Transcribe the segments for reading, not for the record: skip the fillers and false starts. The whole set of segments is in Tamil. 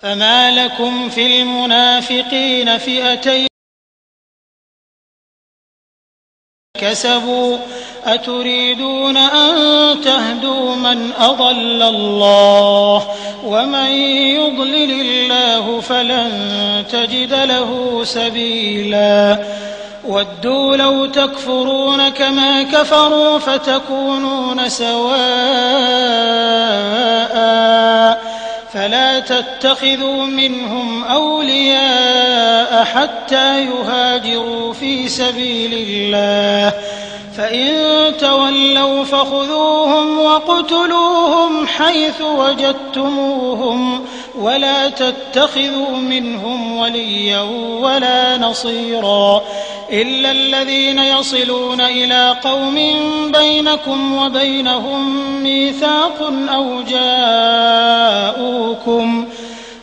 فما لكم في المنافقين فئتين كسبوا أتريدون أن تهدوا من أضل الله ومن يضلل الله فلن تجد له سبيلا ودوا لو تكفرون كما كفروا فتكونون سواء فلا تتخذوا منهم أولياء حتى يهاجروا في سبيل الله فإن تولوا فخذوهم واقتلوهم حيث وجدتموهم ولا تتخذوا منهم وليا ولا نصيرا إلا الذين يصلون إلى قوم بينكم وبينهم ميثاق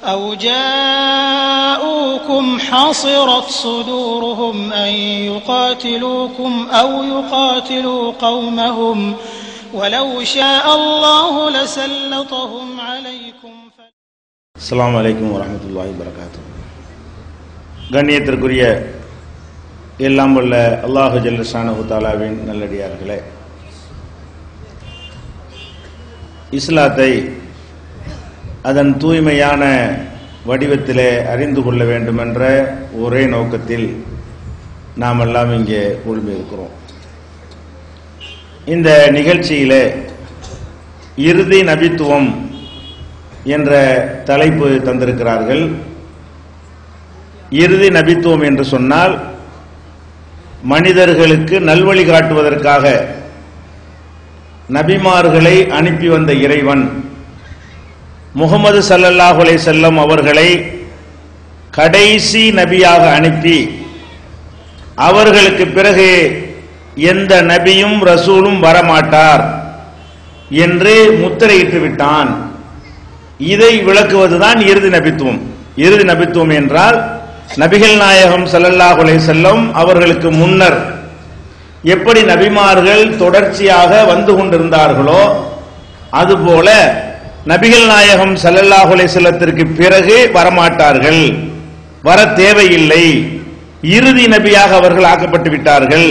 أو جاءوكم حصرت صدورهم أن يقاتلوكم أو يقاتلوا قومهم ولو شاء الله لسلطهم عليكم. السلام عليكم ورحمة الله وبركاته. கண்ணியத்திற்குரிய எல்லாம் வல்ல அல்லாஹ் ஜல்ல ஷானஹு தஆலாவின் நல்லடியார்களே, இஸ்லாத்தை அதன் தூய்மையான வடிவத்திலே அறிந்து கொள்ள வேண்டும் என்ற ஒரே நோக்கத்தில் நாம் எல்லாம் இங்கே குழுமியிருக்கிறோம். இந்த நிகழ்ச்சியிலே இறுதி நபித்துவம் என்ற தலைப்பு தந்திருக்கிறார்கள். இறுதி நபித்துவம் என்று சொன்னால் மனிதர்களுக்கு நல்வழி காட்டுவதற்காக நபிமார்களை அனுப்பி வந்த இறைவன் முஹம்மது ஸல்லல்லாஹு அலைஹி வஸல்லம் அவர்களை கடைசி நபியாக அனுப்பி அவர்களுக்கு பிறகு எந்த நபியும் ரசூலும் வரமாட்டார் என்று முத்திரையிட்டு விட்டான். இதை விளக்குவதுதான் இறுதி நபித்துவம். இறுதி நபித்துவம் என்றால் நபிகள் நாயகம் ஸல்லல்லாஹு அலைஹி வஸல்லம் அவர்களுக்கு முன்னர் எப்படி நபிமார்கள் தொடர்ச்சியாக வந்து கொண்டிருந்தார்களோ அதுபோல நபிகள் நாயகம் ஸல்லல்லாஹு அலைஹி வஸல்லத்திற்கு பிறகு வரமாட்டார்கள், வர தேவையில்லை, இறுதி நபியாக அவர்கள் ஆக்கப்பட்டு விட்டார்கள்.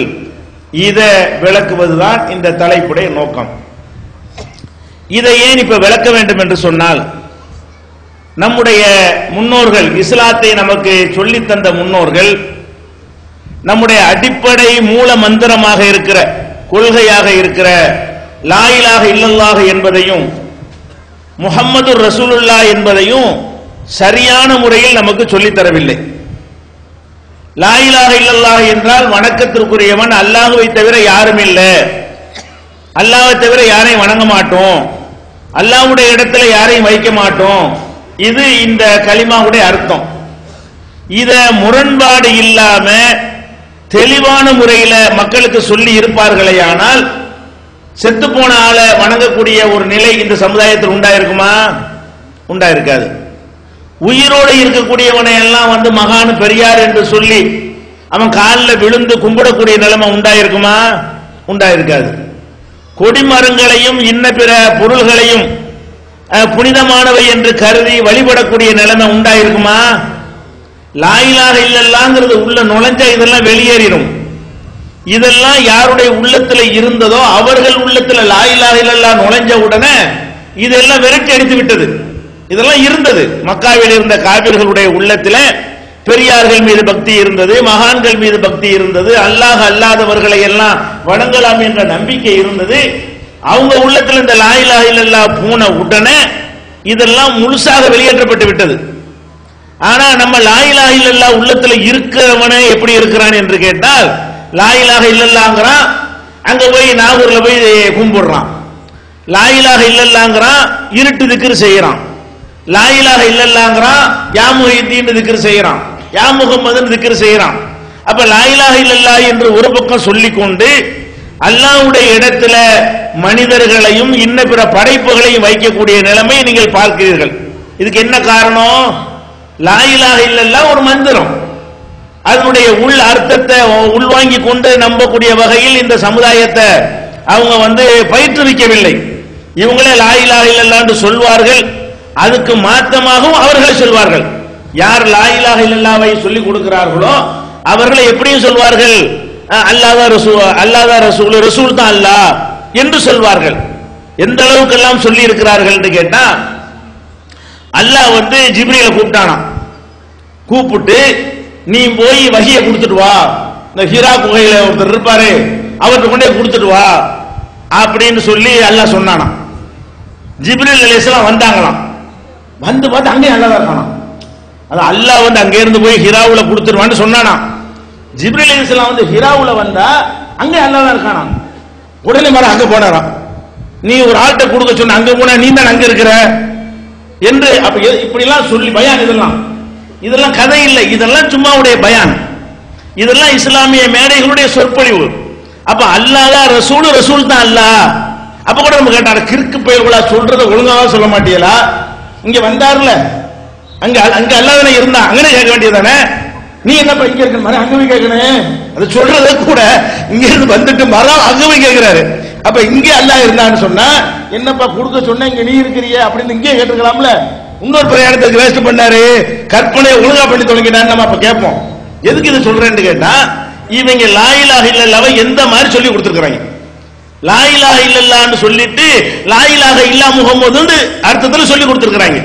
இதை விளக்குவதுதான் இந்த தலைப்புடைய நோக்கம். இதை ஏன் இப்ப விளக்க வேண்டும் என்று சொன்னால், நம்முடைய முன்னோர்கள், இஸ்லாத்தை நமக்கு சொல்லித் தந்த முன்னோர்கள், நம்முடைய அடிப்படை மூல மந்திரமாக இருக்கிற, கொள்கையாக இருக்கிற லா இலாஹ இல்லல்லாஹ் என்பதையும் முஹம்மது ரசூலுல்லாஹ் என்பதையும் சரியான முறையில் நமக்கு சொல்லித் தரவில்லை. லா இலாஹ இல்லல்லாஹ் என்றால் வணக்கத்திற்குரியவன் அல்லாஹ்வை தவிர யாரும் இல்லை, அல்லாஹ்வை தவிர யாரையும் வணங்க மாட்டோம், அல்லாஹ்வுடைய இடத்துல யாரையும் வைக்க மாட்டோம், இது இந்த கலிமாவுடைய அர்த்தம். இத முரண்பாடு இல்லாம தெளிவான முறையில மக்களுக்கு சொல்லி இருப்பார்களேயானால் செத்து போன ஆளை வணங்கக்கூடிய ஒரு நிலை இந்த சமுதாயத்தில் உண்டாயிருக்குமா? உண்டாயிருக்காது. உயிரோடு இருக்கக்கூடியவனை எல்லாம் வந்து மகான் பெரியார் என்று சொல்லி அவன் காலில் விழுந்து கும்பிடக்கூடிய நிலைமை உண்டாயிருக்குமா? உண்டாயிருக்காது. கொடிமரங்களையும் இன்ன பிற பொருள்களையும் புனிதமானவை என்று கருதி வழிபடக்கூடிய நிலைமை உண்டாயிருக்குமா? லா இலாஹ இல்லல்லாஹ்ங்கிறது உள்ள நுழைஞ்சா இதெல்லாம் வெளியேறிடும். இதெல்லாம் யாருடைய உள்ளத்துல இருந்ததோ அவர்கள் உள்ளத்துல லா இலாஹ இல்லல்லாஹ் நுழைஞ்ச உடனே இதெல்லாம் விரட்டி அடித்து விட்டது. இதெல்லாம் இருந்தது. மக்காவில் இருந்த காபிர்களுடைய உள்ளத்துல பெரியார்கள் மீது பக்தி இருந்தது, மகான்கள் மீது பக்தி இருந்தது, அல்லாஹ் அல்லாதவர்களை எல்லாம் வணங்கலாம் என்ற நம்பிக்கை இருந்தது. அவங்க உள்ளத்துல இந்த லா இலாஹ இல்லல்லாஹ் போன உடனே இதெல்லாம் முழுசாக வெளியேற்றப்பட்டு விட்டது. ஆனா நம்ம லா இலாஹ இல்லல்லாஹ் உள்ளத்துல இருக்கிறவனே எப்படி இருக்கிறான் என்று கேட்டால், லா இலாஹ இல்லல்லாஹ்ங்கறான், அங்க போய் நாகூர்ல போய் கும்பிடுறான். லா இலாஹ இல்லல்லாஹ்ங்கறான், இருட்டு திக்ர் செய்யறான். லா இலாஹ இல்லல்லாஹ்ங்கறான், யா முஹிதீன் திக்ர் செய்யறான், யா முஹம்மதுன்னு திக்ர் செய்யறான். அப்ப லா இலாஹ இல்லல்லாஹ் என்று ஒரு பக்கம் சொல்லிக்கொண்டு அல்லாஹ்வுடைய இடத்துல மனிதர்களையும் இன்ன பிற படைப்புகளையும் வைக்கக்கூடிய நிலைமை நீங்கள் பார்க்கிறீர்கள். இதுக்கு என்ன காரணம்? லா இலாஹ இல்லல்லாஹ் ஒரு மந்திரம், அதனுடைய உள் அர்த்தத்தை உள்வாங்கி கொண்டு நம்பக்கூடிய வகையில் இந்த சமுதாயத்தை அவங்க பயிற்றுவிக்கவில்லை. இவங்களே லா இலாஹ இல்லல்லாஹ் என்று சொல்வார்கள், அதுக்கு மாற்றமாகவும் அவர்களை சொல்வார்கள். யார் லா இலாஹ இல்லல்லாஹ்வை சொல்லிக் கொடுக்கிறார்களோ அவர்களை எப்படியும் சொல்வார்கள், அல்லாஹ் ரசூல் ரசூல் தான் அல்லாஹ் என்று சொல்வார்கள். எந்த அளவுக்கு எல்லாம் சொல்லி இருக்கிறார்கள் என்று கேட்டா, அல்லாஹ் வந்து ஜிப்ரீலை கூப்பிட்டானாம். கூப்பிட்டு நீ போய் வஹியை கொடுத்துட்டு வா, இந்த ஹிரா குகையில ஒருத்தர் இருப்பாரு அவர்கிட்ட கொண்டே கொடுத்துட்டு வா அப்படின்னு சொல்லி அல்லாஹ் சொன்னானாம். ஜிப்ரீல் அலைஹிஸ்ஸலாம் வந்தாங்களாம். வந்து பார்த்து அங்கே அல்லாஹ் இருக்கானாம். அது அல்லாஹ் வந்து அங்கே இருந்து போய் ஹிராவுல கொடுத்துருவான்னு சொன்னானாம். ஜிப்ரீல் அலைஹிஸ்ஸலாம் வந்து ஹிராவுல வந்தா அங்கே அல்லாஹ் இருக்கானாம். உடனே மர அங்க போனாராம். நீ ஒரு ஆள்கிட்ட கொடுக்க சொன்ன, அங்க போனா நீ தான் அங்க இருக்கிற என்று. அப்ப இப்படி எல்லாம் சொல்லி பயான், இதெல்லாம் கதை இல்லை, இதெல்லாம் சும்மாவுடைய பயான், இதெல்லாம் இஸ்லாமிய மேடைகளுடைய சொற்பொழிவு. அப்ப அல்லாஹ் ரசூல் தான் அல்லாஹ். அப்ப கூட நம்ம கேட்டாங்க, கிறுக்கு பெயர்களா சொல்றத ஒழுங்காக சொல்ல மாட்டீங்களா? இங்க வந்தார்ல, அங்க அல்லாஹ் இருந்தா அங்கே கேட்க வேண்டியதானே? நீ என்னப்பா இங்க இருக்க மரம் அங்க போய் கேட்கணும்? அது சொல்றத கூட இங்க இருந்து வந்துட்டு மரம் அங்க போய் கேட்கிறாரு. அப்ப இங்கே அல்லாஹ் இருந்தான்னு சொன்னா என்னப்பா கொடுக்க சொன்ன, இங்க நீ இருக்கிறிய அப்படின்னு இங்கே கேட்டுக்கலாம்ல. இன்னொரு பிரயாணத்துக்கு வேஸ்ட் பண்ணாரு, கற்பனையை ஒழுங்கா பண்ணி தொடங்கிட்டான்னு நம்ம அப்ப கேட்போம். எதுக்கு இது சொல்றேன்னு கேட்டா, இவங்க லா இலாஹ இல்லல்லாஹ்வை எந்த மாதிரி சொல்லி கொடுத்துருக்காங்க. லா இலாஹ இல்லல்லாஹ்னு சொல்லிட்டு லா இலாஹ இல்லா முஹம்மதுன்னு அர்த்தத்துல சொல்லி கொடுத்துருக்காங்க.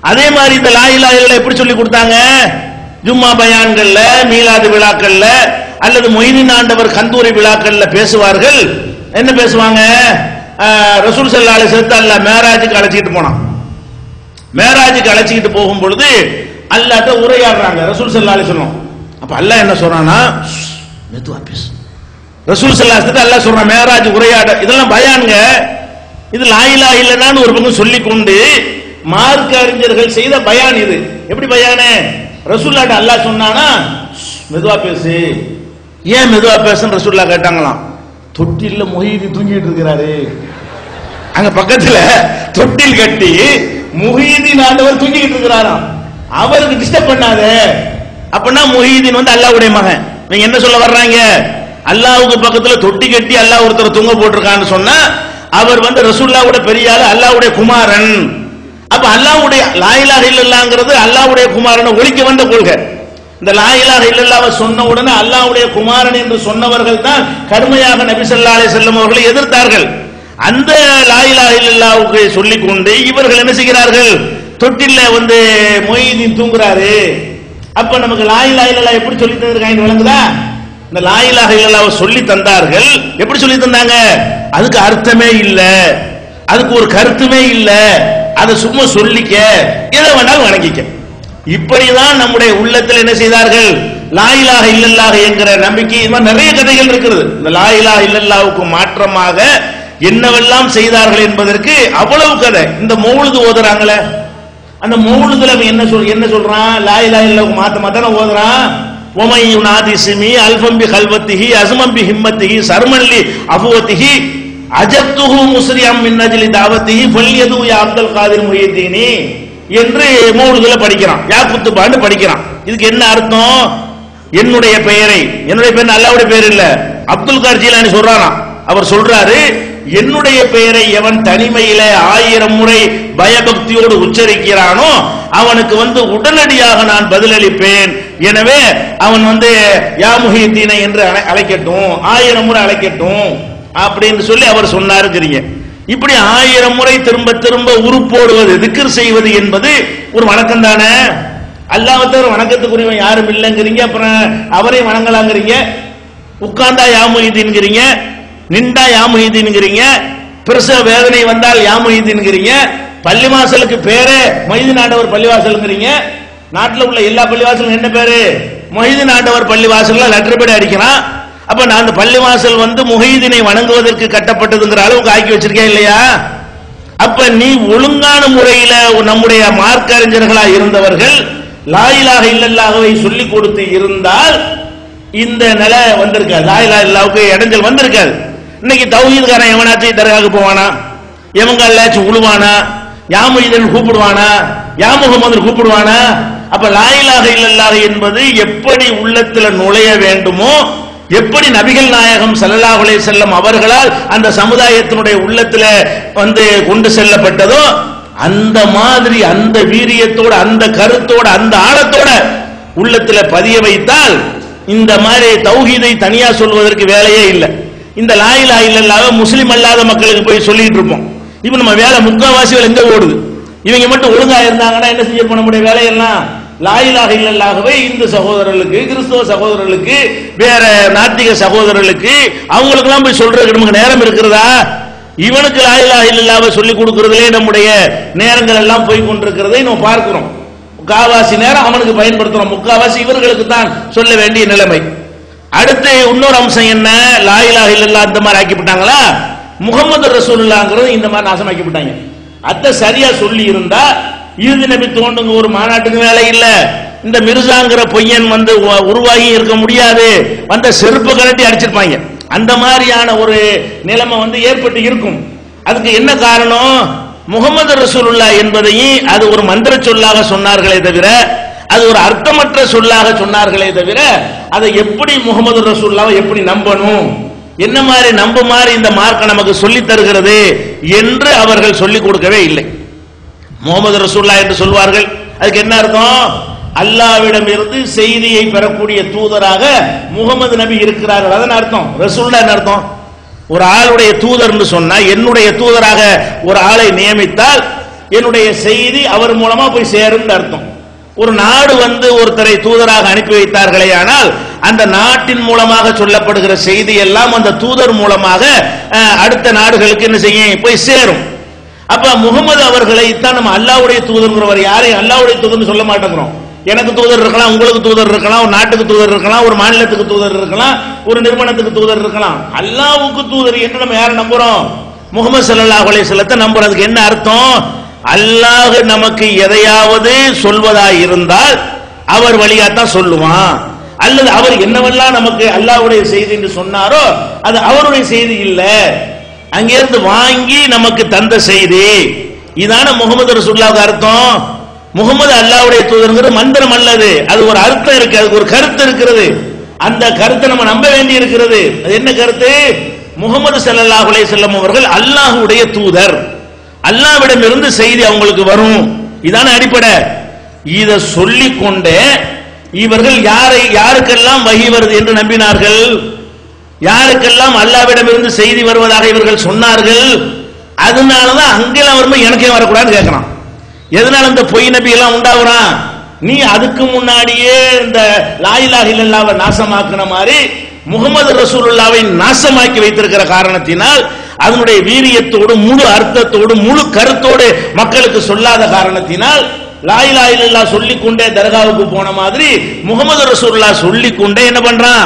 அதே மாதிரி இந்த லா இலாஹ இல்லல்லாஹ் எப்படி சொல்லி கொடுத்தாங்க? ஜும்மா பயான்கள்ல, மீலாது விழாக்கள்ல அல்லது மொய்தீன் ஆண்டவர் கந்தூரி விழாக்கள்ல பேசுவார்கள். என்ன பேசுவாங்க? ரசூல் ஸல்லல்லாஹு அலைஹி வஸல்லம் அல்லாஹ் மேராஜுக்கு அழைச்சிட்டு போனான். மேராஜுக்கு அழைச்சிட்டு போகும் பொழுது அல்லாஹ்ட்ட உரையாடுறாங்க ரசூல் ஸல்லல்லாஹு அலைஹி வஸல்லம். அப்ப அல்லாஹ் என்ன சொல்றானா, மெதுவா பேசு. ரசூல் ஸல்லல்லாஹு அலைஹி வஸல்லம் அல்லாஹ் சொல்றான் மேராஜ் உரையாட. இதெல்லாம் பயான்ங்க. இது லா இலாஹ இல்லல்லாஹ்னு ஒரு பக்கம் சொல்லிக் கொண்டு மார்க்க அறிஞர்கள் செய்த பயான் இது. எப்படி பயானே? ரசூலுல்லாஹ்ட்ட அல்லாஹ் சொன்னானா மெதுவா பேசு. ஏன் மெதுவா பேசுன்னு ரசூலுல்லாஹ் கேட்டாங்களாம். தொட்டில்ல முஹீதீன் தூங்கிட்டு இருக்கிறாரு, அங்க பக்கத்துல தொட்டில் கட்டி முஹீதீன் ஆண்டவர் தூங்கிட்டு இருக்கிறாராம், அவருக்கு டிஸ்டர்ப் பண்ணாத. அப்படின்னா முஹீதீன் வந்து அல்லாஹ்வுடைய மகன். நீங்க என்ன சொல்ல வர்றாங்க? அல்லாஹ்வுக்கு பக்கத்துல தொட்டி கட்டி அல்லாஹ் ஒருத்தர் தூங்க போட்டிருக்கான்னு சொன்னா அவர் வந்து ரசூலுல்லாஹ்வோட பெரிய ஆளு, அல்லாஹ்வுடைய குமாரன். அப்ப அல்லாஹ்வுடைய லா இலாஹ இல்லல்லாஹ்ங்கிறது அல்லாஹ்வுடைய குமாரனை ஒழிக்க வந்த கொள்கை. இந்த லா இலாஹ இல்லல்லாஹ்வை சொன்ன உடனே அல்லாஹ்வுடைய குமாரன் என்று சொன்னவர்கள் தான் கடுமையாக நபி ஸல்லல்லாஹு அலைஹி வஸல்லம் அவர்களை எதிர்த்தார்கள். அந்த லா இலாஹ இல்லல்லாஹ்வுக்கு சொல்லிக் கொண்டு இவர்கள் என்ன செய்கிறார்கள்? தொட்டில்ல வந்து மொய்தீன் தூங்குறாரு. அப்ப நமக்கு லா இலாஹ இல்லல்லாஹ் எப்படி சொல்லி தந்திருக்காங்க விளங்குதா? இந்த லா இலாஹ இல்லல்லாஹ்வை சொல்லி தந்தார்கள். எப்படி சொல்லி தந்தாங்க? அதுக்கு அர்த்தமே இல்ல, அதுக்கு ஒரு கருத்துமே இல்ல, அதை சும்மா சொல்லிக்க, எதை வேணாலும் வணங்கிக்க. இப்படிதான் நம்முடைய உள்ளத்தில் என்ன செய்தார்கள்? லா இலாஹ இல்லல்லாஹ் என்கிற நம்பிக்கை. நிறைய கதைகள் இருக்கிறது. இந்த லா இலாஹ இல்லல்லாஹ்வுக்கு மாற்றமாக என்னவெல்லாம் செய்தார்கள் என்பதற்கு அவ்வளவு கதை. இந்த மௌலிது ஓதுறாங்களே, அந்த மௌலிதுல என்ன சொல்றான்? லா இலாஹ இல்லல்லாஹ்வுக்கு மாத்தமா தான ஓதுறான். ஒமை யுனாதி சிமி அல்ஃபம் பி கல்வத்திஹி அஸ்மம் பி ஹிம்மத்திஹி சர்மன்லி அஃபுவத்திஹி அஜப்துஹு முஸ்ரியம் மின் அஜ்லி தாவத்திஹி ஃபல்யது யா அப்துல் காதிர் முஹிதீனி என்று மௌலிதுல படிக்கிறான், யாக்குத்துபான்னு படிக்கிறான். இதுக்கு என்ன அர்த்தம்? என்னுடைய பெயரை, என்னுடைய பெயர் அல்லாஹ்வுடைய பெயர் இல்ல, அப்துல் காதிர் ஜீலானி சொல்றாராம். அவர் சொல்றாரு, என்னுடைய பெயரை எவன் தனிமையில 1000 முறை பயபக்தியோடு உச்சரிக்கிறானோ அவனுக்கு வந்து உடனடியாக நான் பதிலளிப்பேன். எனவே அவன் வந்து யா முஹிதீனை என்று அழைக்கட்டும், 1000 முறை அழைக்கட்டும் அப்படின்னு சொல்லி அவர் சொன்னாருங்கிறீங்க. இப்படி 1000 முறை திரும்ப திரும்ப உருப்போடுவது, திக்ர் செய்வது என்பது ஒரு வணக்கம் தானே. அல்லாஹ்வை தவிர வணக்கத்துக்குரியவன் யாரும் இல்லைங்கிறீங்க, அப்புறம் அவரை வணங்கலாங்கிறீங்க. உட்கார்ந்தா யா முஹிதீன்கிறீங்க, நின்றா யா முஹிதீன்கிறீங்க, பிரசவ வேதனை வந்தால் யா முஹிதீன்கிறீங்க, பள்ளிவாசலுக்கு பேரே மொய்தீன் ஆண்டவர் பள்ளிவாசல்ங்கிறீங்க. நாட்டில் உள்ள எல்லா பள்ளிவாசலும் என்ன பேரு? மொய்தீன் ஆண்டவர் பள்ளிவாசல்ல லெட்டர் பேட் அடிக்கிறான். அப்ப நான் அந்த பள்ளிவாசல் வந்து முஹிதீனை வணங்குவதற்கு கட்டப்பட்டதுங்கிற அளவுக்கு ஆக்கி வச்சிருக்கேன் இல்லையா? அப்ப நீ ஒழுங்கான முறையில நம்முடைய மார்க்க அறிஞர்களா இருந்தவர்கள் லா இலாஹ இல்லல்லாஹ்வை சொல்லிக் கொடுத்து இருந்தால் இந்த நிலை வந்திருக்காது, லா இலாஹ இல்லல்லாஹ்வுக்கு இடைஞ்சல் வந்திருக்காது. இன்னைக்கு தௌஹீத்காரன் எவனாச்சும் தர்காவுக்கு போவானா? எவங்க எல்லாச்சும் உழுவானா? யா முஹிதீன் கூப்பிடுவானா? யா முஹம்மது கூப்பிடுவானா? அப்ப லா இலாஹ இல்லல்லாஹ் என்பது எப்படி உள்ளத்துல நுழைய வேண்டுமோ, எப்படி நபிகள் நாயகம் ஸல்லல்லாஹு அலைஹி வஸல்லம் அவர்களால் அந்த சமுதாயத்தினுடைய உள்ளத்துல வந்து கொண்டு செல்லப்பட்டதோ அந்த மாதிரி அந்த வீரியத்தோட அந்த கருத்தோட அந்த ஆழத்தோட உள்ளத்துல பதிய வைத்தால் இந்த மாதிரி தௌஹீதை தனியா சொல்வதற்கு வேலையே இல்லை. இந்த லா இலாஹ இல்லல்லாஹ் முஸ்லிம் அல்லாத மக்களுக்கு போய் சொல்லிட்டு இருப்போம். இப்ப நம்ம வேலை முக்காவாசிகள் எங்க ஓடுது? இவங்க மட்டும் ஒழுங்கா இருந்தாங்கன்னா என்ன செய்ய பண்ண முடியும்? வேலையெல்லாம் லா இலாஹ இல்லல்லாஹ்வை இந்து சகோதரர்களுக்கு, கிறிஸ்தவ சகோதரர்களுக்கு, வேற நாத்திக சகோதரர்களுக்கு அவங்களுக்கெல்லாம் போய் சொல்றதுக்கு நமக்கு நேரம் இருக்கிறதா? இவனுக்கு லா இலாஹ இல்லல்லாஹ்வை சொல்லி கொடுக்கறதுலே நம்முடைய நேரங்கள் எல்லாம் போய் கொண்டிருக்கிறதை நம்ம பார்க்கிறோம். முக்காவாசி நேரம் அவனுக்கு பயன்படுத்துறோம், முக்காவாசி இவர்களுக்கு தான் சொல்ல வேண்டிய நிலைமை. அடுத்து இன்னொரு அம்சம் என்ன? லா இலாஹ இல்லல்லாஹ் இந்த மாதிரி ஆக்கிவிட்டாங்களா, முகமது ரசூலுல்லாஹ்ங்கிறது இந்த மாதிரி நாசமாக்கி விட்டாங்க. அத சரியா சொல்லி இருந்தா இறுதி நபி தோண்டுங்க ஒரு மாநாட்டுக்கு வேலை இல்ல. இந்த மிர்சாங்கிற பொய்யன் வந்து உருவாகி இருக்க முடியாது, வந்த செருப்பு கலட்டி அடிச்சிருப்பாங்க. அந்த மாதிரியான ஒரு நிலைமை வந்து ஏற்பட்டு இருக்கும். அதுக்கு என்ன காரணம்? முகமது ரசூலுல்லாஹ் என்பதையும் அது ஒரு மந்திர சொல்லாக சொன்னார்களே தவிர, அது ஒரு அர்த்தமற்ற சொல்லாக சொன்னார்களே தவிர, அதை எப்படி முகமது ரசூலுல்லாஹ் எப்படி நம்பணும், என்ன மாதிரி நம்புமாறு இந்த மார்க்க நமக்கு சொல்லி தருகிறது என்று அவர்கள் சொல்லிக் கொடுக்கவே இல்லை. முகமது ரசூலுல்லாஹ் என்று சொல்வார்கள், அதுக்கு என்ன அர்த்தம்? அல்லாஹ்விடம் இருந்து செய்தியை பெறக்கூடிய தூதராக முகமது நபி இருக்கிறார்கள், அதன் அர்த்தம். ரசூலுல்லாஹ் என்ன அர்த்தம்? ஒரு ஆளுடைய தூதர் என்று சொன்னா, என்னுடைய தூதராக ஒரு ஆளை நியமித்தால் என்னுடைய செய்தி அவர் மூலமா போய் சேரும் அர்த்தம். ஒரு நாடு வந்து ஒருத்தரை தூதராக அனுப்பி வைத்தார்களே, ஆனால் அந்த நாட்டின் மூலமாக சொல்லப்படுகிற செய்தி எல்லாம் அந்த தூதர் மூலமாக அடுத்த நாடுகளுக்கு என்ன செய்யும்? போய் சேரும். அப்ப முகமது அவர்களை தான் நம்ம அல்லாஹ்வுடைய தூதர்ங்கிறவர். யாரையும் அல்லாஹ்வுடைய தூதர்னு சொல்ல மாட்டேங்கிறோம். எனக்கு தூதர் இருக்கலாம், உங்களுக்கு தூதர் இருக்கலாம், ஒரு நாட்டுக்கு தூதர் இருக்கலாம், ஒரு மாநிலத்துக்கு தூதர் இருக்கலாம், ஒரு நிறுவனத்துக்கு தூதர் இருக்கலாம். அல்லாஹ்வுக்கு தூதர் என்று நம்ம யாரை நம்புறோம்? முகமது ஸல்லல்லாஹு அலைஹி வஸல்லத்தை நம்புறதுக்கு என்ன அர்த்தம்? அல்லாஹ் நமக்கு எதையாவது சொல்வதா இருந்தால் அவர் வழியாத்தான் சொல்லுவான். அல்லது அவர் என்னவெல்லாம் நமக்கு அல்லாஹ்வுடைய செய்தி என்று சொன்னாரோ அது அவருடைய செய்தி இல்ல, அங்கிருந்து வாங்கி நமக்கு தந்த செய்தி. இதான முகமது ரசூலுல்லாஹ்வுக்கு அர்த்தம். முகமது அல்லாஹ்வுடைய தூதர்ங்கிறது மந்திரம் அல்லது, அது ஒரு அர்த்தம் இருக்கு, அதுக்கு ஒரு கருத்து இருக்கிறது. அந்த கருத்தை நம்ம நம்ப வேண்டி இருக்கிறது. அது என்ன கருத்து? முகமது ஸல்லல்லாஹு அலைஹி வஸல்லம் அவர்கள் அல்லாஹ்வுடைய தூதர், அல்லாஹ்விடம் இருந்து செய்தி அவங்களுக்கு வரும், இதான அடிப்படை. இத சொல்லிக் கொண்டே இவர்கள் யாருக்கெல்லாம் வஹி வருது என்று நம்பினார்கள், யாருக்கெல்லாம் அல்லாஹ்விடம் இருந்து செய்தி வருவதாக இவர்கள் சொன்னார்கள். அதனாலதான் அங்கெல்லாம் வரும்போது எனக்கே வரக்கூடாதுன்னு கேட்கறான். எதனால இந்த பொய் நபி எல்லாம் உண்டாகுறான்? நீ அதுக்கு முன்னாடியே இந்த லா இலாஹ இல்லல்லாஹ்வை நாசமாக்குன மாதிரி முகமது ரசூலுல்லாஹ்வை நாசமாக்கி வைத்திருக்கிற காரணத்தினால், அதனுடைய வீரியத்தோடு முழு அர்த்தத்தோடு முழு கருத்தோடு மக்களுக்கு சொல்லாத காரணத்தினால், லா இலாஹ இல்லல்லாஹ் சொல்லிக்கொண்டே தர்காவுக்கு போன மாதிரி முகமது ரசூலுல்லாஹ் சொல்லிக்கொண்டே என்ன பண்றான்?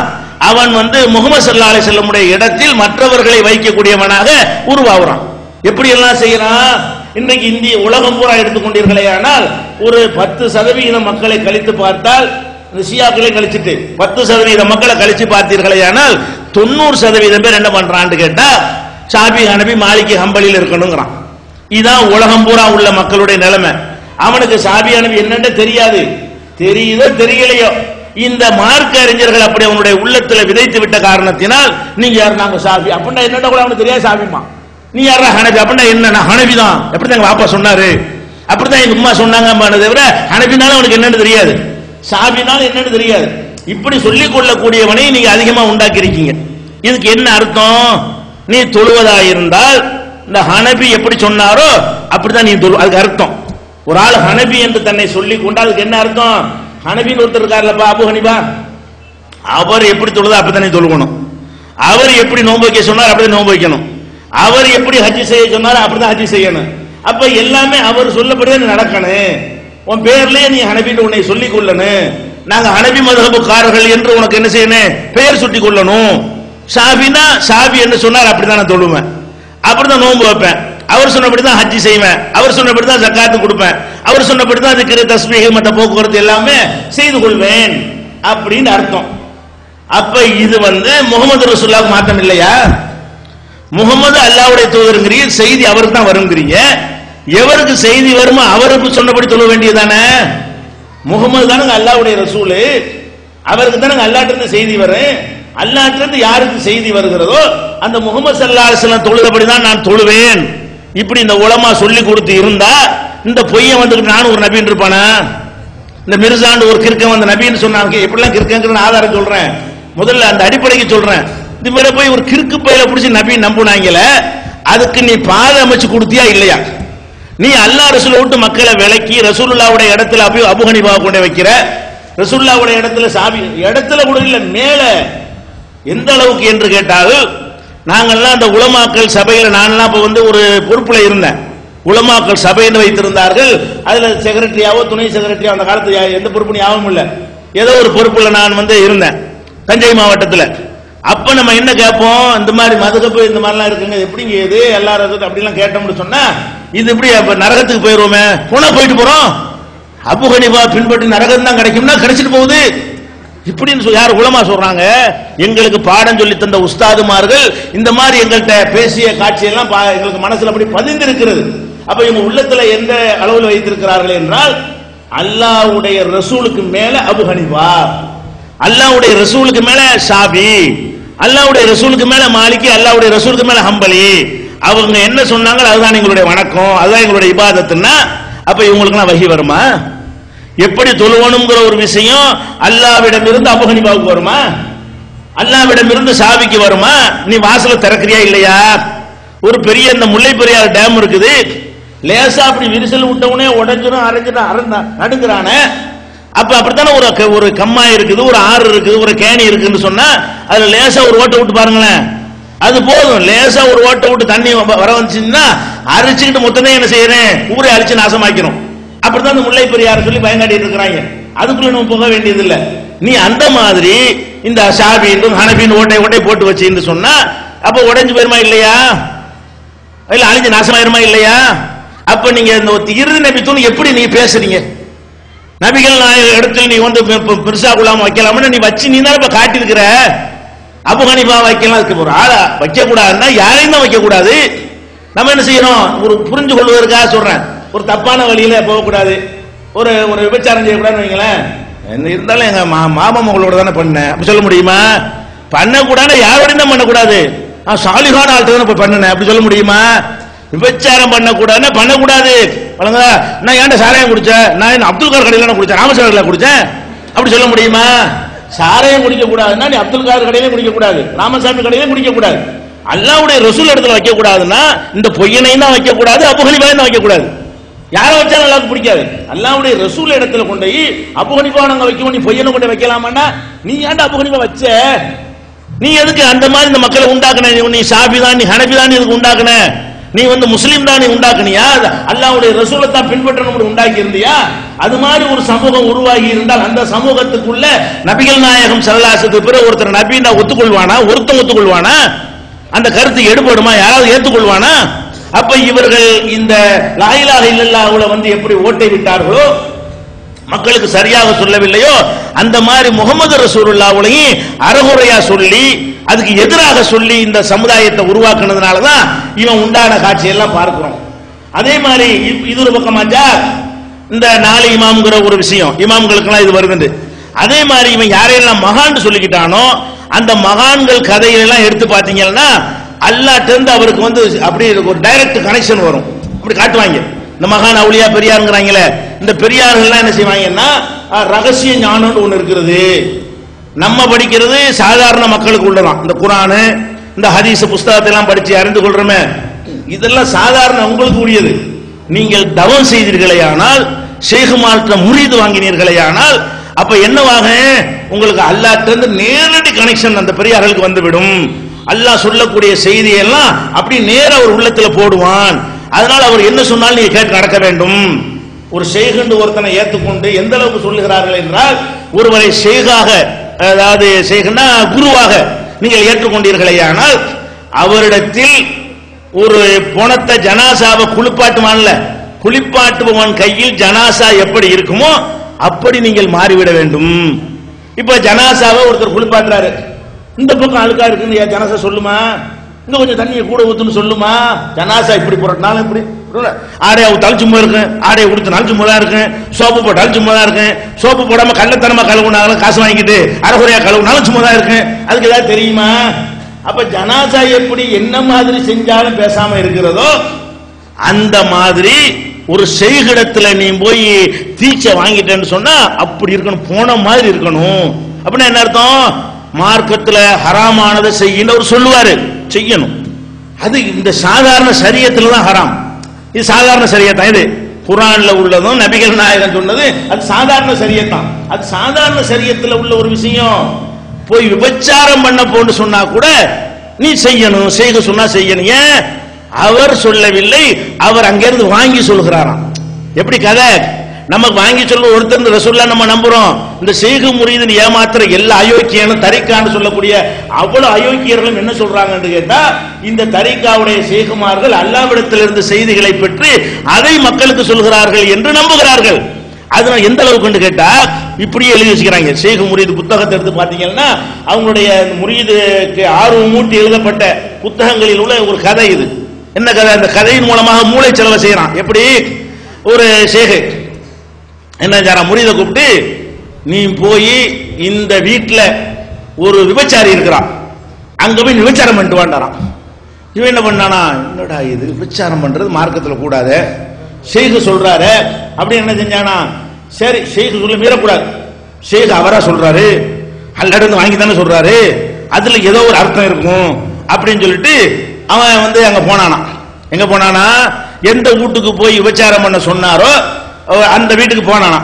அவன் வந்து முகமது ஸல்லல்லாஹு அலைஹி வஸல்லம் உடைய இடத்தில் மற்றவர்களை வைக்கக்கூடியவனாக உருவாகுறான். எப்படி எல்லாம் செய்யறான்? இன்றைக்கு இந்திய உலகம் பூரா எடுத்துக்கொண்டீர்களே, ஆனால் ஒரு 10% மக்களை கழித்து பார்த்தால், ஷியாக்களை கழிச்சிட்டு 10% மக்களை கழிச்சு பார்த்தீர்களே, ஆனால் 90% பேர் என்ன பண்றான்னு கேட்டா ஷாஃபி ஹனபி மாலிகி ஹம்பலியில் இருக்கணுங்கிறான். இதான் உலகம் பூரா உள்ள மக்களுடைய நிலைமை. அவனுக்கு ஷாஃபி ஹனபி என்னன்னு தெரியாது, தெரியுதோ தெரியலையோ, இந்த மார்க்க அறிஞர்கள் அப்படி அவனுடைய உள்ளத்துல விதைத்து விட்ட காரணத்தினால், நீங்க யார்? நாங்க ஷாஃபி. அப்படின்னா என்னடா கூட அவனுக்கு தெரியாது ஷாஃபிமா. நீ யாரா? ஹனபி. அப்படின்னா என்ன? நான் ஹனபி தான். எப்படிதான் எங்க பாப்பா சொன்னாரு, அப்படிதான் எங்க அம்மா சொன்னாங்க தவிர ஹனபினால அவனுக்கு என்னன்னு தெரியாது, ஷாஃபினால என்னன்னு தெரியாது. இப்படி சொல்லிக் கொள்ளக்கூடியவனை நீங்க அதிகமா உண்டாக்கி இருக்கீங்க. இதுக்கு என்ன அர்த்தம்? நீ தொழுவதா இருந்தால் இந்த ஹனபி எப்படி சொன்னாரோ அப்படிதான் நீ தொழு. அதுக்கு அர்த்தம். ஒரு ஆள் ஹனபி என்று தன்னை சொல்லிக் கொண்டா அதுக்கு என்ன அர்த்தம்? ஹனபின்னு ஒருத்தர் இருக்காருல்லப்பா, அபு ஹனிபா, அவர் எப்படி தொழுதா அப்படித்தானே தொழுகணும். அவர் எப்படி நோன்பு வைக்க சொன்னார் அப்படி நோன்பு வைக்கணும். அவர் எப்படி ஹஜ் செய்ய சொன்னார் அப்படிதான் ஹஜ் செய்யணும். அப்ப எல்லாமே அவர் சொல்லப்படியே நடக்கணும். உன் பேர்லயே நீ ஹனபின்னு உன்னை சொல்லிக் கொள்ளணும். நாங்க ஹனபி மதுஹபுக்காரர்கள் என்று உனக்கு என்ன செய்யணும்? பெயர் சுட்டிக் கொள்ளணும். ஷாஃபினா ஷாஃபி என்று சொன்னார் அப்படிதான் நான் தொழுவேன், அப்படிதான் நோன்பு வைப்பேன், அவர் சொன்னபடிதான் ஹஜ் செய்வேன், அவர் சொன்னபடிதான் ஜக்காத்து கொடுப்பேன், அவர் சொன்னபடிதான் அதுக்கு தஸ்பீஹ் மற்ற போக்குவரத்து எல்லாமே செய்து கொள்வேன் அப்படின்னு அர்த்தம். அப்ப இது வந்து முகமது ரசூலுல்லாஹ்வுக்கு மாற்றம் இல்லையா? முகமது அல்லாஹ்வுடைய தூதர்ங்கிறீங்க, செய்தி அவருக்கு தான் வருங்கிறீங்க. எவருக்கு செய்தி வருமோ அவருக்கு சொன்னபடி சொல்ல வேண்டியதானே? முகமது தானே அல்லாஹ்வுடைய ரசூலு, அவருக்கு தானே அல்லாஹ்ட்ட இருந்து செய்தி வரும். அல்லாஹ்ட்ட இருந்து யாருக்கு செய்தி வருகிறதோ அந்த முகமது ஸல்லல்லாஹு அலைஹி வஸல்லம் தொழுதபடி தான் நான் தொழுவேன் இப்படி இந்த உலமா சொல்லி கொடுத்து இருந்தா இந்த பொய்யன் வந்துட்டு நானும் ஒரு நபின்னு இருப்பானா? இந்த மிர்சாண்டு ஒரு கிறுக்கன் வந்து நபின்னு சொன்னாங்க. எப்படிலாம் கிறுக்கங்கிறது ஆதாரம் சொல்றேன், முதல்ல அந்த அடிப்படைக்கு சொல்றேன். இது மேல போய் ஒரு கிறுக்கு பையில பிடிச்சி நபி நம்புனாங்கல, அதுக்கு நீ பாதை அமைச்சு கொடுத்தியா இல்லையா? நீ அல்லாஹ் ரசூலை விட்டு மக்களை விலக்கி ரசூலுல்லாஹ்வுடைய இடத்துல அபு ஹனீஃபா கொண்டு வைக்கிற, ரசூலுல்லாஹ்வுடைய இடத்துல சாபி இடத்துல கூட இல்ல மேல. எந்த அளவுக்கு என்று கேட்டால், நாங்கள்லாம் அந்த உலமாக்கள் சபையில நான்லாம் இப்ப வந்து ஒரு பொறுப்புல இருந்தேன். உலமாக்கள் சபைன்னு வைத்திருந்தார்கள். அதுல செக்ரட்டரியாவோ துணை செக்ரட்டரியாவோ அந்த காலத்துல எந்த பொறுப்பு ஞாபகம் இல்ல, ஏதோ ஒரு பொறுப்புல நான் வந்து இருந்தேன் தஞ்சை மாவட்டத்துல. அப்ப நம்ம என்ன கேட்போம், இந்த மாதிரி மதுகப்பு இந்த மாதிரிலாம் இருக்குங்க, எப்படிங்க இது எல்லாரும் அப்படிலாம் கேட்டோம்னு சொன்னா, இது இப்படி நரகத்துக்கு போயிருவோமே, போனா போயிட்டு போறோம், அபு ஹனீஃபா பின்பற்றி நரகம் தான் கிடைக்கும்னா கிடைச்சிட்டு போகுது இப்படின்னு யார் உலமா சொல்றாங்க? எங்களுக்கு பாடம் சொல்லி தந்த உஸ்தாதுமார்கள் இந்த மாதிரி எங்கள்கிட்ட பேசிய காட்சியெல்லாம் எங்களுக்கு மனசுல அப்படி பதிந்திருக்கிறது. அப்ப இவங்க உள்ளத்துல எந்த அளவில் வைத்திருக்கிறார்கள் என்றால், அல்லாஹ்வுடைய ரசூலுக்கு மேல அபு ஹனீஃபா, அல்லாஹ்வுடைய ரசூலுக்கு மேல ஷாபி, அல்லாஹ்வுடைய ரசூலுக்கு மேல மாலிகி, அல்லாஹ்வுடைய ரசூலுக்கு மேல ஹம்பலி. அவங்க என்ன சொன்னாங்க அதுதான் எங்களுடைய வணக்கம், அதுதான் எங்களுடைய இபாதத்துன்னா, அப்ப இவங்களுக்குலாம் வஹி வருமா? எப்படி தொழுவணுங்கிற ஒரு விஷயம் அல்லாஹ்விடம் இருந்து அபு ஹனீஃபாவுக்கு வருமா? அல்லாஹ்விடம் இருந்து ஷாபிக்கு வருமா? நீ வாசல திறக்கறியா இல்லையா? ஒரு பெரிய இந்த முல்லை பெரியார் டேம் இருக்குது, லேசா அப்படி விரிசல் விட்டவனே உடைஞ்சிடும் அரைஞ்சிடும் நடுங்கிறானே. அப்ப அப்படித்தானே ஒரு கம்மாய் இருக்குது, ஒரு ஆறு இருக்குது, ஒரு கேணி இருக்குன்னு சொன்னா அதுல லேசா ஒரு ஓட்டை விட்டு பாருங்களேன், அது போதும். லேசா ஒரு ஓட்டை விட்டு தண்ணி வர வந்துச்சுன்னா அரிச்சுக்கிட்டு மொத்தமே என்ன செய்யறேன், ஊரை அழிச்சு நாசமாக்கிறோம். அப்படித்தான் இந்த முல்லை பெரியார் சொல்லி பயங்காட்டிட்டு இருக்கிறாங்க. அதுக்குள்ள நம்ம போக வேண்டியது இல்ல. நீ அந்த மாதிரி இந்த ஷாபி ஹனபின் ஓட்டை ஓட்டை போட்டு வச்சுன்னு சொன்னா அப்ப உடைஞ்சு போயிருமா இல்லையா? இல்ல அழிஞ்சு நாசமாயிருமா இல்லையா? அப்ப நீங்க இந்த இறுதி நபித்துவம் எப்படி நீங்க பேசுறீங்க? நபிகள் நாயக இடத்துல நீ வந்து பெருசா குலாம வைக்கலாம்னு நீ வச்சு நீ தான் இப்ப காட்டிருக்கிற. அபு ஹனீஃபா வைக்கலாம், அதுக்கு ஒரு ஆளா வைக்க கூடாதுன்னா யாரையும் தான் வைக்க கூடாது. நம்ம என்ன செய்யணும், ஒரு புரிஞ்சு கொள்வதற்காக சொல்றேன், ஒரு தப்பான வழியில போகக்கூடாது, ஒரு ஒரு விபச்சாரம் செய்யக்கூடாதுன்னு வைங்களேன். இருந்தாலும் எங்க மாமங்களோட தானே பண்ணேன் அப்படி சொல்ல முடியுமா? பண்ணக்கூடாது, யாரோடையும் தான் பண்ணக்கூடாது, சாலிகான ஆள்கிட்ட தானே போய் பண்ணேன் அப்படி சொல்ல முடியுமா? விபச்சாரம் பண்ணக்கூடாதுன்னா பண்ணக்கூடாது. நான் ஏன்டா சாராயம் குடிச்சேன், நான் அப்துல் கார் கடையில குடிச்சேன், ராமசாகரில் குடிச்சேன் அப்படி சொல்ல முடியுமா? சாராயம் குடிக்க கூடாதுன்னா நீ அப்துல் கார் கடையிலே குடிக்க கூடாது, ராமசாமி கடையிலே குடிக்க கூடாது. அல்லாஹ்வுடைய ரசூல் இடத்துல வைக்க கூடாதுன்னா இந்த பொய்யனையும் தான் வைக்க கூடாது, அபு ஹனீஃபாவையும் தான் வைக்க கூடாது. யாரை வச்சாலும் அல்லாஹ்வுக்கு பிடிக்காது. அல்லாஹ்வுடைய ரசூல் இடத்துல கொண்டு போய் அபு ஹனீஃபா நாங்க வைக்கணும், நீ பொய்யனை கொண்டு வைக்கலாமான்னா நீ ஏன்டா அபு ஹனீஃபா வச்ச? நீ எதுக்கு அந்த மாதிரி இந்த மக்களை உண்டாக்குன? நீ ஷாபி தான், நீ ஹனபி தான் இதுக்கு உண்டாக்குன, நீ வந்து முஸ்லீம் தான் நீ உண்டாக்குனியா? அல்லாஹ்வுடைய ரசூலை தான் பின்பற்றணும் உண்டாக்கி இருந்தியா? அது மாதிரி ஒரு சமூகம் உருவாகி இருந்தால் அந்த சமூகத்துக்குள்ள நபிகள் நாயகம் ஸல்லல்லாஹு அலைஹி வஸல்லம் பிறகு ஒருத்தர் நபின்னா ஒத்துக்கொள்வானா? ஒருத்தன் ஒத்துக்கொள்வானா? அந்த கருத்து எடுபடுமா? யாராவது ஏற்றுக்கொள்வானா? அப்ப இவர்கள் இந்த லா இலாஹ இல்லல்லாஹ்வுல வந்து எப்படி ஓட்டை விட்டார்களோ, மக்களுக்கு சரியாக சொல்லவில்லையோ, அந்த மாதிரி முகமது ரசூலுல்லாஹ்வையும் அறகுறையா சொல்லி அதுக்கு எதிராக சொல்லி இந்த சமுதாயத்தை உருவாக்குனதுனால தான் இவன் உண்டான காட்சியெல்லாம் பார்க்கிறோம். அதே மாதிரி இது ஒரு பக்கமாச்சா, இந்த 4 இமாம்ங்கிற ஒரு விஷயம், இமாம்களுக்கெல்லாம் இது வருது. அதே மாதிரி இவன் யாரையெல்லாம் மகான் சொல்லிக்கிட்டானோ அந்த மகான்கள் கதையெல்லாம் எடுத்து பார்த்தீங்கன்னா அல்லாஹ்ட்ட இருந்து அவருக்கு வந்து அப்படி ஒரு டைரக்ட் கனெக்ஷன் வரும். அப்படி காட்டுவாங்க. இந்த மகான் அவுலியா பெரியாருங்கிறாங்களே, இந்த பெரியார்கள்லாம் என்ன செய்வாங்கன்னா ரகசிய ஞானம்னு ஒன்று இருக்கிறது. நம்ம படிக்கிறது சாதாரண மக்களுக்கு உள்ளதான், இந்த குர்ஆன் இந்த ஹதீஸ் புஸ்தகத்தை எல்லாம் படிச்சு அறிந்து கொள்றோமே, இதெல்லாம் சாதாரண உங்களுக்கு உரியது. நீங்கள் தவம் செய்தீர்களேயானால், ஷேகுமார்ட்ட முரீது வாங்கினீர்களேயானால், அப்ப என்னவாக உங்களுக்கு அல்லாஹ்ட்ட இருந்து நேரடி கனெக்ஷன் அந்த பெரியார்களுக்கு வந்துவிடும். அல்லாஹ் சொல்லக்கூடிய செய்தியெல்லாம் அப்படி நேர ஒரு உள்ளத்துல போடுவான். அதனால அவர் என்ன சொன்னாலும் நீங்க கேட்டு நடக்க வேண்டும். ஒரு ஷேகுண்டு ஒருத்தனை ஏற்றுக்கொண்டு எந்த அளவுக்கு சொல்லுகிறார்கள் என்றால், ஒருவரை ஷேகாக, அதாவது ஷேகுன்னா குருவாக நீங்கள் ஏற்றுக்கொண்டீர்களேயானால் அவரிடத்தில் ஒரு பொணத்தை ஜனாசாவை குளிப்பாட்டுவான்ல, குளிப்பாட்டுபவன் கையில் ஜனாசா எப்படி இருக்குமோ அப்படி நீங்கள் மாறிவிட வேண்டும். இப்ப ஜனாசாவை ஒருத்தர் குளிப்பாட்டுறாரு, இந்த பக்கம் அழுக்கா இருக்குன்னு ஜனாசா சொல்லுமா? இன்னும் கொஞ்சம் தண்ணியை கூட ஊத்துன்னு சொல்லுமா? ஜனாசா இப்படி போறதுனால இப்படி ஆடையை ஊத்தாலும் சும்மா இருக்கு, ஆடையை உடுத்தினாலும் சும்மா தான் இருக்கு, சோப்பு போட்டாலும் சும்மா தான் இருக்கு, சோப்பு போடாம கள்ளத்தனமா கழுவுனாலும் காசு வாங்கிட்டு அரைகுறையா கழுவுனாலும் சும்மா தான் இருக்கு. அதுக்கு ஏதாவது தெரியுமா? அப்ப ஜனாசா எப்படி என்ன மாதிரி செஞ்சாலும் பேசாம இருக்கிறதோ அந்த மாதிரி ஒரு செய்கிடத்துல நீ போய் தீட்சை வாங்கிட்டேன்னு சொன்னா அப்படி இருக்கணும், போன மாதிரி இருக்கணும். அப்படின்னா என்ன அர்த்தம்? மார்க்கத்துல ஹராமானதை செய்யணும் அவர் சொல்லுவாரு, செய்யணும். அது இந்த சாதாரண சரியத்துல தான் ஹராம். இது சாதாரண சரியத்தான். இது குர்ஆன்ல உள்ளதும் நபிகள் நாயகம் சொன்னது அது சாதாரண சரியத்தான். அது சாதாரண சரியத்துல உள்ள ஒரு விஷயம். போய் விபச்சாரம் பண்ண போன்னு சொன்னா கூட நீ செய்யணும், செய்க சொன்னா செய்யணும். ஏன்? அவர் சொல்லவில்லை, அவர் அங்கிருந்து வாங்கி சொல்கிறாராம். எப்படி கதை? நமக்கு வாங்கி சொல்ல ஒருத்தர் ரசூலுல்லாஹ் நம்ம நம்புறோம். இந்த ஷேகு முரீதின் ஏமாத்துற எல்லா அயோக்கியனும் தரிகான்னு சொல்லக்கூடிய அவ்வளவு அயோக்கியர்களும் என்ன சொல்றாங்கன்னு கேட்டா, இந்த தரிகாவுடைய ஷேகுமார்கள் அல்லாஹ்விடத்திலிருந்து செய்திகளை பெற்று அதை மக்களுக்கு சொல்கிறார்கள் என்று நம்புகிறார்கள். அதனால எந்த அளவுக்கு கேட்டா இப்படியே எழுதி வச்சுக்கிறாங்க. ஷேகு முரீது புத்தகத்தை எடுத்து பாத்தீங்கன்னா அவங்களுடைய முரீதுக்கு ஆர்வம் மூட்டி எழுதப்பட்ட புத்தகங்களில் உள்ள ஒரு கதை. இது என்ன கதை? அந்த கதையின் மூலமாக மூளை செலவு செய்யறான். எப்படி? ஒரு ஷேகு என்ன முரீதை கூப்பிட்டு, நீ போய் இந்த வீட்டுல ஒரு விபச்சாரி இருக்கிறான், அங்க போய் விபச்சாரம் பண்ணிட்டு வாண்டாராம். இவன் என்ன பண்ணானா, என்னடா இது விபச்சாரம் பண்றது மார்க்கத்துல கூடாது, ஷேகு சொல்றாரு அப்படி என்ன செஞ்சானா, சரி ஷேகு சொல்ல மீறக்கூடாது, ஷேகு அவரா சொல்றாரு, அல்லிருந்து வாங்கி தானே சொல்றாரு, அதுல ஏதோ ஒரு அர்த்தம் இருக்கும் அப்படின்னு சொல்லிட்டு அவன் வந்து அங்க போனானா. எங்க போனானா? எந்த வீட்டுக்கு போய் விபச்சாரம் பண்ண சொன்னாரோ அந்த வீட்டுக்கு போனானா.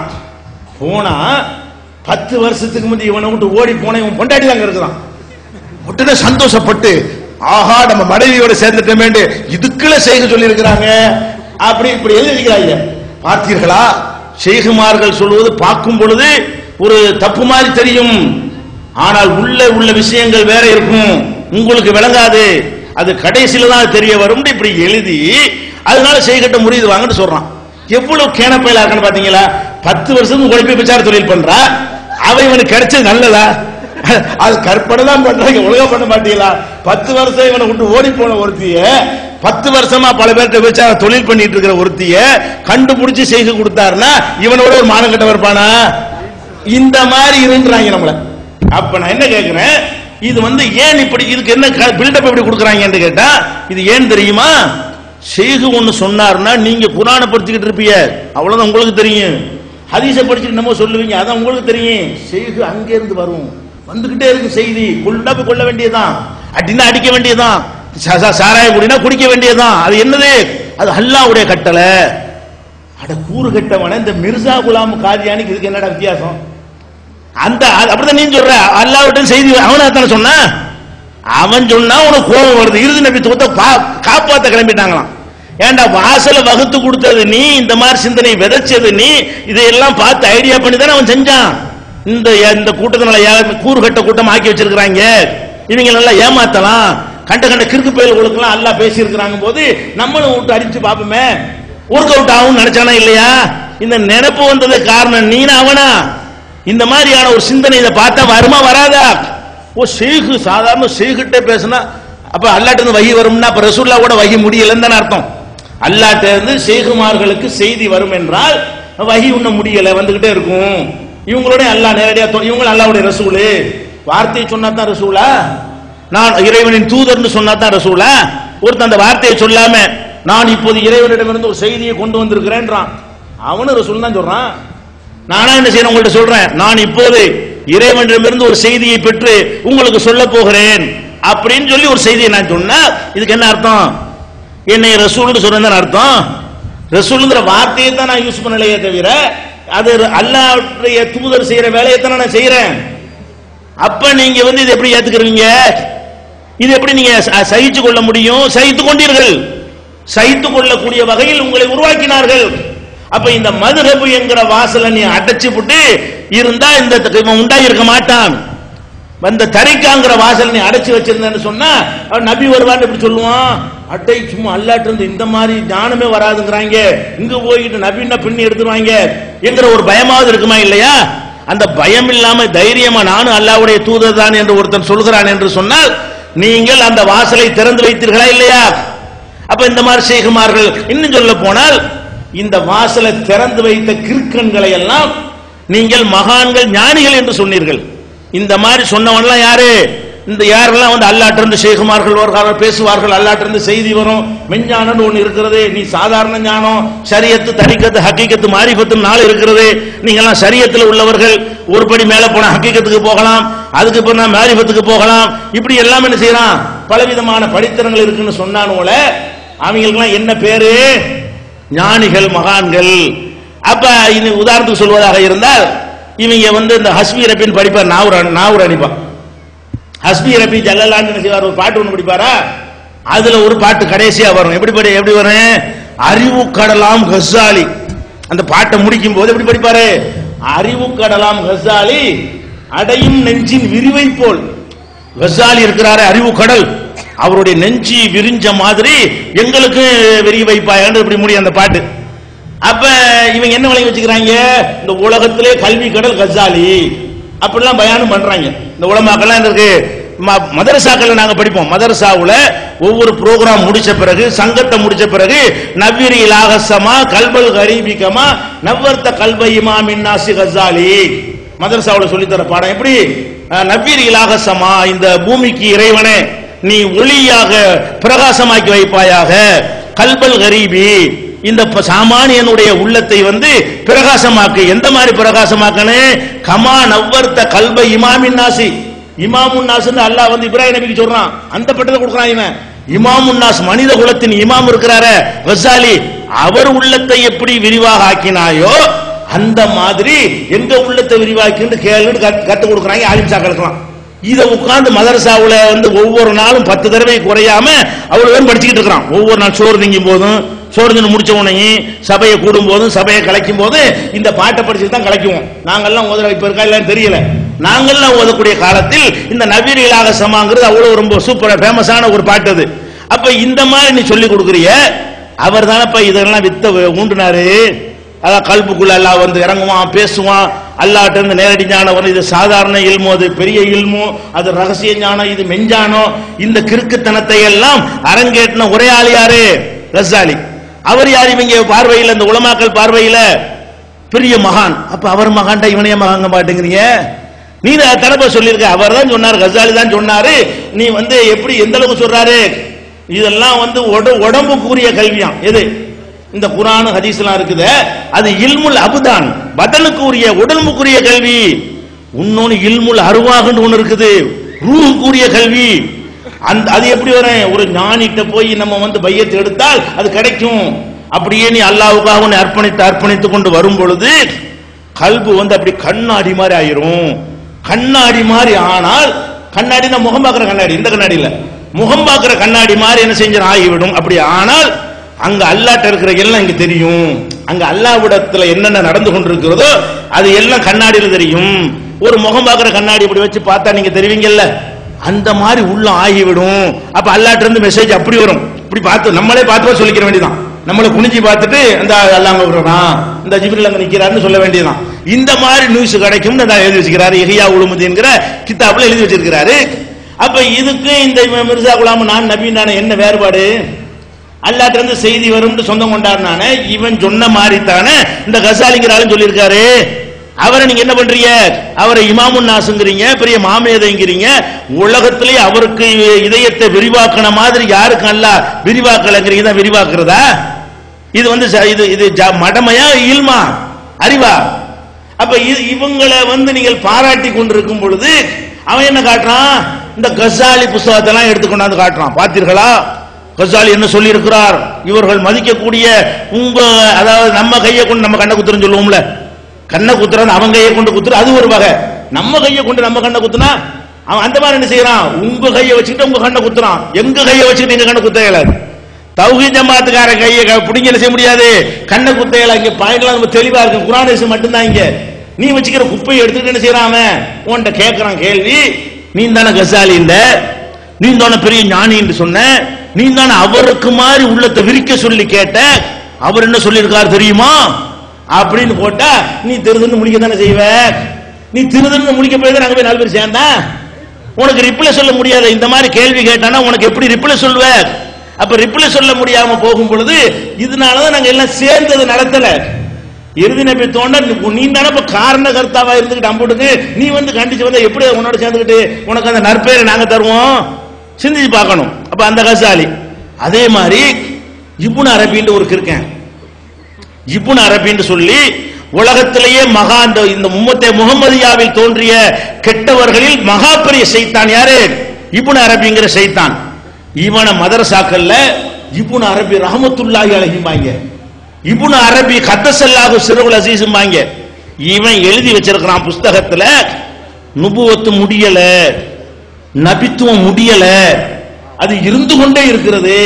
போனா 10 வருஷத்துக்கு முந்தைய இவனை விட்டு ஓடி போன இவன் பொண்டாட்டி அங்க இருக்கிறான். உடனே சந்தோஷப்பட்டு, ஆஹா நம்ம மனைவியோட சேர்ந்துட்டோமே, இதுக்குள்ள செய்க சொல்லி இருக்கிறாங்க அப்படி இப்படி எழுதிக்கிறாங்க. பார்த்தீர்களா, ஷேகுமார்கள் சொல்வது பார்க்கும் பொழுது ஒரு தப்பு மாதிரி தெரியும், ஆனால் உள்ள விஷயங்கள் வேற இருக்கும், உங்களுக்கு விளங்காது, அது கடைசியில தான் தெரிய வரும். இப்படி எழுதி அதனால ஷேகிட்ட முரீது வாங்கன்னு சொல்றான். எவ்வளவு கேனப்பையில இருக்குன்னு பாத்தீங்களா? 10 வருஷம் உழைப்பு விசார தொழில் பண்றா, அவன் இவனுக்கு கிடைச்சது நல்லதா? அது கற்பனை தான் பண்றாங்க, ஒழுங்கா பண்ண மாட்டீங்களா? 10 வருஷம் இவனை விட்டு ஓடி போன ஒருத்திய, 10 வருஷமா பல பேர்கிட்ட விசார தொழில் பண்ணிட்டு இருக்கிற ஒருத்திய கண்டுபிடிச்சு செய்து கொடுத்தாருன்னா இவனோட ஒரு மானம் கட்ட இருப்பானா? இந்த மாதிரி இருன்றாங்க நம்மள. அப்ப நான் என்ன கேட்கிறேன், இது வந்து ஏன் இப்படி, இதுக்கு என்ன பில்டப் எப்படி கொடுக்குறாங்கன்னு கேட்டா, இது ஏன் தெரியுமா? ஷேகு ஒன்னு சொன்னார்னா நீங்க குர்ஆனை படிச்சுக்கிட்டு இருப்பீங்க, அவ்வளவுதான் உங்களுக்கு தெரியும். ஹதீஸை படிச்சுட்டு நம்ம சொல்லுவீங்க, அதான் உங்களுக்கு தெரியும். ஷேகு அங்க இருந்து வரும், வந்துகிட்டே இருக்கு செய்தி, கொள்ள வேண்டியதான், அடினா அடிக்க வேண்டியதான், சாராய குடினா குடிக்க வேண்டியதான். அது என்னது? அது அல்லாஹ்வுடைய கட்டளை. அட கூறு கட்டவன இந்த மிர்சா குலாம் காதியானிக்கு இதுக்கு என்னடா வித்தியாசம்? அந்த அப்படிதான் நீ சொல்ற, அல்லாஹ்விட்ட செய்தி அவனா தானே சொன்னா, அவன் சொன்னா உனக்கு கோபம் வருது. இறுதி நபி காப்பாத்த கிளம்பிட்டாங்களாம். ஏண்டா வாசல வகுத்து கொடுத்தது நீ, இந்த மாதிரி சிந்தனை விதைச்சது நீ, இதையெல்லாம் பார்த்து ஐடியா பண்ணி தானே அவன் செஞ்சான். இந்த கூட்டத்தினால கூறு கட்ட கூட்டம் ஆக்கி வச்சிருக்கிறாங்க, இவங்க நல்லா ஏமாத்தலாம், கண்ட கிறுக்கு பயல்களுக்கெல்லாம் அல்லா பேசி இருக்கிறாங்க போது நம்மளும் விட்டு அடிச்சு பார்ப்போமே, ஒர்க் அவுட் ஆகும் நினைச்சானா இல்லையா? இந்த நினைப்பு வந்தது காரணம் நீனா அவனா? இந்த மாதிரியான ஒரு சிந்தனை இதை பார்த்தா வருமா வராதா? ஓ ஷேகு சாதாரண ஷேகிட்ட பேசினா அப்ப அல்லாட்ட இருந்து வகி வரும்னா அப்ப ரசூல்லா கூட வகி முடியலன்னு தானே அர்த்தம். அல்லாட்ட இருந்து ஷேகுமார்களுக்கு செய்தி வரும் என்றால் வகி உண்ண முடியல, வந்துகிட்டே இருக்கும். இவங்களோட அல்லாஹ் நேரடியா, இவங்க அல்லாஹ்வுடைய ரசூலு, வார்த்தையை சொன்னா தான் ரசூலா, நான் இறைவனின் தூதர்னு சொன்னா தான் ரசூலா. ஒருத்தன் அந்த வார்த்தையை சொல்லாம நான் இப்போது இறைவனிடமிருந்து ஒரு செய்தியை கொண்டு வந்திருக்கிறேன்றான், அவனு ரசூல் தான் சொல்றான். நானா என்ன செய்யணும் உங்கள்கிட்ட சொல்றேன், நான் இப்போது இறைவனிடமிருந்து ஒரு செய்தியை பெற்று உங்களுக்கு சொல்ல போகிறேன் அப்படின்னு சொல்லி ஒரு செய்தியை நான் சொன்னா இதுக்கு என்ன அர்த்தம்? என்னை ரசூல்னு சொன்னதான் அர்த்தம். ரசூலுங்கிற வார்த்தையை தான் நான் யூஸ் பண்ணலையே தவிர அது அல்லாஹ்வுடைய தூதர் செய்யற வேலையை தான் நான் செய்யறேன். அப்ப நீங்க வந்து இதை எப்படி ஏத்துக்கிறீங்க? இது எப்படி நீங்க சகிச்சு கொள்ள முடியும்? சகித்துக் கொண்டீர்கள், சகித்துக் கொள்ளக்கூடிய வகையில் உங்களை உருவாக்கினார்கள். அப்ப இந்த மதுஹப் என்கிற வாசலை நீ அடைச்சு விட்டு இருந்தா இந்த உண்டாகி இருக்க மாட்டான். அந்த தரிகாங்கிற வாசல் நீ அடைச்சு வச்சிருந்தேன்னு சொன்னா நபி வருவான்னு எப்படி சொல்லுவான்? அட்டை சும்மா அல்லாட்டு இருந்து இந்த மாதிரி ஞானமே வராதுங்கிறாங்க, இங்க போயிட்டு நபின்னா பின்னி எடுத்துருவாங்க என்கிற ஒரு பயமாவது இருக்குமா இல்லையா? அந்த பயம் இல்லாம தைரியமா நானும் அல்லாஹ்வுடைய தூதர் தான் என்று ஒருத்தன் சொல்கிறான் என்று சொன்னால் நீங்கள் அந்த வாசலை திறந்து வைத்தீர்களா இல்லையா? அப்ப இந்த மாதிரி ஷேகுமார்கள், இன்னும் சொல்ல போனால் இந்த வாசலை திறந்து வைத்த கிறுக்கன்களை எல்லாம் நீங்கள் மகான்கள் ஞானிகள் என்று சொன்னீர்கள். இந்த மாதிரி சொன்னவன்லாம் யாரு? இந்த யாரெல்லாம் வந்து அல்லாஹ்ட்ட இருந்து ஷேகுமார்கள் வருவார்கள், பேசுவார்கள், அல்லாஹ்ட்ட இருந்து செய்தி வரும், மெஞ்ஞானம்னு ஒன்று இருக்கிறது, நீ சாதாரண ஞானம், ஷரியத்து, தரிக்கத்து, ஹக்கீகத்து, மாரிஃபத்து 4 இருக்கிறது, நீங்க எல்லாம் ஷரியத்துல உள்ளவர்கள், ஒரு படி மேல போனா ஹக்கீகத்துக்கு போகலாம், அதுக்கு போனா மாரிஃபத்துக்கு போகலாம், இப்படி எல்லாம் என்ன செய்யறான், பலவிதமான படித்தரங்கள் இருக்குன்னு சொன்னானோல, அவங்களுக்கெல்லாம் என்ன பேரு, ஞானிகள், மகான்கள். அப்ப இது உதாரணத்துக்கு சொல்வதாக இருந்தால், இவங்க வந்து இந்த ஹஸ்பி ரபின்னு படிப்பார், நாவூர் அனிப்பான். ஹஸ்பி ரபி ஜல்லல்லாஹு என்ன செய்வார், ஒரு பாட்டு ஒன்று படிப்பாரா, அதுல ஒரு பாட்டு கடைசியா வரும். எப்படி வரும், அறிவு கடலாம் கஸ்ஸாலி. அந்த பாட்டை முடிக்கும் போது எப்படி படிப்பாரு, அறிவு கடலாம் கஸ்ஸாலி அடையும் நெஞ்சின் விரிவை போல். கஸ்ஸாலி இருக்கிறாரு அறிவு கடல், அவருடைய நெஞ்சி விரிஞ்ச மாதிரி எங்களுக்கு விரி வைப்பாய் இப்படி முடியும் அந்த பாட்டு. அப்ப இவங்க என்ன விளங்கி வச்சுக்கிறாங்க, இந்த உலகத்திலே கல்வி கடல் கஸ்ஸாலி அப்படிலாம் பயானம் பண்றாங்க. இந்த உலமாக்கெல்லாம் இருக்கு. மதரசாக்கள் நாங்க படிப்போம், மதரசாவுல ஒவ்வொரு ப்ரோக்ராம் முடிச்ச பிறகு, சங்கத்தை முடிச்ச பிறகு, நவ்வீரி இலாகசமா கல்பல் கரீபிகமா நவ்வர்த்த கல்பையுமா மின்னாசி கஸ்ஸாலி மதரசாவுல சொல்லித்தர பாடம். எப்படி, நவ்வீரி இலாகசமா, இந்த பூமிக்கு இறைவனே நீ ஒளியாக பிரகாசமாக்கி வைப்பாயாக, கல்பல் கரீபி இந்த சாமானியனுடைய உள்ளத்தை வந்து பிரகாசமாக்கு. எந்த மாதிரி பிரகாசமாக்கணும், கமா நவ்வர்த்த கல்பை இமாமின் நாசி. இமாமுன் நாஸ் அல்லாஹ் வந்து இப்ராஹிம் நபிக்கு சொல்றான், அந்த பட்டத்தை கொடுக்குறான் இவன். இமாமுன் நாஸ் மனித குலத்தின் இமாம் இருக்கிறாரு கஸ்ஸாலி, அவர் உள்ளத்தை எப்படி விரிவாக ஆக்கினாயோ அந்த மாதிரி எங்க உள்ளத்தை விரிவாக்கின்னு கேள்வி கத்து கொடுக்குறாங்க ஆலிம் சாக்களுக்கெல்லாம். இதை உட்கார்ந்து மதரசாவுல வந்து ஒவ்வொரு நாளும் 10 தடவை குறையாம அவ்வளவு பேரும் படிச்சுக்கிட்டு இருக்கிறான். ஒவ்வொரு நாள் சோறு திங்கும் போதும், சோறு தின்னு முடிச்ச உடனே, சபையை கூடும் போதும், சபையை கலைக்கும் போது இந்த பாட்டை படிச்சுட்டு தான் கலைக்குவோம். நாங்கெல்லாம் ஓதுற இப்ப இருக்கா இல்லன்னு தெரியல, நாங்கெல்லாம் ஓதக்கூடிய காலத்தில் இந்த நவீனாக சமாங்கிறது அவ்வளவு ரொம்ப சூப்பரா ஃபேமஸான ஒரு பாட்டு அது. அப்ப இந்த மாதிரி நீ சொல்லி கொடுக்குறிய, அவர் தானப்ப இதெல்லாம் வித்த ஊண்டுனாரு. அதான் கல்புக்குள்ள அல்லாஹ் வந்து இறங்குவான், பேசுவான், அல்லாஹ்ட்ட இருந்து நேரடி ஞானம் வரும். இது சாதாரண இல்மு, அது பெரிய இல்மு, அது ரகசிய ஞானம், இது மெஞ்ஞானம். இந்த கிறுக்குத்தனத்தை எல்லாம் அரங்கேற்றின ஒரே ஆள் யாரு, கஸ்ஸாலி. அவர் யார் இவங்க பார்வையில், இந்த உலமாக்கள் பார்வையில் பெரிய மகான். அப்ப அவர் மகான்டா இவனைய மகாங்க மாட்டேங்கிறீங்க. நீ தரப்ப சொல்லியிருக்க, அவர் தான் சொன்னார், கஸ்ஸாலி தான் சொன்னாரு. நீ வந்து எப்படி எந்த அளவுக்கு சொல்றாரு, இதெல்லாம் வந்து உடம்புக்குரிய கல்வியாம். எது இந்த குர்ஆன் ஹதீஸ்லாம் இருக்குது, அது இல்முல் அபுதான், பதனுக்கு உரிய உடம்புக்குரிய கல்வி. இன்னொன்னு இல்முல் அர்வாஹ்னு ஒன்னு இருக்குது, ரூஹுக்குரிய கல்வி. அது எப்படி வரும், ஒரு ஞானிட்ட போய் நம்ம வந்து பையத்தை எடுத்தால் அது கிடைக்கும். அப்படியே நீ அல்லாஹ்வுக்காக உன்னை அர்ப்பணித்து கொண்டு வரும் பொழுது கல்பு வந்து அப்படி கண்ணாடி மாதிரி ஆயிரும். கண்ணாடி மாதிரி ஆனால், கண்ணாடினா முகம் பார்க்கிற கண்ணாடி, இந்த கண்ணாடி இல்ல, முகம் பார்க்கிற கண்ணாடி மாதிரி என்ன செஞ்சு ஆகிவிடும். அப்படி ஆனால் அங்க அல்லாஹ்ட்ட இருக்கிற எல்லாம் இங்க தெரியும். அங்க அல்லாஹ்விடத்துல என்னென்ன நடந்து கொண்டிருக்கிறதோ அது எல்லாம் கண்ணாடியில தெரியும். ஒரு முகம் பார்க்கிற கண்ணாடி இப்படி வச்சு பார்த்தா நீங்க தெரிவிங்கல்ல, அந்த மாதிரி உள்ள ஆகிவிடும். அப்ப அல்லாஹ்ட்ட இருந்து மெசேஜ் அப்படி வரும். இப்படி பார்த்து நம்மளே பார்த்து சொல்லிக்கிற வேண்டியதான். நம்மளை குனிஞ்சி பார்த்துட்டு இந்த அல்லாஹ் வருவான், இந்த ஜிப்ரீல் அங்க நிக்கிறாருன்னு சொல்ல வேண்டியதான். இந்த மாதிரி நியூஸ் கிடைக்கும் எழுதி வச்சுக்கிறாரு, இஹ்யா உலுமுதீன்ங்கிற கிதாபுல எழுதி வச்சிருக்கிறாரு. அப்ப இதுக்கு இந்த மிர்சா குலாம் நான் நபி நானே என்ன வேறுபாடு? அல்லாஹ்ட்ட இருந்து செய்தி வரும்னு சொந்தம் கொண்டாடுனானே, இவன் சொன்ன மாதிரி தானே இந்த கஸ்ஸாலிங்கிறாலும் சொல்லியிருக்காரு. அவரை நீங்க என்ன பண்றீங்க, அவரை இமாமுன் நாஸ்ங்கிறீங்க, பெரிய மாமேதைங்கிறீங்க. உலகத்திலே அவருக்கு இதயத்தை விரிவாக்கின மாதிரி யாருக்கு அல்லாஹ் விரிவாக்கலங்கிறீங்க, தான் விரிவாக்குறதா? இது வந்து இது மடமையா இல்மா அறிவா? அப்ப இவங்களை வந்து நீங்கள் பாராட்டி கொண்டிருக்கும் பொழுது அவன் என்ன காட்டுறான், இந்த கஸ்ஸாலி புத்தகத்தை எல்லாம் எடுத்துக்கொண்டாந்து காட்டுறான். பார்த்தீர்களா கஸ்ஸாலி என்ன சொல்லி இருக்கிறார், இவர்கள் மதிக்கக்கூடிய உங்க, அதாவது நம்ம கையை கொண்டு நம்ம கண்ணை குத்துறன்னு சொல்லுவோம்ல, கண்ணை குத்துறான் அவன் கையை கொண்டு குத்துற அது ஒரு வகை. நம்ம கையை கொண்டு நம்ம கண்ணை குத்துனா அவன் அந்த மாதிரி என்ன செய்யறான், உங்க கையை வச்சுக்கிட்டு உங்க கண்ணை குத்துறான், எங்க கையை வச்சுக்கிட்டு எங்க கண்ணை குத்த இயலாது. தௌஹீத் ஜமாத்துக்கார கையை பிடிங்க செய்ய முடியாது, கண்ணை குத்த இயலாது. இங்க பாயிண்ட்லாம் நம்ம தெளிவா இருக்கு, குர்ஆன் ஹதீஸ் மட்டும்தான். இங்க நீ வச்சுக்கிற குப்பையை எடுத்துக்கிட்டு என்ன செய்யறான், அவன் உன்கிட்ட கேட்கறான் கேள்வி. நீ தானே கஸ்ஸாலி, நீ தானே பெரிய ஞானி என்று சொன்ன, நீ தானே அவருக்கு மாதிரி உள்ளத்தை விரிக்க சொல்லி கேட்ட, அவர் என்ன சொல்லியிருக்காரு தெரியுமா அப்படின்னு போட்டா நீ திருதுன்னு முடிக்க தானே செய்வ. நீ திருதுன்னு முடிக்க போய் தான் அங்க போய் 4 பேர் சேர்ந்தா உனக்கு ரிப்ளை சொல்ல முடியாது. இந்த மாதிரி கேள்வி கேட்டானா உனக்கு எப்படி ரிப்ளை சொல்லுவ? அப்ப ரிப்ளை சொல்ல முடியாம போகும் பொழுது இதனாலதான் நாங்க எல்லாம் சேர்ந்தது நடத்தல. இறுதி நபித்துவம்னா நீ தானே இப்ப காரண கர்த்தாவா இருந்துகிட்டு அம்புடுங்க, நீ வந்து கண்டிச்சு வந்தா எப்படி உன்னோட சேர்ந்துக்கிட்டு உனக்கு அந்த நற்பெயரை நாங்க தருவோம்? சிந்திச்சு பார்க்கணும். அப்ப அந்த கசாலி. அதே மாதிரி இப்னு அரபின்னு ஒரு இருக்கேன். இப்னு அரபின்னு சொல்லி உலகத்திலேயே மகா இந்த உம்மத்தே முகமதியாவில் தோன்றிய கெட்டவர்களில் மகா பெரிய சைத்தான் யாரு? இப்னு அரபிங்கிற சைத்தான். இவன மதரசாக்கள்ல இப்னு அரபி ரஹ்மத்துல்லாஹி அலைஹிம்பாங்க, இப்னு அரபி கத்தஸல்லாஹு சிர்ருல் அஸீஸ்ம்பாங்க. இவன் எழுதி வச்சிருக்கிறான் புஸ்தகத்துல, நுபுவத்து முடியல, நபித்துவம் முடியல, அது இருந்து கொண்டே இருக்கிறது,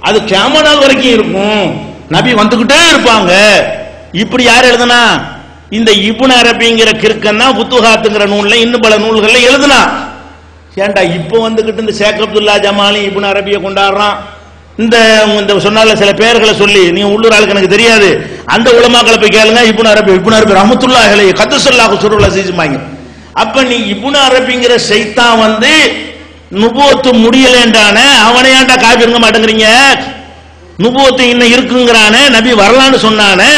அது கியாமத் நாள் வரைக்கும் இருக்கும், நபி வந்துகிட்டே இருப்பாங்க. இப்படி யார் எழுதுனா? இந்த இப்னு அரபிங்கிற கிறுக்கன்னா புத்துஹாத்துங்கிற நூல்ல இன்னும் பல நூல்கள்ல எழுதுனா. ஏண்டா இப்ப வந்துகிட்டு இந்த ஷேக் அப்துல்லா ஜமாலி இப்னு அரபியை கொண்டாடுறான். இந்த சொன்னால சில பேர்களை சொல்லி, நீங்க உள்ளூர் ஆளுக்கு எனக்கு தெரியாது, அந்த உலமாக்களை போய் கேளுங்க. இப்னு அரபி ரஹ்மத்துல்லாஹி அலைஹி கத்தஸல்லாஹு சிர்ருல் அஸீஸ்ம்பாங்க. அப்ப நீ இப்னு அரபிங்கிற ஷைத்தான் வந்து நுபுவத்து முடியலன்றானே, அவனை ஏன்டா காபிருங்க மாட்டேங்கிறீங்க? நுபுவத்து இன்னும் இருக்குங்கிறானே, நபி வரலான்னு சொன்னானே,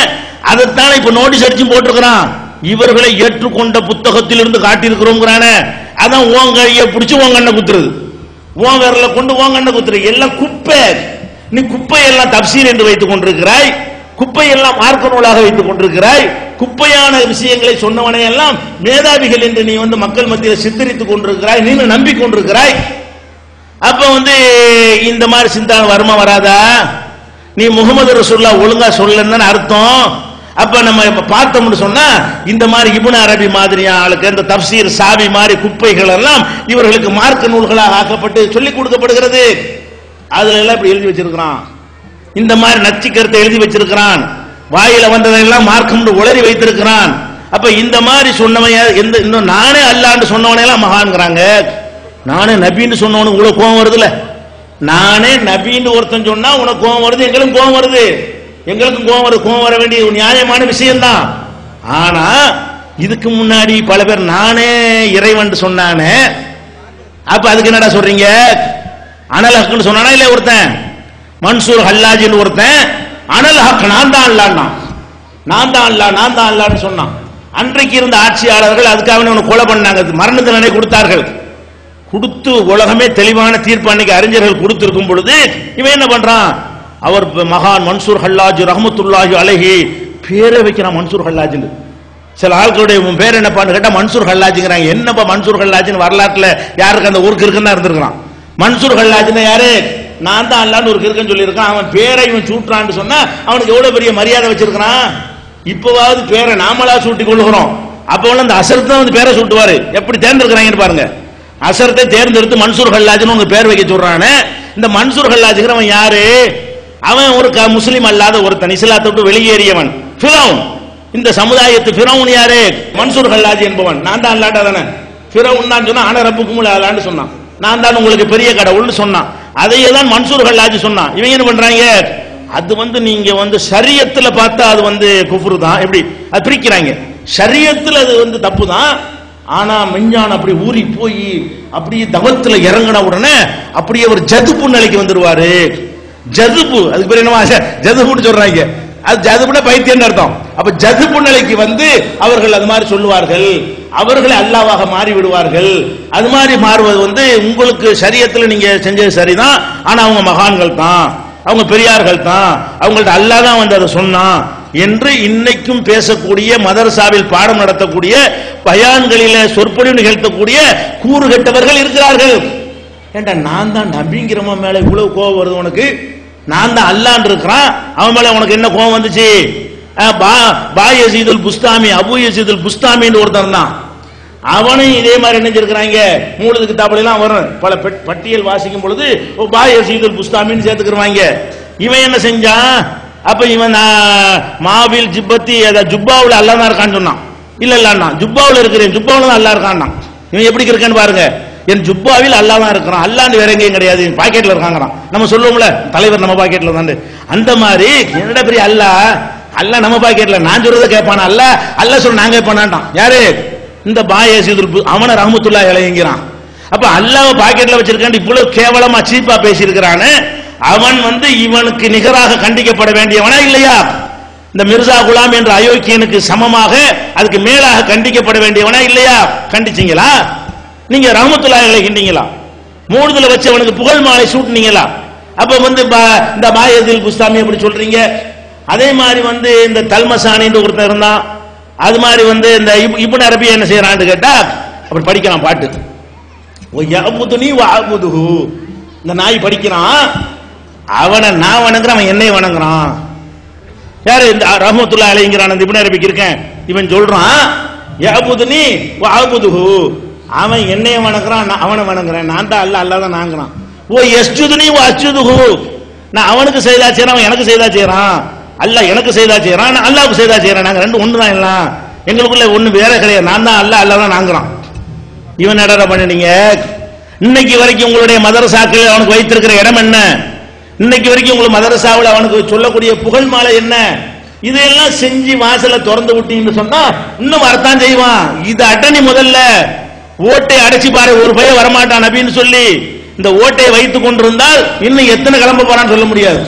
அதைத்தானே இப்ப நோட்டீஸ் அடிச்சு போட்டிருக்கிறான். இவர்களை ஏற்றுக்கொண்ட புத்தகத்தில் இருந்து காட்டியிருக்கிறோங்கிறானே, அதான் உன் கையை பிடிச்சு உன் கண்ணை குத்துறது, உன் விரல கொண்டு உன் கண்ணை குத்துறது. எல்லாம் குப்பை. நீ குப்பையெல்லாம் தப்சீர் என்று வைத்துக் கொண்டிருக்கிறாய், குப்பையெல்லாம் மார்க்க நூலாக வைத்துக் கொண்டிருக்கிறாய், குப்பையான விஷயங்களை சொன்னவனை எல்லாம் மேதாவிகள் என்று நீ வந்து மக்கள் மத்தியில் சித்தரித்துக் கொண்டிருக்கிறாய், நீ நம்பிக்கொண்டிருக்கிறாய். அப்ப வந்து இந்த மாதிரி சிந்தனை வருமா வராதா? நீ முகமது ரசூலுல்லாஹ் ஒழுங்கா சொல்லன்னு அர்த்தம். அப்ப நம்ம பார்த்தோம்னு சொன்னா இந்த மாதிரி இப்னு அரபி மாதிரியா ஆளுக்கு இந்த தப்சீர் சாவி மாதிரி குப்பைகள் எல்லாம் இவர்களுக்கு மார்க்க நூல்களாக ஆக்கப்பட்டு சொல்லிக் கொடுக்கப்படுகிறது. அதுல எல்லாம் இப்படி எழுதி வச்சிருக்கிறான், இந்த மாதிரி நச்சு கருத்தை எழுதி வச்சிருக்கிறான், வாயில வந்ததெல்லாம் மார்க்கம் உளறி வைத்திருக்கிறான். அப்ப இந்த மாதிரி சொன்னவன் இன்னும் நானே அல்லான்னு சொன்னவனே எல்லாம் மகான்ங்கிறாங்க. நானே நபின்னு சொன்னவனுக்கு இவ்வளவு கோபம் வருதுல. நானே நபின்னு ஒருத்தன் சொன்னா உனக்கு கோபம் வருது, எங்களுக்கும் கோபம் வருது, எங்களுக்கும் கோபம் வருது. கோபம் வர வேண்டிய நியாயமான விஷயம்தான். ஆனா இதுக்கு முன்னாடி பல பேர் நானே இறைவன் சொன்னானே, அப்ப அதுக்கு என்னடா சொல்றீங்க? அனல் ஹக்குன்னு சொன்னானா இல்ல? ஒருத்தன் மன்சூர் ஹல்லாஜின்னு ஒருத்தன் அனல் ஹக் நான் தான் அல்லான்னா, நான் தான் அல்லா, நான் தான் அல்லான்னு சொன்னான். அன்றைக்கு இருந்த ஆட்சியாளர்கள் அதுக்காக அவனை கொலை பண்ணாங்க, மரண தண்டனை கொடுத்தார்கள். கொடுத்து உலகமே தெளிவான தீர்ப்பு அன்னைக்கு அறிஞர்கள் கொடுத்திருக்கும் பொழுது இவன் என்ன பண்றான்? அவர் மகான் மன்சூர் ஹல்லாஜ் ரஹ்மத்துல்லாஹி அலைஹி பேரை வைக்கிறான் மன்சூர் ஹல்லாஜ்னு. சில ஆட்களுடைய பேர் என்னப்பான்னு கேட்டா மன்சூர் ஹல்லாஜ்ங்கிறாங்க. என்னப்பா மன்சூர் ஹல்லாஜ்னு வரலாற்றுல யாருக்கு அந்த ஊருக்கு இருக்குன்னு இருந்திருக்கான். மன்சூர் ஹல்லாஜ்னா யாரு? நான் தான் அல்லான்னு ஒரு கிறுக்கன்னு சொல்லியிருக்கான். அவன் பேரை இவன் சூட்டுறான்னு சொன்னா அவனுக்கு எவ்வளவு பெரிய மரியாதை வச்சிருக்கான். இப்பவாவது பேரை நாமளா சூட்டி கொள்ளுகிறோம். அப்ப அந்த அசரத் தான் வந்து பேரை சூட்டுவாரு. எப்படி தேர்ந்தெடுக்கிறாங்கன்னு பாருங்க. அசரத்தை தேர்ந்தெடுத்து மன்சூர் ஹல்லாஜ்னு உங்க பேர் வைக்க சொல்றானே, இந்த மன்சூர் ஹல்லாஜ்ங்கிறவன் யாரு? அவன் ஒரு முஸ்லிம் அல்லாத ஒருத்தன், இஸ்லாத்தை விட்டு வெளியேறியவன், ஃபிரௌன். இந்த சமுதாயத்து ஃபிரௌன் யாரு? மன்சூர் ஹல்லாஜ் என்பவன். நான் தான் அல்லாட்டா தானே ஃபிரௌன் தான் சொன்னா, ஆனா ரப்புக்கும் அல்லான்னு சொன்னான், நான் தான் உங்களுக்கு பெரிய கடவுள்னு சொன்னான். அதையே தான் மன்சூர் ஹல்லாஜ் சொன்னான். இவங்க என்ன பண்றாங்க? அது வந்து நீங்க வந்து ஷரியத்துல பார்த்தா அது வந்து குஃப்ரு தான். எப்படி அது பிரிக்கிறாங்க? ஷரியத்துல அது வந்து தப்பு தான். ஆனா மெஞ்ஞான் அப்படி ஊறி போய் அப்படியே தவத்துல இறங்கின உடனே அப்படியே ஒரு ஜதுப்பு நிலைக்கு வந்துருவாரு. ஜதுப்பு, அதுக்கு பேர் என்னவா ஜதுப்புன்னு சொல்றாங்க. அது ஜதுப்புனா பைத்தியம் அர்த்தம். அப்ப ஜதுப்பு நிலைக்கு வந்து அவர்கள் அது மாதிரி சொல்லுவார்கள், அவர்களை அல்லாஹ்வாக மாறி விடுவார்கள். அது மாதிரி மாறுவது வந்து உங்களுக்கு ஷரியத்துல நீங்க செஞ்சது சரிதான், ஆனா அவங்க மகான்கள் தான், அவங்க பெரியார்கள் தான், அவங்கள்ட்ட அல்லாஹ் தான் வந்து அதை சொன்னான் என்று இன்னைக்கும் பேசக்கூடிய, மதரசாவில் பாடம் நடத்தக்கூடிய, பயான்களில சொற்பொழிவு நிகழ்த்தக்கூடிய கூறு கெட்டவர்கள் இருக்கிறார்கள். ஏண்டா நான் தான் நபிங்கிறவன் மேல இவ்வளவு கோபம் வருது உனக்கு? நான் தான் அல்லாஹ் இருக்கிறான், அவன் மேல உனக்கு என்ன கோபம் வந்துச்சு? பா யஸீதுல் புஸ்தாமி, அபு யஸீதுல் புஸ்தாமின்னு ஒருத்தர் தான். அவனையும் இதே மாதிரி நினைச்சிருக்கிறாங்க. மூலது கிதாபுலாம் வரும், பல பட்டியல் வாசிக்கும் பொழுது பா யஸீதுல் புஸ்தாமின்னு சேர்த்துக்கிறாங்க. இவன் என்ன செஞ்சான்? அப்ப இவன் மாவில் ஜிப்பத்தி ஜுப்பாவில் அல்லாஹ் தான் இருக்கான்னு சொன்னான். இல்ல இல்லன்னா ஜுப்பாவில் இருக்கிறேன், ஜுப்பாவில் தான் அல்லாஹ் இருக்கான். இவன் எப்படி இருக்கான்னு பாருங்க. என் ஜுப்பாவில் அல்லாஹ் தான் இருக்கிறான், அல்லாஹ்னு வேற எங்கேயும் கிடையாது, பாக்கெட்ல இருக்காங்கறான். நம்ம சொல்லுவோம்ல தலைவர் நம்ம பாக்கெட்ல தான், அந்த மாதிரி என்னடா பெரிய அல்லாஹ், அல்லாஹ் நம்ம பாக்கெட்ல நான் சொல்றதை கேட்பானா? அல்லாஹ் சொல்ல நாங்க கேட்பானான்டான். யாரு? இந்த பாயசீதுல் அவன ரஹ்மத்துல்லாஹி அலைஹிங்கிறான். அப்ப அல்லாஹ் பாக்கெட்ல வச்சிருக்கான். இவ்வளவு கேவலமா சீப்பா பேசி இருக்கிறானே, அவன் வந்து இவனுக்கு நிகராக கண்டிக்கப்பட வேண்டியவனா இல்லையா? இந்த மிர்சா குலாம் என்ற அயோக்கியனுக்கு சமமாக அதுக்கு மேலாக கண்டிக்கப்பட வேண்டியவனா இல்லையா? கண்டிச்சீங்களா? நீங்க ரஹ்மத்துல்லாஹி அலைஹி கிண்டீங்களா? மூடுதல வச்சு அவனுக்கு புகழ் மாலை சூட்டுனீங்களா? அப்ப இந்த மாயதில் புஸ்தாமி அப்படி சொல்றீங்க. அதே மாதிரி இந்த தல்மசானின்னு ஒருத்தர் இருந்தான். அது மாதிரி இந்த இப்னு அரபி என்ன செய்யறான்னு கேட்டா அப்படி படிக்கிறான் பாட்டு. வயஅபுதுனி வஅபுதுஹு, இந்த நாய் படிக்கிறான். அவனை நான் வணங்குறேன், அவன் என்னை வணங்குறான். யாரு? இந்த ரஹ்மத்துல்லாஹி அலைஹிங்கறான் அந்த இப்னு அரபிக்கு இருக்கேன். இவன் சொல்றான் யஅபுதுனி வஅபுதுஹு, அவன் என்னைய வணங்குறான், நான் அவனை வணங்குறேன். நான் தான் அல்லாஹ், அல்லாஹ் தான் நாங்கறான். ஓ யஸ்ஜுதுனி வஅஸ்ஜுதுஹு, நான் அவனுக்கு செய்தா செய்றான், அவன் எனக்கு செய்தா செய்றான். அல்லாஹ் எனக்கு செய்தா செய்றான், நான் அல்லாஹ்வுக்கு செய்தா செய்றேன். நாங்க ரெண்டு ஒண்ணு தான். எல்லாம் எங்களுக்குள்ள ஒண்ணு வேற கிடையாது. நான் தான் அல்லாஹ், அல்லாஹ் தான் நாங்கறான். இவன் என்னடா பண்ணீங்க? இன்னைக்கு வரைக்கும் உங்களுடைய மதரசாக்கள் அவனுக்கு வைத்திருக்கிற இடம் என்ன? இன்னைக்கு வரைக்கும் உங்களுக்கு மதரசாவில் அவனுக்கு சொல்லக்கூடிய புகழ் மாலை என்ன? இதெல்லாம் செஞ்சு வாசலை திறந்து விட்டீங்கன்னு சொன்னா இன்னும் வரத்தான் செய்வான். இது அட்டனி முதல்ல ஓட்டை அடைச்சு பாரு, ஒரு பையன் வரமாட்டான் அப்படின்னு சொல்லி இந்த ஓட்டையை வைத்துக் கொண்டிருந்தால் இன்னும் எத்தனை கிளம்ப போறான்னு சொல்ல முடியாது.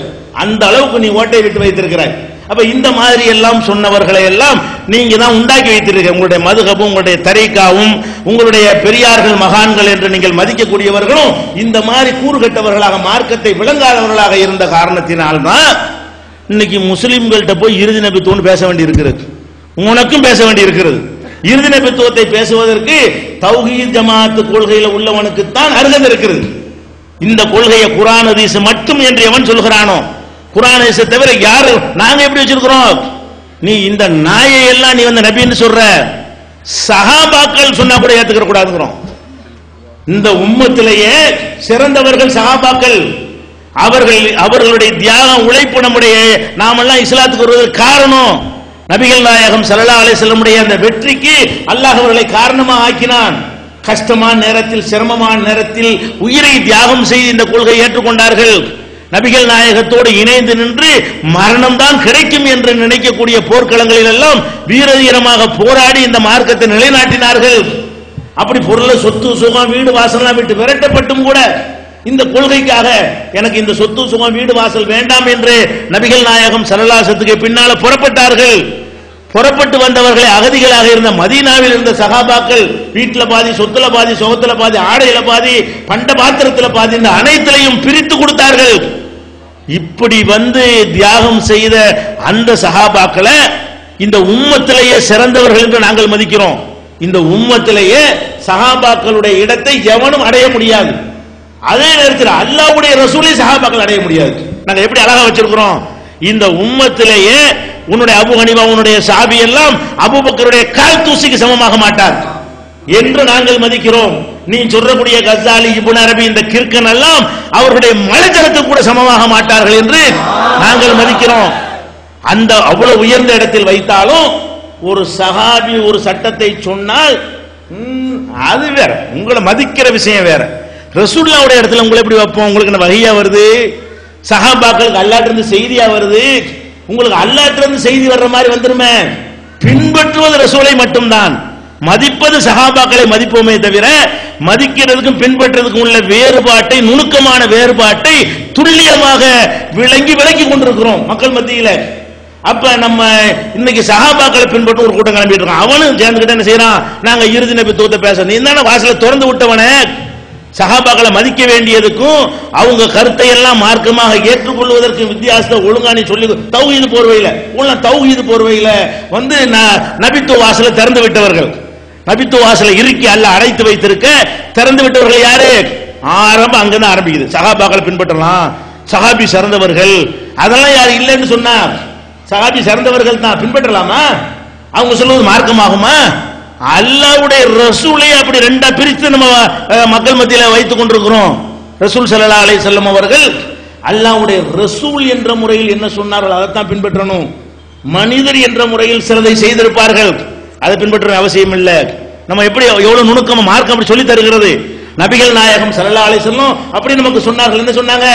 அந்த அளவுக்கு நீ ஓட்டை விட்டு வைத்திருக்கிறாய். அப்ப இந்த மாதிரி எல்லாம் சொன்னவர்களை எல்லாம் நீங்க தான் உண்டாக்கி வைத்திருக்க. உங்களுடைய மதுஹபும் உங்களுடைய தரீகாவும் உங்களுடைய பெரியார்கள் மகான்கள் என்று நீங்கள் மதிக்கக்கூடியவர்களும் இந்த மாதிரி கூறுகட்டவர்களாக மார்க்கத்தை விளங்காதவர்களாக இருந்த காரணத்தினால்தான் இன்னைக்கு முஸ்லிம்கள்ட்ட போய் இறுதி நபித்துவம் பேச வேண்டி இருக்கிறது. உனக்கும் பேச வேண்டி இருக்கிறது. இறுதி நபித்துவத்தை பேசுவதற்கு தௌஹீத் ஜமாஅத் கொள்கையில் உள்ளவனுக்கு தான் அருகதை இருக்கிறது. இந்த கொள்கையை குர்ஆன் ஹதீஸ் மட்டும் என்று எவன் சொல்கிறானோ, குர்ஆன் ஹதீஸை தவிர யாரு நாங்க எப்படி வச்சிருக்கிறோம்? நீ இந்த நாயை எல்லாம் நீ நபின்னு சொல்ற, சஹாபாக்கள் சொன்னா கூட ஏத்துக்கிற கூடாதுங்கிறோம். இந்த உம்மத்திலேயே சிறந்தவர்கள் சஹாபாக்கள். அவர்களுடைய தியாகம் உழைப்பு நம்முடைய நாமெல்லாம் இஸ்லாத்துக்கு வருவதற்கு காரணம். நபிகள் நாயகம் ஸல்லல்லாஹு அலைஹி வஸல்லம் அந்த வெற்றிக்கு அல்லாஹ் அவர்களை காரணமாக ஆக்கினான். கஷ்டமான நேரத்தில், சிரமமான நேரத்தில் உயிரை தியாகம் செய்து இந்த கொள்கையை ஏற்றுக்கொண்டார்கள். நபிகள் நாயகத்தோடு இணைந்து நின்று மரணம் தான் கிடைக்கும் என்று நினைக்கக்கூடிய போர்க்களங்களில் எல்லாம் வீரதீரமாக போராடி இந்த மார்க்கத்தை நிலைநாட்டினார்கள். அப்படி பொருளை, சொத்து, சுகம், வீடு வாசல்லாம் விட்டு விரட்டப்பட்டும் கூட இந்த கொள்கைக்காக எனக்கு இந்த சொத்து, சுகம், வீடு வாசல் வேண்டாம் என்று நபிகள் நாயகம் ஸல்லல்லாஹு அலைஹி வஸல்லம் பின்னால புறப்பட்டார்கள். புறப்பட்டு வந்தவர்களை அகதிகளாக இருந்த மதீனாவில் இருந்த சஹாபாக்கள் வீட்டுல பாதி, சொத்துல பாதி, சுகத்துல பாதி, ஆடையில பாதி, பண்ட பாத்திரத்துல பாதி, இந்த அனைத்திலையும் பிரித்து கொடுத்தார்கள். இப்படி தியாகம் செய்த அந்த சஹாபாக்களை இந்த உம்மத்திலேயே சிறந்தவர்கள் என்று நாங்கள் மதிக்கிறோம். இந்த உம்மத்திலேயே சஹாபாக்களுடைய இடத்தை எவனும் அடைய முடியாது. அதே நேரத்தில் அல்லாஹ்வுடைய ரசூலை சஹாபாக்கள் அடைய முடியாது. நாங்க எப்படி அழகா வச்சிருக்கிறோம்? இந்த உம்மத்திலேயே உன்னுடைய அபு ஹனீஃபா, உன்னுடைய ஷாபி எல்லாம் அபூபக்கருடைய கால் தூசிக்கு சமமாக மாட்டார் என்று நாங்கள் மதிக்கிறோம். நீ சொல்லக்கூடிய கஸாலி, இப்னு அரபி, இந்த கிர்கன் எல்லாம் அவர்களுடைய மலைஜலத்துக்கு கூட சமமாக மாட்டார்கள் என்று நாங்கள் மதிக்கிறோம். அந்த அவ்வளவு உயர்ந்த இடத்தில் வைத்தாலும் ஒரு சஹாபி ஒரு சட்டத்தை சொன்னால் அது வேற, உங்களை மதிக்கிற விஷயம் வேற. ரசூலுல்லாஹ்வுடைய இடத்துல உங்களை எப்படி வைப்போம்? உங்களுக்கு என்ன வஹியா வருது? சஹாபாக்களுக்கு அல்லாஹ்ட்ட இருந்து செய்தியா வருது. உங்களுக்கு அல்லாஹ்ட்ட இருந்து செய்தி வர்ற மாதிரி வந்துருமே. பின்பற்றுவது ரசூலை மட்டும்தான், மதிப்பது சஹாபாக்களை மதிப்போமே தவிர மதிக்கிறதுக்கும் பின்பற்றுறதுக்கும் உள்ள வேறுபாட்டை, நுணுக்கமான வேறுபாட்டை துல்லியமாக விளங்கி கொண்டிருக்கிறோம் மக்கள் மத்தியில. அப்ப நம்ம இன்னைக்கு சஹாபாக்களை பின்பற்ற ஒரு கூட்டம் கிளம்பிட்டு இருக்கோம். அவனும் சேர்ந்துகிட்டு என்ன செய்யறான்? நாங்க இறுதி நபித்துவத்தை பேச, நீ தானே வாசலை திறந்து விட்டவனே. சஹாபாக்களை மதிக்க வேண்டியதுக்கும் அவங்க கருத்தை எல்லாம் மார்க்கமாக ஏற்றுக்கொள்வதற்கு வித்தியாசத்தை ஒழுங்கா நீ சொல்லி தௌஹீது போர்வையில தௌஹீது போர்வையில நபித்துவ வாசலை திறந்து விட்டவர்கள், நபித்துவ வாசலை இறுக்கி அல்ல அடைத்து வைத்திருக்க திறந்து விட்டவர்கள் யாரு? ஆரம்பம் அங்கதான் ஆரம்பிக்குது. சஹாபாக்களை பின்பற்றலாம், சஹாபி சிறந்தவர்கள், அதெல்லாம் யாரு இல்லைன்னு சொன்னா சஹாபி சிறந்தவர்கள் தான் பின்பற்றலாமா? அவங்க சொல்வது மார்க்கமாகுமா? அல்லாஹ்வுடைய ரசூலை அப்படி ரெண்டா பிரித்து நம்ம மக்கள் மத்தியில வைத்துக் கொண்டிருக்கிறோம். ரசூல் ஸல்லல்லாஹு அலைஹி வஸல்லம் அவர்கள் அல்லாஹ்வுடைய ரசூல் என்ற முறையில் என்ன சொன்னார்கள் அதைத்தான் பின்பற்றணும். மனிதர் என்ற முறையில் சிலதை செய்திருப்பார்கள், அதை பின்பற்ற அவசியம் இல்லை. நம்ம எப்படி எவ்வளவு நுணுக்கமா மார்க்கம் அப்படி சொல்லி தருகிறது. நபிகள் நாயகம் ஸல்லல்லாஹு அலைஹி வஸல்லம் அப்படி நமக்கு சொன்னார்கள். என்ன சொன்னாங்க?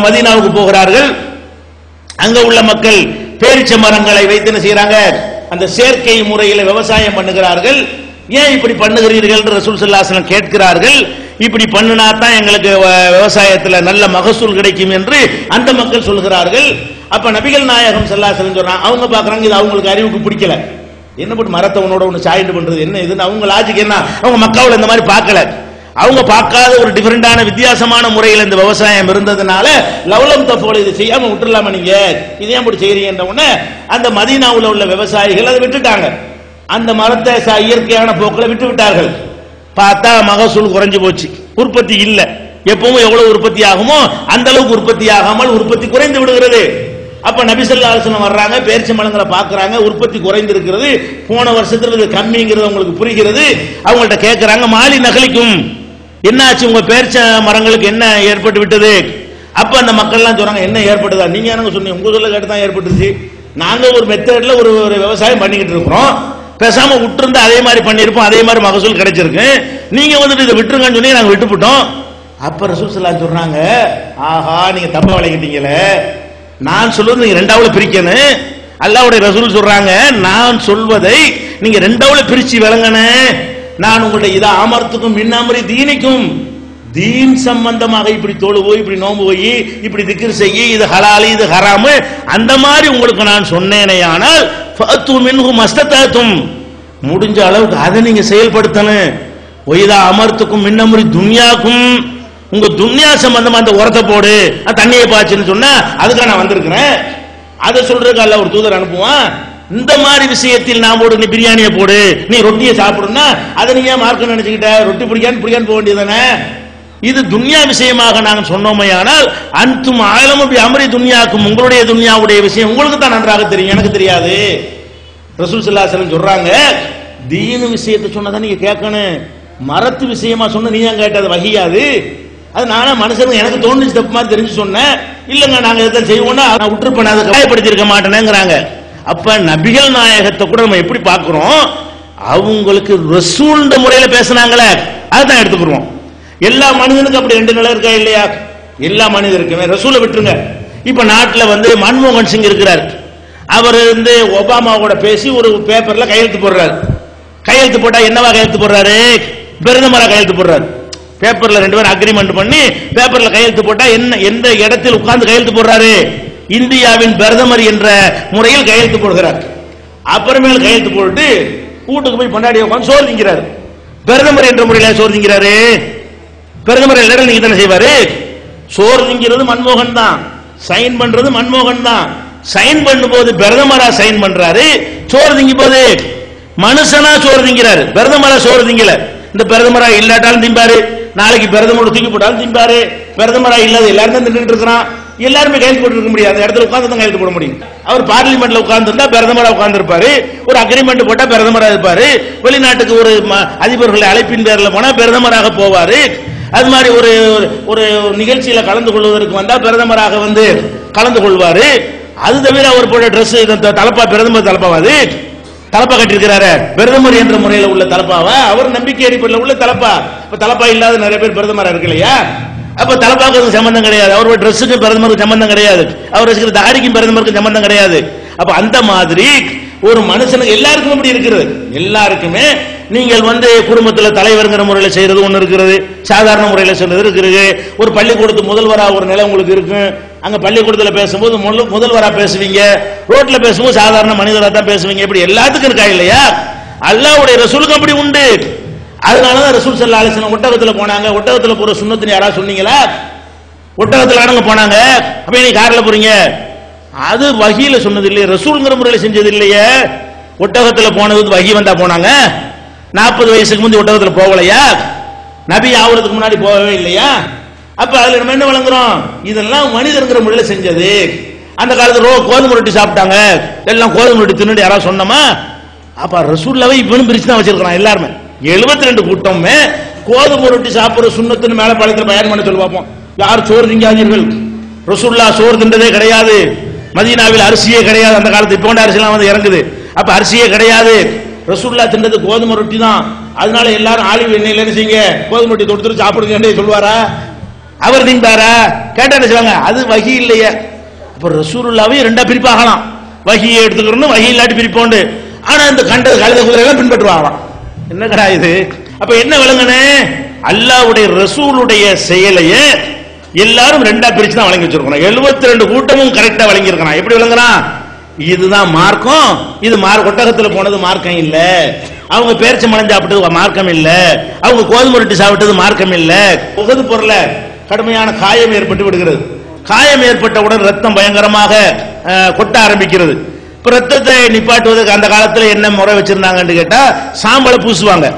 மதீனாவுக்கு போகிறார்கள், அங்க உள்ள மக்கள் பேரிச்ச மரங்களை வைத்து என்ன செய்யறாங்க? அந்த செயற்கை முறையில் விவசாயம் பண்ணுகிறார்கள். ஏன் இப்படி பண்ணுகிறீர்கள் என்று ரசூல் ஸல்லல்லாஹு அலைஹி வஸல்லம் கேட்கிறார்கள். இப்படி பண்ணினா தான் எங்களுக்கு விவசாயத்தில் நல்ல மகசூல் கிடைக்கும் என்று அந்த மக்கள் சொல்கிறார்கள். அப்ப நபிகள் நாயகம் ஸல்லல்லாஹு அலைஹி வஸல்லம் சொல்றாங்க, அவங்க பாக்குறாங்க இது அவங்களுக்கு அறிவுக்கு பிடிக்கல, என்ன போட்டு மரத்தை உன்னோட ஒன்று சாய்ந்து பண்றது என்ன இதுன்னு அவங்க லாஜிக் என்ன, அவங்க மக்காவுல இந்த மாதிரி பார்க்கல, அவங்க பார்க்காத ஒரு டிஃபரெண்டான வித்தியாசமான முறையில் இந்த விவசாயம் இருந்ததுனால லவ்லம் தஃபோல இதை செய்யாம விட்டுறலாமா நீங்க, இதே அப்படி செய்யறீங்கன்ற உடனே அந்த மதீனாவுல உள்ள விவசாயிகள் அதை விட்டுட்டாங்க. அந்த மரத்தை இயற்கையான போக்கில் விட்டு விட்டார்கள். பார்த்தா மகசூல் குறைஞ்சு போச்சு, உற்பத்தி இல்ல. எப்பவும் எவ்வளவு உற்பத்தி ஆகுமோ அந்த அளவுக்கு உற்பத்தி ஆகாமல் உற்பத்தி குறைந்து விடுகிறது. அப்ப நபி ஸல்லல்லாஹு அலைஹி வஸல்லம் வர்றாங்க, பேரிச்சை மரங்களை பாக்குறாங்க, உற்பத்தி குறைந்து இருக்கிறது, போன வருஷத்துல இது கம்மிங்கிறது அவங்களுக்கு புரிகிறது. அவங்கள்ட்ட கேட்கறாங்க, மாலி நகலிக்கும், என்னாச்சு உங்க பேரிச்சை மரங்களுக்கு என்ன ஏற்பட்டு விட்டது? அப்ப அந்த மக்கள் எல்லாம் சொல்றாங்க, என்ன ஏற்பட்டதா, நீங்க எனக்கு சொன்னீங்க, உங்க சொல்ல கேட்டு தான் ஏற்பட்டுச்சு, நாங்க ஒரு மெத்தட்ல ஒரு விவசாயம் பண்ணிக்கிட்டு இருக்கிறோம், பேசாம விட்டுருந்தா அதே மாதிரி பண்ணிருப்போம், அதே மாதிரி மகசூல் கிடைச்சிருக்கு, நீங்க வந்துட்டு இதை விட்டுருங்கன்னு சொல்லி நாங்க விட்டுவிட்டோம். அப்ப ரசூல் ஸல்லல்லாஹு அலைஹி வஸல்லம் சொல்றாங்க, ஆஹா நீங்க தப்பா விளங்கிட்டீங்களே, நான் சொல்வது நீங்க ரெண்டாவது பிரிக்கணும். அல்லாஹ்வுடைய ரசூல் சொல்றாங்க, நான் சொல்வதை நீங்க ரெண்டாவது பிரிச்சு விளங்கனே, நான் உங்களுடைய இதை அமர்த்துக்கும் மின்னமரி தீனிக்கும், தீன் சம்பந்தமாக இப்படி தொழு போய் இப்படி நோம்பு போய் இப்படி திக்ர் செய்யி இது ஹலாலி இது ஹராமு அந்த மாதிரி உங்களுக்கு நான் சொன்னேனே, ஆனால் ஃபஅத்து மின்ஹு மஸ்தததும், முடிஞ்ச அளவுக்கு அதை நீங்க செயல்படுத்தணும். ஒய்தா அமர்த்துக்கும் மின்னமரி துன்யாக்கும், உங்க துன்யா சம்பந்தமா அந்த உரத்தை போடு, தண்ணியை பாய்ச்சுன்னு சொன்னா அதுக்காக நான் வந்திருக்கிறேன். அதை சொல்றதுக்கு அல்லாஹ் ஒரு தூதர் அனுப்புவான். இந்த மாதிரி விஷயத்தில் நான் போடு, நீ பிரியாணியை போடு, நீ ரொட்டியை சாப்பிடுனா அதை நீங்க மார்க்க நினைச்சுக்கிட்ட, ரொட்டி பிடிக்கான்னு போக வேண்டியதானே. இது துன்யா விஷயமாக நாங்கள் சொன்னோமையானால் அன்தும் ஆலமு பி அம்ரி துன்யாக்கும், உங்களுடைய துன்யாவுடைய விஷயம் உங்களுக்கு தான் நன்றாக தெரியும், எனக்கு தெரியாது. ரசூல் ஸல்லல்லாஹு அலைஹி வஸல்லம் சொல்றாங்க, தீனு விஷயத்தை சொன்னதான் நீங்க கேட்கணும், மரத்து விஷயமா சொன்ன நீ ஏன் கேட்டது, வகியாது அது நானே மனுஷனுக்கு எனக்கு தோணுச்சு தப்பு மாதிரி தெரிஞ்சு சொன்னேன், இல்லங்க நாங்க எதை செய்வோம்னா நான் விட்டுருப்பேன், அதை காயப்படுத்தி இருக்க மாட்டேனேங்கிறாங்க. அப்ப நபிகள் நாயகத்தை கூட நம்ம எப்படி பார்க்கிறோம், அவங்களுக்கு ரசூல்ன்ற முறையில பேசினாங்களே அதுதான் எடுத்துக்கிறோம். எல்லா மனிதனுக்கும் அப்படி ரெண்டு நிலை இருக்கா இல்லையா, எல்லா மனிதருக்குமே ரசூலை விட்டுருங்க. இப்ப நாட்டில் வந்து மன்மோகன் சிங் இருக்கிறார், அவர் வந்து ஒபாமாவோட பேசி ஒரு பேப்பர்ல கையெழுத்து போடுறாரு. கையெழுத்து போட்டா என்னவா கையெழுத்து போடுறாரு, பிரதமரா கையெழுத்து போடுறாரு. பேப்பர்ல ரெண்டு பேரும் அக்ரிமெண்ட் பண்ணி பேப்பர்ல கையெழுத்து போட்டா என்ன எந்த இடத்தில் உட்கார்ந்து கையெழுத்து போடுறாரு, இந்தியாவின் பிரதமர் என்ற முறையில் கையெழுத்து போடுகிறார். அப்புறமேல் கையெழுத்து போட்டு வீட்டுக்கு போய் கொண்டாடி உட்காந்து சோறு திங்கிறாரு. பிரதமர் என்ற முறையில் சோறு திங்கிறாரு. பிரதமர் எல்லாரும் நீங்க தானே செய்வாரு, சோறு திங்கிறது மன்மோகன் தான், சைன் பண்றது மன்மோகன் தான். சைன் பண்ணும்போது பிரதமரா சைன் பண்றாரு, சோறு திங்கி போது மனுஷனா சோறு திங்கிறாரு, பிரதமரா சோறு திங்கல. இந்த பிரதமரா இல்லாட்டாலும் திம்பாரு, நாளைக்கு பிரதமரோட தூக்கி போட்டாலும் திம்பாரு. பிரதமரா இல்லாத எல்லாரும் தான் தின்னுட்டு இருக்கிறான், எல்லாருமே கையெழுத்து போட்டு இருக்க முடியாது, அந்த இடத்துல உட்கார்ந்து தான் கையெழுத்து போட முடியும். அவர் பார்லிமெண்ட்ல உட்கார்ந்து இருந்தா பிரதமரா உட்கார்ந்து இருப்பாரு, ஒரு அக்ரிமெண்ட் போட்டா பிரதமரா இருப்பாரு. வெளிநாட்டுக்கு ஒரு அதிபர்களை அழைப்பின் பேர்ல போனா பிரதமராக போவாரு. அது மாதிரி ஒரு ஒரு நிகழ்ச்சியில கலந்து கொள்வதற்கு வந்தா பிரதமராக வந்து கலந்து கொள்வாரு. அது தவிர அவர் போட்ட ட்ரெஸ் தலப்பா பிரதமர் தலப்பாவாது, தலப்பா கட்டிருக்கிறாரு, பிரதமர் என்ற முறையில் உள்ள தலப்பாவா, அவர் நம்பிக்கை அடிப்படையில் உள்ள தலப்பா. இப்ப தலப்பா இல்லாத நிறைய பேர் பிரதமரா இருக்கு இல்லையா, அப்ப தலப்பாக்கு சம்பந்தம் கிடையாது, அவரோட ட்ரெஸ்ஸுக்கு பிரதமருக்கு சம்பந்தம் கிடையாது, அவர் வச்சுக்கிற தாடிக்கும் பிரதமருக்கு சம்பந்தம் கிடையாது. அப்ப அந்த மாதிரி ஒரு மனுஷனுக்கு எல்லாருக்கும் அப்படி இருக்கிறது. எல்லாருக்குமே நீங்கள் வந்து குடும்பத்தில் தலைவர்ங்கிற முறையில் செய்யறது ஒன்று இருக்கிறது, சாதாரண முறையில் செய்யறது இருக்கிறது. ஒரு பள்ளிக்கூடத்து முதல்வரா ஒரு நிலை உங்களுக்கு இருக்கு, அங்க பள்ளிக்கூடத்தில் பேசும்போது முதல்வரா பேசுவீங்க, ரோட்ல பேசும்போது சாதாரண மனிதராக தான் பேசுவீங்க. இப்படி எல்லாத்துக்கும் இருக்கா இல்லையா, அல்லாஹ்வுடைய ரசூலுக்கு அப்படி உண்டு. அதனாலதான் ரசூல் ஸல்லல்லாஹு அலைஹி வஸல்லம் ஒட்டகத்துல போனாங்க. ஒட்டகத்துல போற சுன்னத்துன்னு யாராவது சொன்னீங்களா? ஒட்டகத்துல அடங்க போனாங்க. அப்ப நீ கார்ல போறீங்க, அது வஹீல சொன்னது இல்லையே, ரசூல்ங்கிற முறையில் செஞ்சது இல்லையே. ஒட்டகத்துல போனது வஹி வந்தா போனாங்க, 40 வயசுக்கு முந்தைய ஒட்டகத்துல போகலையா, நபி ஆவறதுக்கு முன்னாடி போகவே இல்லையா? அப்ப அதுல நம்ம என்ன வழங்குறோம், இதெல்லாம் மனிதர்ங்கிற முறையில் செஞ்சது. அந்த காலத்துல கோதுமை ரொட்டி சாப்பிட்டாங்க, எல்லாம் கோதுமை ரொட்டி தின்னு யாராவது சொன்னோமா? அப்ப ரசூல்லாவை இப்பவும் பிரிச்சு தான் வச்சிருக்கிறான். எல்லாருமே 72 கூட்டமே கோதுமை ரொட்டி சாப்பிடுற சுன்னத்துன்னு மேல பாளையத்தில் பயன் பண்ண சொல்லி பார்ப்போம். யார் சோறு திங்காதீர்கள், ரசூல்லா சோறு தின்றதே கிடையாது, மதீனாவில் அரிசியே கிடையாது. அந்த காலத்து இப்போ அரிசிலாம் வந்து இறங்குது, அப்ப அரிசியே கிடையாது, ரசூல்லா தின்றது கோதுமை ரொட்டி தான். அதனால எல்லாரும் ஆலிவ் எண்ணெயில என்ன செய்யுங்க, கோதுமை ரொட்டி தொடுத்துட்டு சாப்பிடுங்க சொல்லுவாரா? அவர் திங்காரா? கேட்டா என்ன செய்வாங்க, அது வஹி இல்லையே. அப்ப ரசூலுல்லாவை ரெண்டா பிரிப்பாகலாம், வஹியை எடுத்துக்கிறோம், வஹி இல்லாட்டி பிரிப்போண்டு. ஆனா இந்த கண்டது கழுத குதிரைலாம் பின்பற்றுவாங்களாம். என்ன கடா இது? அப்ப என்ன விளங்குனே, அல்லாஹ்வுடைய ரசூலுடைய செயலையே எல்லாரும் ரெண்டா பிரிச்சு தான் வழங்கி வச்சிருக்கோம். 72 கூட்டமும் கரெக்டா வழங்கி இருக்கான். எப்படி வழங்குறான்? இதுதான் மார்க்கம், இது ஒட்டகத்துல போனது மார்க்கம் இல்ல, அவங்க பேரிச்ச மலம் சாப்பிட்டது மார்க்கம் இல்ல, அவங்க கோதுமை ரொட்டி சாப்பிட்டது மார்க்கம் இல்ல. உகது பொருள கடுமையான காயம் ஏற்பட்டு விடுகிறது. காயம் ஏற்பட்டவுடன் ரத்தம் பயங்கரமாக கொட்ட ஆரம்பிக்கிறது. இப்ப ரத்தத்தை நிப்பாட்டுவதற்கு அந்த காலத்துல என்ன முறை வச்சிருந்தாங்கன்னு கேட்டா சாம்பலை பூசுவாங்க.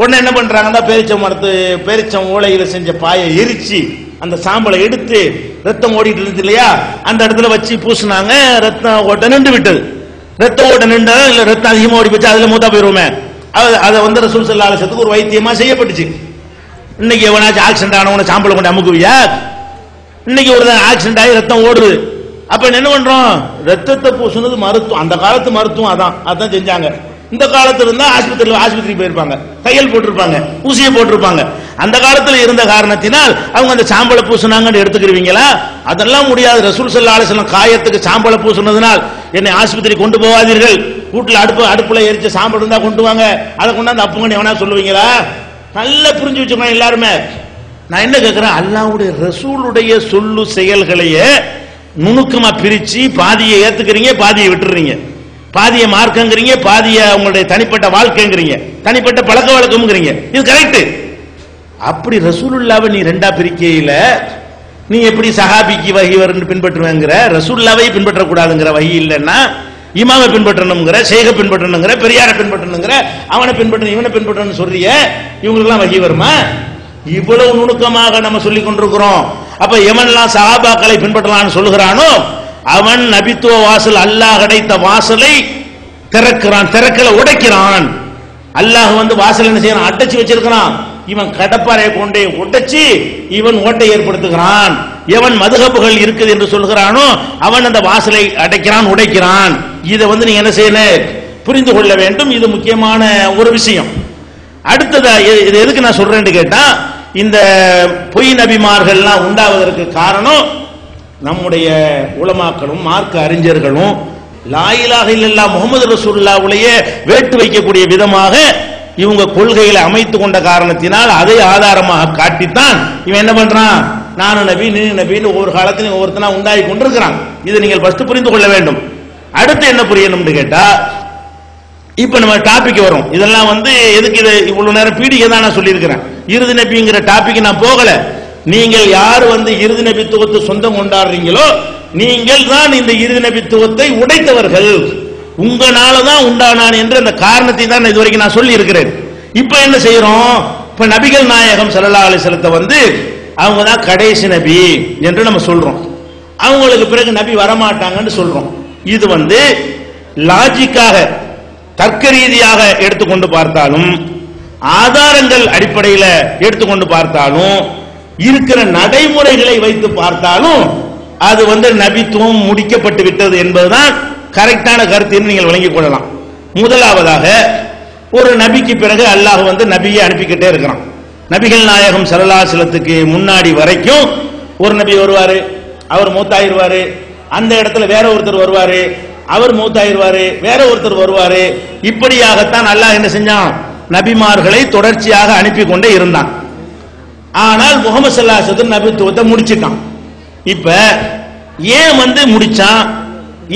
உடனே என்ன பண்றாங்கன்னா பேரிச்சம் ஓலையில செஞ்ச பாயை எரிச்சு அந்த சாம்பலை எடுத்து ரத்தம் ஓடிட்டு இருந்துச்சு இல்லையா, அந்த இடத்துல வச்சு பூசினாங்க. ரத்தம் ஓட்ட நின்று விட்டது. ரத்தம் ஓட்ட நின்றா இல்ல ரத்தம் அதிகமா ஓடி போச்சு, அதுல மூத்தா போயிருவோமே, அதை வந்து ரசூல் ஸல்லல்லாஹு அலைஹி வஸல்லம் ஒரு வைத்தியமா செய்யப்பட்டுச்சு. இன்னைக்கு எவனாச்சும் ஆக்சிடென்ட் ஆனவன சாம்பலை கொண்டு அமுக்குவியா? இன்னைக்கு ஒரு ஆக்சிடென்ட் ஆகி ரத்தம் ஓடுது. அப்ப என்ன பண்றோம்? ரத்தத்தை பூசுனது மருத்துவம். அந்த காலத்து மருத்துவம் அதான் செஞ்சாங்க. இந்த காலத்துல இருந்தா ஆஸ்பத்திரி போயிருப்பாங்க, கையல் போட்டிருப்பாங்க, ஊசியை போட்டிருப்பாங்க. அந்த காலத்துல இருந்த காரணத்தினால் அவங்க அந்த சாம்பலை பூசினாங்கன்னு எடுத்துக்கிறீங்களா? அதெல்லாம் முடியாது. ரசூல் ஸல்லல்லாஹு அலைஹி வஸல்லம் காயத்துக்கு சாம்பலை பூசினதுனால் என்னை ஆஸ்பத்திரி கொண்டு போகாதீர்கள், வீட்டுல அடுப்புல எரிச்ச சாம்பல் இருந்தா கொண்டு வாங்க, அதை கொண்டாந்து அப்புங்கன்னு எவனா சொல்லுவீங்களா? நல்லா புரிஞ்சு வச்சுக்கணும் எல்லாருமே. நான் என்ன கேட்கிறேன், அல்லாஹ்வுடைய ரசூலுடைய சொல்லு செயல்களையே நுணுக்கமா பிரிச்சு பாதியை ஏத்துக்கிறீங்க, பாதியை விட்டுறீங்க. பாதிய மார்க்கங்கிறீங்க, பாதிய உங்களுடைய தனிப்பட்ட வாழ்க்கைங்கிறீங்க, தனிப்பட்ட பழக்க வழக்கம்ங்கிறீங்க. இது கரெக்ட். அப்படி ரசூலுல்லாவை நீ ரெண்டா பிரிக்கையில நீ எப்படி சஹாபிக்கு வஹி வருன்னு பின்பற்றுவேங்கிற, ரசூலுல்லாவை பின்பற்றக்கூடாதுங்கிற வஹி இல்லைன்னா இமாமை பின்பற்றணுங்கிற, ஷேக பின்பற்றணுங்கிற, பெரியாரை பின்பற்றணுங்கிற, அவனை பின்பற்றணும் இவனை பின்பற்றணும் சொல்றிய, இவங்களுக்கெல்லாம் வஹி வருமா? இவ்வளவு நுணுக்கமாக நம்ம சொல்லிக் கொண்டிருக்கிறோம். அப்ப எவன்லாம் சஹாபாக்களை பின்பற்றலாம்னு சொல்லுகிறானோ அவன் நபித்துவ வாசல், அல்லாஹ் அடைத்த வாசலை திறக்கல, உடைக்கிறான். அல்லாஹ் வந்து வாசல் என்ன செய்யறான்? அடைச்சு வச்சிருக்கிறான். இவன் கடப்பாறை கொண்டே உடைச்சு இவன் ஓட்டை ஏற்படுத்துகிறான். எவன் மதுஹபுகள் இருக்குது என்று சொல்கிறானோ அவன் அந்த வாசலை அடைக்கிறான், உடைக்கிறான். இதை வந்து நீங்க என்ன செய்யணும்? புரிந்து கொள்ள வேண்டும். இது முக்கியமான ஒரு விஷயம். அடுத்ததா இது எதுக்கு நான் சொல்றேன்னு கேட்டா, இந்த பொய் நபிமார்கள்லாம் உண்டாவதற்கு காரணம் நம்முடைய உலமாக்களும் மார்க்க அறிஞர்களும் லா இலாஹ இல்லல்லாஹ் முஹம்மது ரசூலுல்லாஹ்வுடைய வேட்டு வைக்கக்கூடிய விதமாக இவங்க கொள்கைகளை அமைத்துக் கொண்ட காரணத்தினால் அதை ஆதாரமாக காட்டித்தான் இவன் என்ன பண்றான்? நானு நபி நீ நபின்னு ஒவ்வொரு காலத்திலும் ஒவ்வொருத்தனா உண்டாகி கொண்டிருக்கிறான். இதை நீங்கள் ஃபர்ஸ்ட் புரிந்து கொள்ள வேண்டும். அடுத்து என்ன புரியணும்னு கேட்டா, இப்ப நம்ம டாபிக் வரும். இதெல்லாம் வந்து எதுக்கு இது இவ்வளவு நேரம் பீடிகை தான் நான் சொல்லியிருக்கிறேன். இறுதி நபிங்கிற டாபிக் நான் போகல. நீங்கள் யார் வந்து இறுதி நபித்துவத்தை சொந்தம் கொண்டாடுறீங்களோ நீங்கள் தான் இந்த இறுதி நபித்துவத்தை உடைத்தவர்கள். உங்களாலதான் உண்டானான் என்ற அந்த காரணத்தை தான் இதுவரைக்கும் நான் சொல்லி இருக்கிறேன். இப்ப என்ன செய்யறோம்? இப்ப நபிகள் நாயகம் ஸல்லல்லாஹு அலைஹி வஸல்லம் வந்து அவங்க தான் கடைசி நபி என்று நம்ம சொல்றோம். அவங்களுக்கு பிறகு நபி வரமாட்டாங்கன்னு சொல்றோம். இது வந்து லாஜிக்காக தர்க்க ரீதியாக எடுத்துக்கொண்டு பார்த்தாலும் ஆதாரங்கள் அடிப்படையில் எடுத்துக்கொண்டு பார்த்தாலும் இருக்கிற நடைமுறைகளை வைத்து பார்த்தாலும் அது வந்து நபித்துவம் முடிக்கப்பட்டு விட்டது என்பதுதான் கரெக்டான கருத்து நீங்கள் விளங்கிக் கொள்ளலாம். முதலாவதாக ஒரு நபிக்கு பிறகு அல்லாஹ் வந்து நபியை அனுப்பிக்கிட்டே இருக்கிறான். நபிகள் நாயகம் ஸல்லல்லாஹு அலைஹி வஸல்லத்துக்கு முன்னாடி வரைக்கும் ஒரு நபி வருவாரு, அவர் மூத்தாயிருவாரு. அந்த இடத்துல வேற ஒருத்தர் வருவாரு, அவர் மூத்தாயிருவாரு, வேற ஒருத்தர் வருவாரு. இப்படியாகத்தான் அல்லாஹ் என்ன செஞ்சான்? நபிமார்களை தொடர்ச்சியாக அனுப்பி கொண்டே இருந்தான். ஆனால் முஹம்மது ஸல்லல்லாஹு அலைஹி வஸல்லம் நபித்துவத்தை முடிச்சிட்டான். இப்ப ஏன் வந்து முடிச்சான்,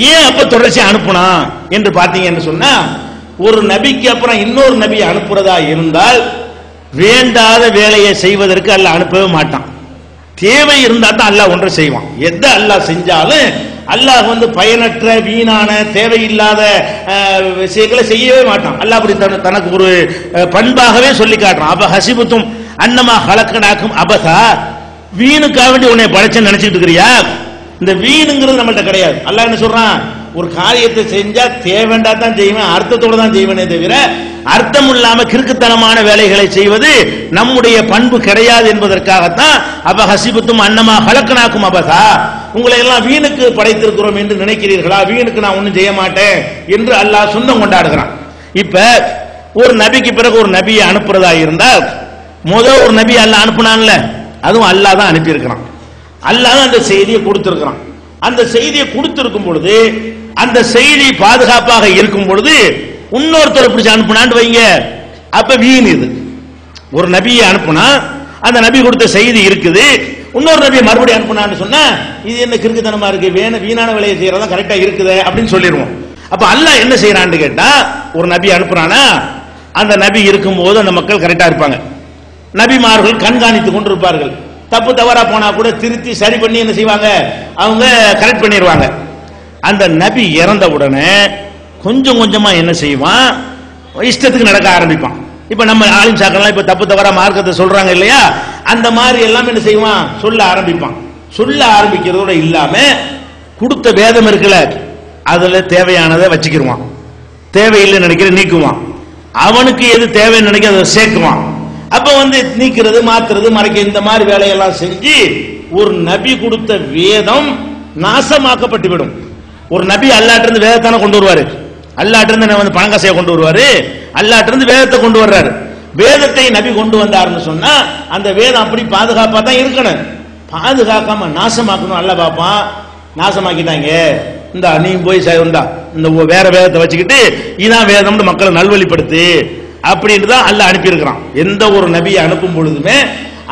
ஏன் அப்ப தொடர்ச்சியா அனுப்புனா என்று பாத்தீங்கன்னு சொன்னா, ஒரு நபிக்கு அப்புறம் இன்னொரு நபியை அனுப்புறதா இருந்தால் வேண்டாத வேலையை செய்வதற்கு அல்லாஹ் அனுப்பவே மாட்டான். தேவை இருந்தா தான் அல்லாஹ் ஒன்றை செய்வான். எதை அல்லாஹ் செஞ்சாலும் அல்லாஹ் வந்து பயனற்ற வீணான தேவையில்லாத விஷயங்களை செய்யவே மாட்டான். அல்லாஹ் அப்படி தனக்கு ஒரு பண்பாகவே சொல்லி காட்டுறான். அப்ப ஹசிபுத்தும் அன்னமா ஹலக்கனாக்கும் அபசா, வீணுக்காக வேண்டி உன்னை படைச்சேன்னு நினைச்சிட்டு இருக்கிறியா? இந்த வீணுங்கிறது நம்மள்ட்ட கிடையாது. அல்லாஹ் என்ன சொல்றான்? ஒரு காரியத்தை செஞ்சா தேவைண்டா தான் செய்வேன், அர்த்தத்தோடு தான் செய்வேனே தவிர அர்த்தம் இல்லாம கிறுக்குத்தனமான வேலைகளை செய்வது நம்முடைய பண்பு கிடையாது என்பதற்காகத்தான் அப்ப ஹசிபுத்தும் அன்னமா ஹலக்கனாக்கும் அபசா, உங்களை எல்லாம் வீணுக்கு படைத்திருக்கிறோம் என்று நினைக்கிறீர்களா? வீணுக்கு நான் ஒன்னும் செய்ய மாட்டேன் என்று அல்லாஹ் சொந்தம் கொண்டாடுகிறான். இப்ப ஒரு நபிக்கு பிறகு ஒரு நபியை அனுப்புறதா இருந்தால் முதல் ஒரு நபி அல்லாஹ் அனுப்புனான்ல, அதுவும் அல்லாஹ் தான் அனுப்பி இருக்கிறான். அல்லாஹ் அந்த செய்தியை கொடுத்திருக்கிறான். அந்த செய்தியை கொடுத்திருக்கும் பொழுது அந்த செய்தி பாதுகாப்பாக இருக்கும் பொழுது இன்னொருத்தர் பிடிச்சு அனுப்புனான்னு வைங்க, அப்ப வீண். இது ஒரு நபியை அனுப்புனா அந்த நபி கொடுத்த செய்தி இருக்குது. இன்னொரு நபியை மறுபடியும் அனுப்புனான்னு சொன்னா இது என்ன கிறுக்குத்தனமா இருக்கு, வீணான வேலையை செய்யறதா கரெக்டா இருக்குது அப்படின்னு சொல்லிடுவோம். அப்ப அல்லாஹ் என்ன செய்யறான்னு கேட்டா, ஒரு நபி அனுப்புறானா அந்த நபி இருக்கும்போது அந்த மக்கள் கரெக்டா இருப்பாங்க. நபிமார்கள் கண்காணித்துக் கொண்டிருப்பார்கள். தப்பு தவறா போனா கூட திருத்தி சரி பண்ணி என்ன செய்வாங்க, அவங்க கரெக்ட் பண்ணிடுவாங்க. அந்த நபி இறந்த உடனே கொஞ்சம் கொஞ்சமா என்ன செய்வான், இஷ்டத்துக்கு நடக்க ஆரம்பிப்பான். இப்ப நம்ம ஆலிம் சாக்கெல்லாம் இப்ப தப்பு தவறா மார்க்கத்தை சொல்றாங்க இல்லையா, அந்த மாதிரி எல்லாம் என்ன செய்வான், சொல்ல ஆரம்பிப்பான். சொல்ல ஆரம்பிக்கிறதோட இல்லாம கொடுத்த வேதம் இருக்குல்ல, அதுல தேவையானதை வச்சுக்கிடுவான், தேவையில்லை நினைக்கிற நீக்குவான், அவனுக்கு எது தேவைன்னு நினைக்க அதை சேர்க்குவான். அப்ப நீக்கிறது மாத்துறது மறைக்க இந்த மாதிரி வேலையெல்லாம் செஞ்சு ஒரு நபி கொடுத்த வேதம் நாசமாக்கப்பட்டு விடும். ஒரு நபி அல்லாஹ்ட்ட இருந்து வேதத்தான கொண்டு வருவாரு, அல்லாஹ்ட்ட இருந்து பணங்காசையை கொண்டு வருவாரு, அல்லாஹ்ட்ட இருந்து வேதத்தை கொண்டு வர்றாரு. வேதத்தை நபி கொண்டு வந்தாருன்னு சொன்னா அந்த வேதம் அப்படி பாதுகாப்பா தான் இருக்கணும், பாதுகாக்காம நாசமாக்கணும். அல்லாஹ் பாப்பான் நாசமாக்கிட்டாங்க, இந்த நீ போய் இந்த வேற வேதத்தை வச்சுக்கிட்டு இதான் வேதம்னு மக்களை நல்வழிப்படுத்து அப்படின்னு தான் அல்லாஹ் அனுப்பியிருக்கிறான். எந்த ஒரு நபியை அனுப்பும் பொழுதுமே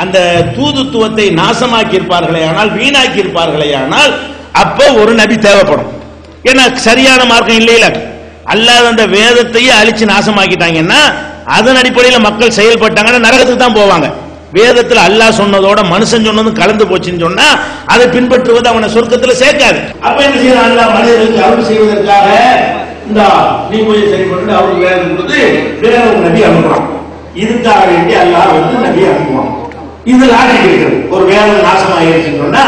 அந்த தூதுத்துவத்தை நாசமாக்கி இருப்பார்களே ஆனால், வீணாக்கி இருப்பார்களே ஆனால், அப்ப ஒரு நபி தேவைப்படும். ஏன்னா சரியான மார்க்கம் இல்லையில, அல்லாஹ் அந்த வேதத்தையே அழிச்சு நாசமாக்கிட்டாங்கன்னா அதன் அடிப்படையில் மக்கள் செயல்பட்டாங்கன்னா நரகத்துக்கு தான் போவாங்க. வேதத்தில் அல்லாஹ் சொன்னதோட மனுஷன் சொன்னதும் கலந்து போச்சுன்னு சொன்னா அதை பின்பற்றுவது அவனை சொர்க்கத்தில் சேர்க்காது. அப்ப என்ன செய்யறான், அல்லாஹ் மனிதர்களுக்கு அருள் செய்வதற்காக இந்த நீ போய் சரி பண்ணிட்டு அவருக்கு வேதம் கொடுத்து வேற ஒரு நபி அனுப்புறான். இதுக்காக வேண்டி அல்லாஹ் நபி அனுப்புவான். இது லாஜிக் இருக்கிறது. ஒரு வேதம் நாசமாயிருச்சுன்னு சொன்னா,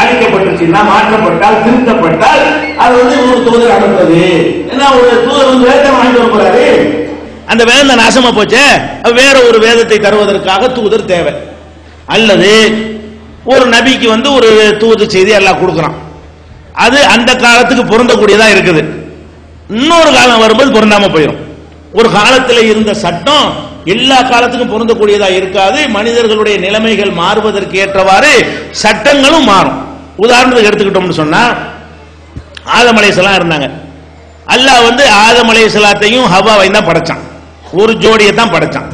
அழிக்கப்பட்டுச்சுன்னா, மாற்றப்பட்டால், திருத்தப்பட்டால் அது ஒரு தூதர் அனுப்புறது. ஏன்னா ஒரு தூதர் வேதத்தை வாங்கிட்டு வர போறாரு, அந்த வேதம் நாசமா போச்சே, வேற ஒரு வேதத்தை தருவதற்காக தூதர் தேவை. அல்லது ஒரு நபிக்கு ஒரு தூது செய்தி எல்லாம் கொடுக்குறான், அது அந்த காலத்துக்கு பொருந்தக்கூடியதா இருக்குது. இன்னொரு காலம் வரும்போது பொருந்தாம போயிடும். ஒரு காலத்தில் இருந்த சட்டம் எல்லா காலத்துக்கும் பொருந்தக்கூடியதா இருக்காது. மனிதர்களுடைய நிலைமைகள் மாறுவதற்கு ஏற்றவாறு சட்டங்களும் மாறும். உதாரணத்துக்கு எடுத்துக்கிட்டோம்னு சொன்னா, ஆதம் அலைஹிஸ்ஸலாம் இருந்தாங்க. அல்லாஹ் ஆதம் அலைஹிஸ்ஸலாத்தையும் ஹவ்வாவையும் தான் படைச்சான், ஒரு ஜோடியை தான் படைச்சான்.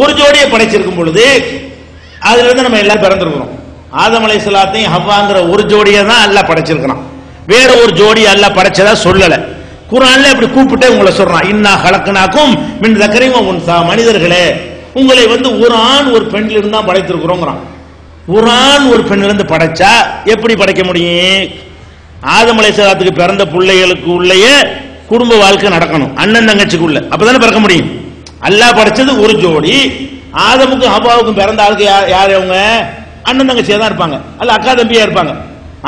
ஒரு ஜோடியை படைச்சிருக்கும் பொழுது அதுல இருந்து நம்ம எல்லாம் பிறந்திருக்கிறோம். ஆதம் அலைஹிஸ்ஸலாத்தையும் ஹவ்வாங்கிற ஒரு ஜோடியை தான் அல்லாஹ் படைச்சிருக்கிறான், வேற ஒரு ஜோடி அல்லாஹ் படைச்சதா சொல்லல. குர்ஆன்ல இப்படி கூப்பிட்டே உங்களை சொல்றான், இன்னா ஹலக்னாக்கும் மின் தக்கரின் வ உன்சா, மனிதர்களே உங்களை ஒரு ஆண் ஒரு பெண்ணில் இருந்து தான் படைத்திருக்கிறோங்கிறான். ஒரு ஆண் ஒரு பெண்ணிலிருந்து படைச்சா எப்படி படைக்க முடியும்? ஆதம் அலைஹிஸ்ஸலாத்துக்கு பிறந்த பிள்ளைகளுக்கு உள்ளேயே குடும்ப வாழ்க்கை நடக்கணும், அண்ணன் தங்கச்சிக்குள்ள, அப்பதானே பிறக்க முடியும். அல்லாஹ் படைச்சது ஒரு ஜோடி. ஆதமுக்கும் ஹவ்வாவுக்கும் பிறந்த ஆளுக்கு யார்? அவங்க அண்ணன் தங்கச்சியா தான் இருப்பாங்க, அல்ல அக்கா தம்பியா இருப்பாங்க.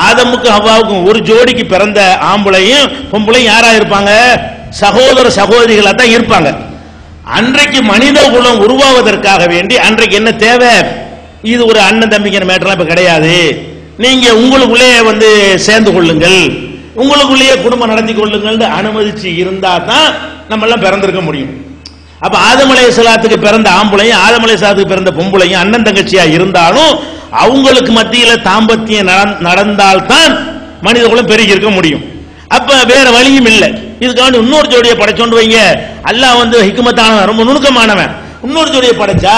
ஆதமுக்கு ஹவ்வாவுக்கும் ஒரு ஜோடிக்கு பிறந்த ஆம்பளையும் பொம்பளையும் யாரா இருப்பாங்க? சகோதர சகோதரிகளா தான் இருப்பாங்க. அன்றைக்கு மனித குலம் உருவாவதற்காக வேண்டி அன்றைக்கு என்ன தேவை? இது ஒரு அண்ணன் தம்பிங்கிற மேட்டர்லாம் இப்ப கிடையாது. நீங்க உங்களுக்குள்ளே சேர்ந்து கொள்ளுங்கள், உங்களுக்குள்ளேயே குடும்பம் நடத்தி கொள்ளுங்கள் அனுமதிச்சு இருந்தா தான் நம்ம எல்லாம் பிறந்திருக்க முடியும். அப்ப ஆதம் அலைஹிஸ்ஸலாத்துக்கு பிறந்த ஆம்பளையும் ஆதம் அலைஹிஸ்ஸலாத்துக்கு பிறந்த பொம்பளையும் அண்ணன் தங்கச்சியா இருந்தாலும் அவங்களுக்கு மத்தியில தாம்பத்தியம் நடந்தால்தான் மனித குலம் பெருகி இருக்க முடியும். அப்ப வேற வழியும் இல்லை. இதுக்காண்டி இன்னொரு ஜோடியை படைச்சோண்டு வைங்க, அல்லாஹ் ஹிக்மத்தானவன், ரொம்ப நுணுக்கமானவன். இன்னொரு ஜோடியை படைச்சா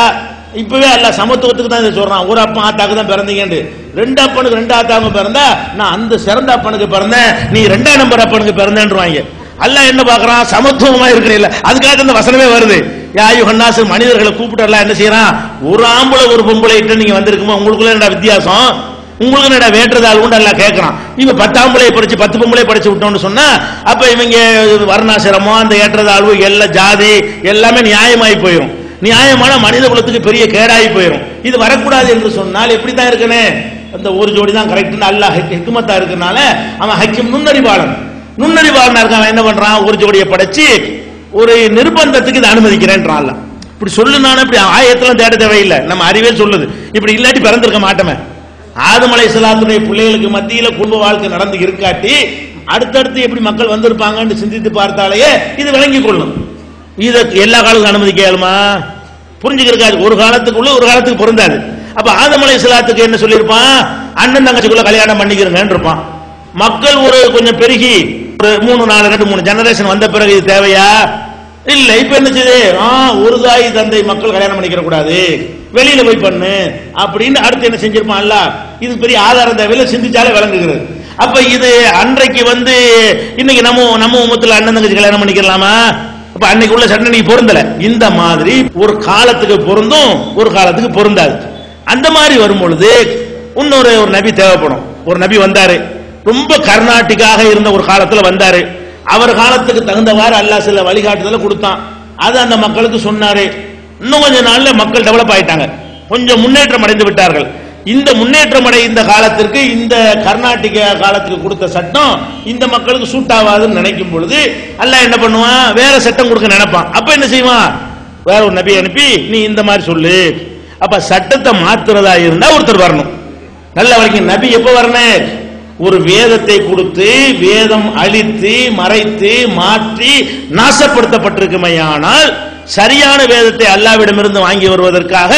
இப்பவே அல்லாஹ் சமத்துவத்துக்கு தான் இதை சொல்றான், ஒரு அப்பா ஆத்தாக்கு தான் பிறந்தீங்க, ரெண்டு அப்பனுக்கு ரெண்டு ஆத்தாவுக்கு பிறந்தா நான் அந்த சிறந்த அப்பனுக்கு பிறந்தேன், நீ ரெண்டாம் நம்பர் அப்பனுக்கு பிறந்தேன்றாங்க. அல்லாஹ் என்ன பாக்குறான்? சமத்துவமா இருக்கிறீல்ல, அதுக்காக அந்த வசனமே வருது. யா யுஹன்னாஸ், மனிதர்களை கூப்பிட்டு அல்லாஹ் என்ன செய்யறான்? ஒரு ஆம்பளை ஒரு பொம்பளை நீங்க வந்திருக்குமா, உங்களுக்குள்ள என்ன வித்தியாசம், உங்களுக்கு என்னடா வேற்றதால் உண்டு அல்லாஹ் கேட்கறான். இவங்க 10 ஆம்பளை படிச்சு 10 பொம்பளை படிச்சு விட்டோம்னு சொன்னா அப்ப இவங்க வர்ணாசிரமோ அந்த ஏற்றதாழ்வு எல்லா ஜாதி எல்லாமே நியாயமாயி போயிடும். நியாயமான மனித குலத்துக்கு பெரிய கேடாகி போயிடும். இது வரக்கூடாது என்று சொன்னால் எப்படித்தான் இருக்கனே, அந்த ஒரு ஜோடி தான் கரெக்ட். அல்லாஹ் ஹிக்மத்தா இருக்கனால அவன் ஹக்கீம் நுண்ணறிவாளனா இருக்கான். என்ன பண்றான்? ஒரு ஜோடியை படைச்சு ஒரு நிர்பந்தத்துக்கு இதை அனுமதிக்கிறேன்றான். இப்படி சொல்லுனானே, இப்படி ஆயத்தெல்லாம் தேட தேவையில்லை, நம்ம அறிவே சொல்லுது. இப்படி இல்லாட்டி பிறந்திருக்க மாட்டோமே. ஆதம் அலைஹிஸ்ஸலாத்துடைய பிள்ளைகளுக்கு மத்தியில குடும்ப வாழ்க்கை நடந்து இருக்காட்டி அடுத்தடுத்து எப்படி மக்கள் வந்திருப்பாங்கன்னு சிந்தித்து பார்த்தாலேயே இது விளங்கிக் கொள்ளும். இதை எல்லா காலத்துக்கும் அனுமதிக்க இயலுமா? புரிஞ்சுக்கிறாரு. ஒரு காலத்துக்குள்ள ஒரு காலத்துக்கு பொருந்தாது. அப்ப ஆதம் அலைஹிஸ்ஸலாத்துக்கு என்ன சொல்லியிருப்பான்? அண்ணன் தங்கச்சிக்குள்ள கல்யாணம் பண்ணிக்கிறேன்னு இருப்பான். மக்கள் ஒரு கொஞ்சம் பெருகி ஒரு 3 ஜெனரேஷன் வந்த பிறகு இது தேவையா? இல்ல. இப்ப என்ன செய்யுது? ஒரு தாய் தந்தை மக்கள் கல்யாணம் பண்ணிக்கிற கூடாது, வெளியில போய் பண்ணு அப்படின்னு அடுத்து என்ன செஞ்சிருப்பான் அல்லாஹ். இது பெரிய ஆதாரம் தேவையில்லை, சிந்திச்சாலே விளங்குகிறது. அப்ப இது அன்றைக்கு இன்னைக்கு நம்ம உம்மத்துல அண்ணன் தங்கச்சி கல்யாணம் பண்ணிக்கலாமா? அப்ப அன்னைக்கு உள்ள சட்டம் நீங்க பொருந்தல. இந்த மாதிரி ஒரு காலத்துக்கு பொருந்தும், ஒரு காலத்துக்கு பொருந்தாது. அந்த மாதிரி வரும் பொழுது இன்னொரு நபி தேவைப்படும். ஒரு நபி வந்தாரு, ரொம்ப கர்நாடிக்காக இருந்த ஒரு காலத்துல வந்தாரு. அவர் காலத்துக்கு தகுந்தவாறு அல்லாஹ் சில வழிகாட்டுதலை கொடுத்தான். அது அந்த மக்களுக்கு சொன்னாரு. இன்னும் கொஞ்ச நாள்ல மக்கள் டெவலப் ஆயிட்டாங்க, கொஞ்சம் முன்னேற்றம் அடைந்து விட்டார்கள். இந்த முன்னேற்றம் அடைந்த காலத்திற்கு, இந்த கர்நாடக காலத்துக்கு கொடுத்த சட்டம் இந்த மக்களுக்கு சூட் ஆகாதுன்னு நினைக்கும் பொழுது அல்லாஹ் என்ன பண்ணுவான், வேற சட்டம் கொடுக்க நினைப்பான். அப்ப என்ன செய்வான், வேற ஒரு நபி அனுப்பி நீ இந்த மாதிரி சொல்லு. அப்ப சட்டத்தை மாத்துறதா இருந்தா ஒருத்தர் வரணும். நல்ல வரைக்கும் நபி எப்ப வரணும், ஒரு வேதத்தை கொடுத்து வேதம் அழித்து மறைத்து மாற்றி நாசப்படுத்தப்பட்டிருக்குமையானால் சரியான வேதத்தை அல்லாஹ்விடமிருந்து வாங்கி வருவதற்காக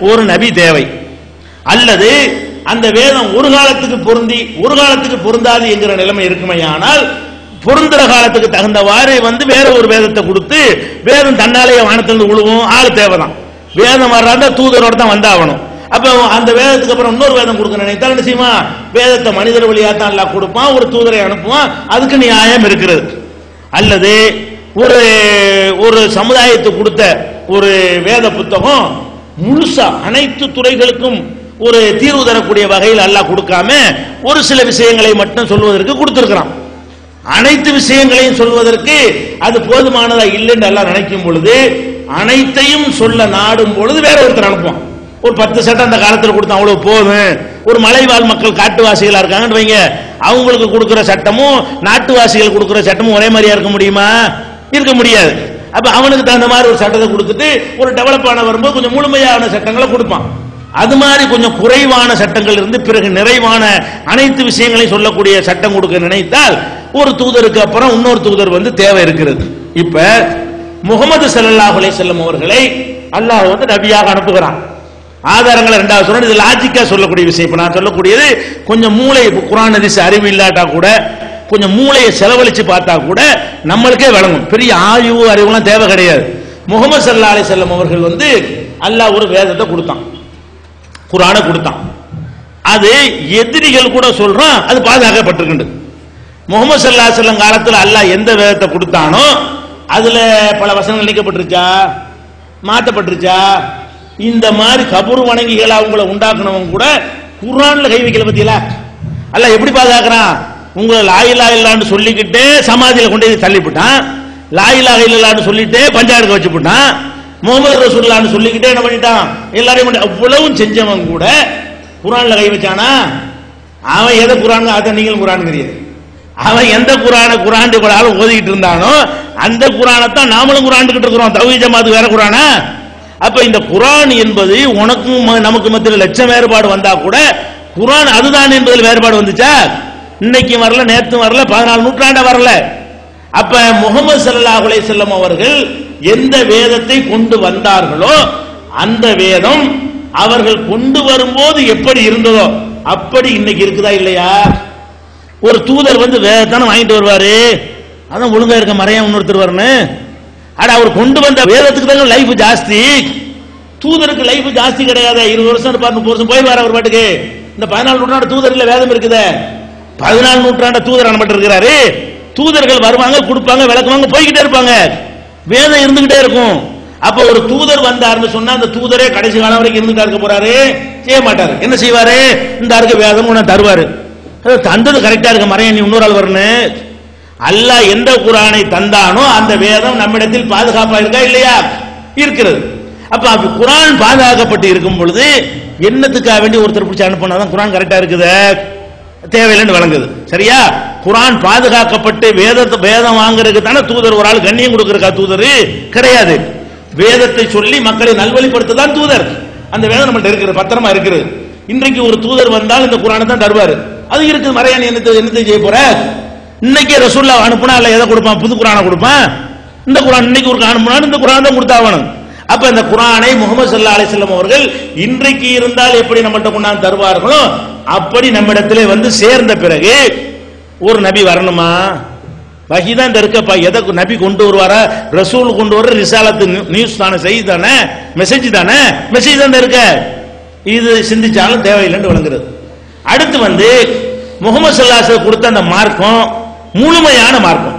ஒரு நபி தேவை. அல்லது அந்த வேதம் ஒரு காலத்துக்கு பொருந்தி ஒரு காலத்துக்கு பொருந்தாது என்கிற நிலைமை இருக்குமையானால் பொருந்துற காலத்துக்கு தகுந்தவாறு வேற ஒரு வேதத்தை கொடுத்து வேதம் தன்னாலேயே வானத்திலிருந்து விழுவும் ஆள் தேவைதான். வேதம் வர்றாங்க தூதரோட தான் வந்தாகணும். அப்ப அந்த வேதத்துக்கு அப்புறம் இன்னொரு வேதம் கொடுக்க நினைத்தால் என்ன செய்வான், வேதத்தை மனிதர் வழியா தான் அல்லாஹ் கொடுப்பான், ஒரு தூதரை அனுப்புவான். அதுக்கு நியாயம் இருக்கிறது. அல்லது ஒரு சமுதாயத்துக்கு கொடுத்த ஒரு வேத புத்தகம் முழுசா அனைத்து துறைகளுக்கும் ஒரு தீர்வு தரக்கூடிய வகையில் அல்லாஹ் கொடுக்காம ஒரு சில விஷயங்களை மட்டும் சொல்வதற்கு கொடுத்திருக்கிறான். அனைத்து விஷயங்களையும் சொல்வதற்கு அது போதுமானதா இல்லைன்னு அல்லாஹ் நினைக்கும் பொழுது அனைத்தையும் சொல்ல நாடும் பொழுது வேற ஒருத்தர் அனுப்புவான். ஒரு 10 சட்டம் அந்த காலத்தில் கொடுத்தா அவ்வளவு போதும். ஒரு மலைவாழ் மக்கள் காட்டுவாசிகளா இருக்காங்கன்னு வைங்க, அவங்களுக்கு கொடுக்கிற சட்டமும் நாட்டுவாசிகள் கொடுக்கிற சட்டமும் ஒரே மாதிரியா இருக்க முடியுமா? இருக்க முடியாது. அப்ப அவனுக்கு தகுந்த மாதிரி ஒரு சட்டத்தை கொடுத்துட்டு ஒரு டெவலப் ஆன வரும்போது கொஞ்சம் முழுமையான சட்டங்களை கொடுப்பான். அது மாதிரி கொஞ்சம் குறைவான சட்டங்கள் இருந்து பிறகு நிறைவான அனைத்து விஷயங்களையும் சொல்லக்கூடிய சட்டம் கொடுக்க நினைத்தால் ஒரு தூதருக்கு அப்புறம் இன்னொரு தூதர் தேவை இருக்கிறது. இப்ப முகமது ஸல்லல்லாஹு அலைஹி வஸல்லம் அவர்களை அல்லாஹ் நபியாக அனுப்புகிறான். ஆதாரங்களை ரெண்டாவது சொல்றேன், இது லாஜிக்கா சொல்லக்கூடிய விஷயம். இப்ப நான் சொல்லக்கூடியது கொஞ்சம் மூளை, குர்ஆன் ஹதீஸ் அறிவு இல்லாட்டா கூட கொஞ்சம் மூளையை செலவழிச்சு பார்த்தா கூட நம்மளுக்கே விளங்கும். பெரிய ஆய்வு அறிவுலாம் தேவை கிடையாது. முகமது ஸல்லல்லாஹு அலைஹி வஸல்லம் அவர்கள் அல்லாஹ் ஒரு வேதத்தை கொடுத்தான், குர்ஆனை கொடுத்தான். அது எதிரிகள் கூட சொல்றான் அது பாதுகாக்கப்பட்டிருக்கு. முகமது ஸல்லல்லாஹு அலைஹி வஸல்லம் காலத்தில் அல்லாஹ் எந்த வேதத்தை கொடுத்தானோ அதுல பல வசனங்கள் நீக்கப்பட்டிருச்சா, மாற்றப்பட்டிருச்சா? இந்த மாதிரி கபூர் வணங்கிகளை அவங்கள உண்டாக்குனவங்க கூட குர்ஆன்ல கை வைக்கல. பத்தியல அல்லாஹ் எப்படி பாதுகாக்கிறான்? உங்களை லா இலாஹ இல்லல்லாஹ்னு சொல்லிக்கிட்டே சமாதியில கொண்டு போய் தள்ளிவிட்டான், லா இலாஹ இல்லல்லாஹ்னு சொல்லிட்டே பஞ்சாயத்துக்கு வச்சு விட்டான், முகமது ரசூலுல்லாஹ்னு சொல்லிக்கிட்டே என்ன பண்ணிட்டான், எல்லாரையும் அவ்வளவும் செஞ்சவன் கூட குர்ஆன்ல கை வச்சானா? அவன் எதை குர்ஆன், அதை நீங்களும் குர்ஆன்ங்கிறீங்க. அவன் எந்த குர்ஆன் இவ்வளவு ஓதிக்கிட்டு இருந்தானோ அந்த குர்ஆனைத்தான் நாமளும் குர்ஆன்கிட்டு இருக்கிறோம். தௌஹீத் ஜமாத் வேற குர்ஆனா? அப்ப இந்த குர்ஆன் என்பது உனக்கும் நமக்கு மத்தியில் லட்சம் வேறுபாடு வந்தா கூட குர்ஆன் அதுதான் என்பதில் வேறுபாடு வந்துச்சா? இன்னைக்கு வரல, நேற்று வரல, 14 நூற்றாண்டு வரல. அப்ப முகமது ஸல்லல்லாஹு அலைஹி வஸல்லம் அவர்கள் எந்த வேதத்தை கொண்டு வந்தார்களோ அந்த வேதம் அவர்கள் கொண்டு வரும்போது எப்படி இருந்ததோ அப்படி இன்னைக்கு இருக்குதா இல்லையா? ஒரு தூதர் வேதத்தான வாங்கிட்டு வருவாரு, அதான் ஒழுங்கா இருக்க மறையா இன்னொருத்தர் வரணும். ஆனா அவர் கொண்டு வந்த வேதத்துக்கு தான் லைஃப் ஜாஸ்தி, தூதருக்கு லைஃப் ஜாஸ்தி கிடையாது. 20 வருஷம் 30 வருஷம் போய் வர ஒரு பாட்டுக்கு. இந்த 14 நூற்றாண்டு தூதர்ல வேதம் இருக்குது, 14 நூற்றாண்டு தூதர் அனுப்பப்பட்டு இருக்கிறாரு. தூதர்கள் வருவாங்க, கொடுப்பாங்க, விளக்குவாங்க, போய்கிட்டே இருப்பாங்க, வேதம் இருந்துகிட்டே இருக்கும். அப்ப ஒரு தூதர் வந்தாருன்னு சொன்னா அந்த தூதரே கடைசி காலம் வரைக்கும் இருந்துட்டா இருக்க போறாரு? செய்ய மாட்டாரு. என்ன செய்வாரு? இந்த இருக்க வேதம் உன தருவாரு, தந்தது கரெக்டா இருக்க மறைய நீ இன்னொரு ஆள் வரணும். அல்லாஹ் எந்த குர்ஆனை தந்தானோ அந்த வேதம் நம்மிடத்தில் பாதுகாப்பா இருக்கா இல்லையா? இருக்கிறது. அப்ப குர்ஆன் பாதுகாக்கப்பட்டு இருக்கும் பொழுது என்னத்துக்காக வேண்டி ஒருத்தர் பிடிச்சி அனுப்பினாதான் குர்ஆன் கரெக்டா இருக்குது, தேவையில்லைன்னு வழங்குது. சரியா? குர்ஆன் பாதுகாக்கப்பட்டு வேதம் வாங்குறதுக்கு தானே தூதர் ஒரு ஆள் கண்ணியம் கொடுக்கறக்கா? தூதர் கிடையாது. வேதத்தை சொல்லி மக்களை நல்வழிப்படுத்ததான் தூதர். அந்த வேதம் நம்மள்ட்ட இருக்கிறது, பத்திரமா இருக்கிறது. இன்றைக்கு ஒரு தூதர் வந்தால் இந்த குர்ஆனை தான் தருவாரு, அது இருக்குது. மறையான் என்னத்தை செய்ய போற? இன்னைக்கு ரசூலுல்லாஹ் அனுப்புனா அல்ல எதை கொடுப்பான்? புது குர்ஆனை கொடுப்பான். இந்த குர்ஆன் இன்னைக்கு ஒரு அனுப்புனா இந்த குர்ஆன் தான் கொடுத்தாவணும். அப்ப இந்த குர்ஆனை முஹம்மது ஸல்லல்லாஹு அலைஹி வஸல்லம் அவர்கள் இன்றைக்கு இருந்தால் எப்படி நம்மள்ட்ட கொண்டாந்து தருவார்களோ அப்படி நம்மிடத்திலே சேர்ந்த பிறகு ஒரு நபி வரணுமா? வஹி தான் இந்த இருக்கப்பா. எதை நபி கொண்டு வருவாரா, ரசூல் கொண்டு வர ரிசாலத்து நியூஸ் தானே, செய்தி தானே, மெசேஜ் தானே, மெசேஜ் தான் இருக்க. இது சிந்திச்சாலும் தேவையில்லைன்னு விளங்குறது. அடுத்து முகமது ஸல்லல்லாஹு அலைஹி வஸல்லம் கொடுத்த அந்த மார்க்கம் முழுமையான மார்க்கம்.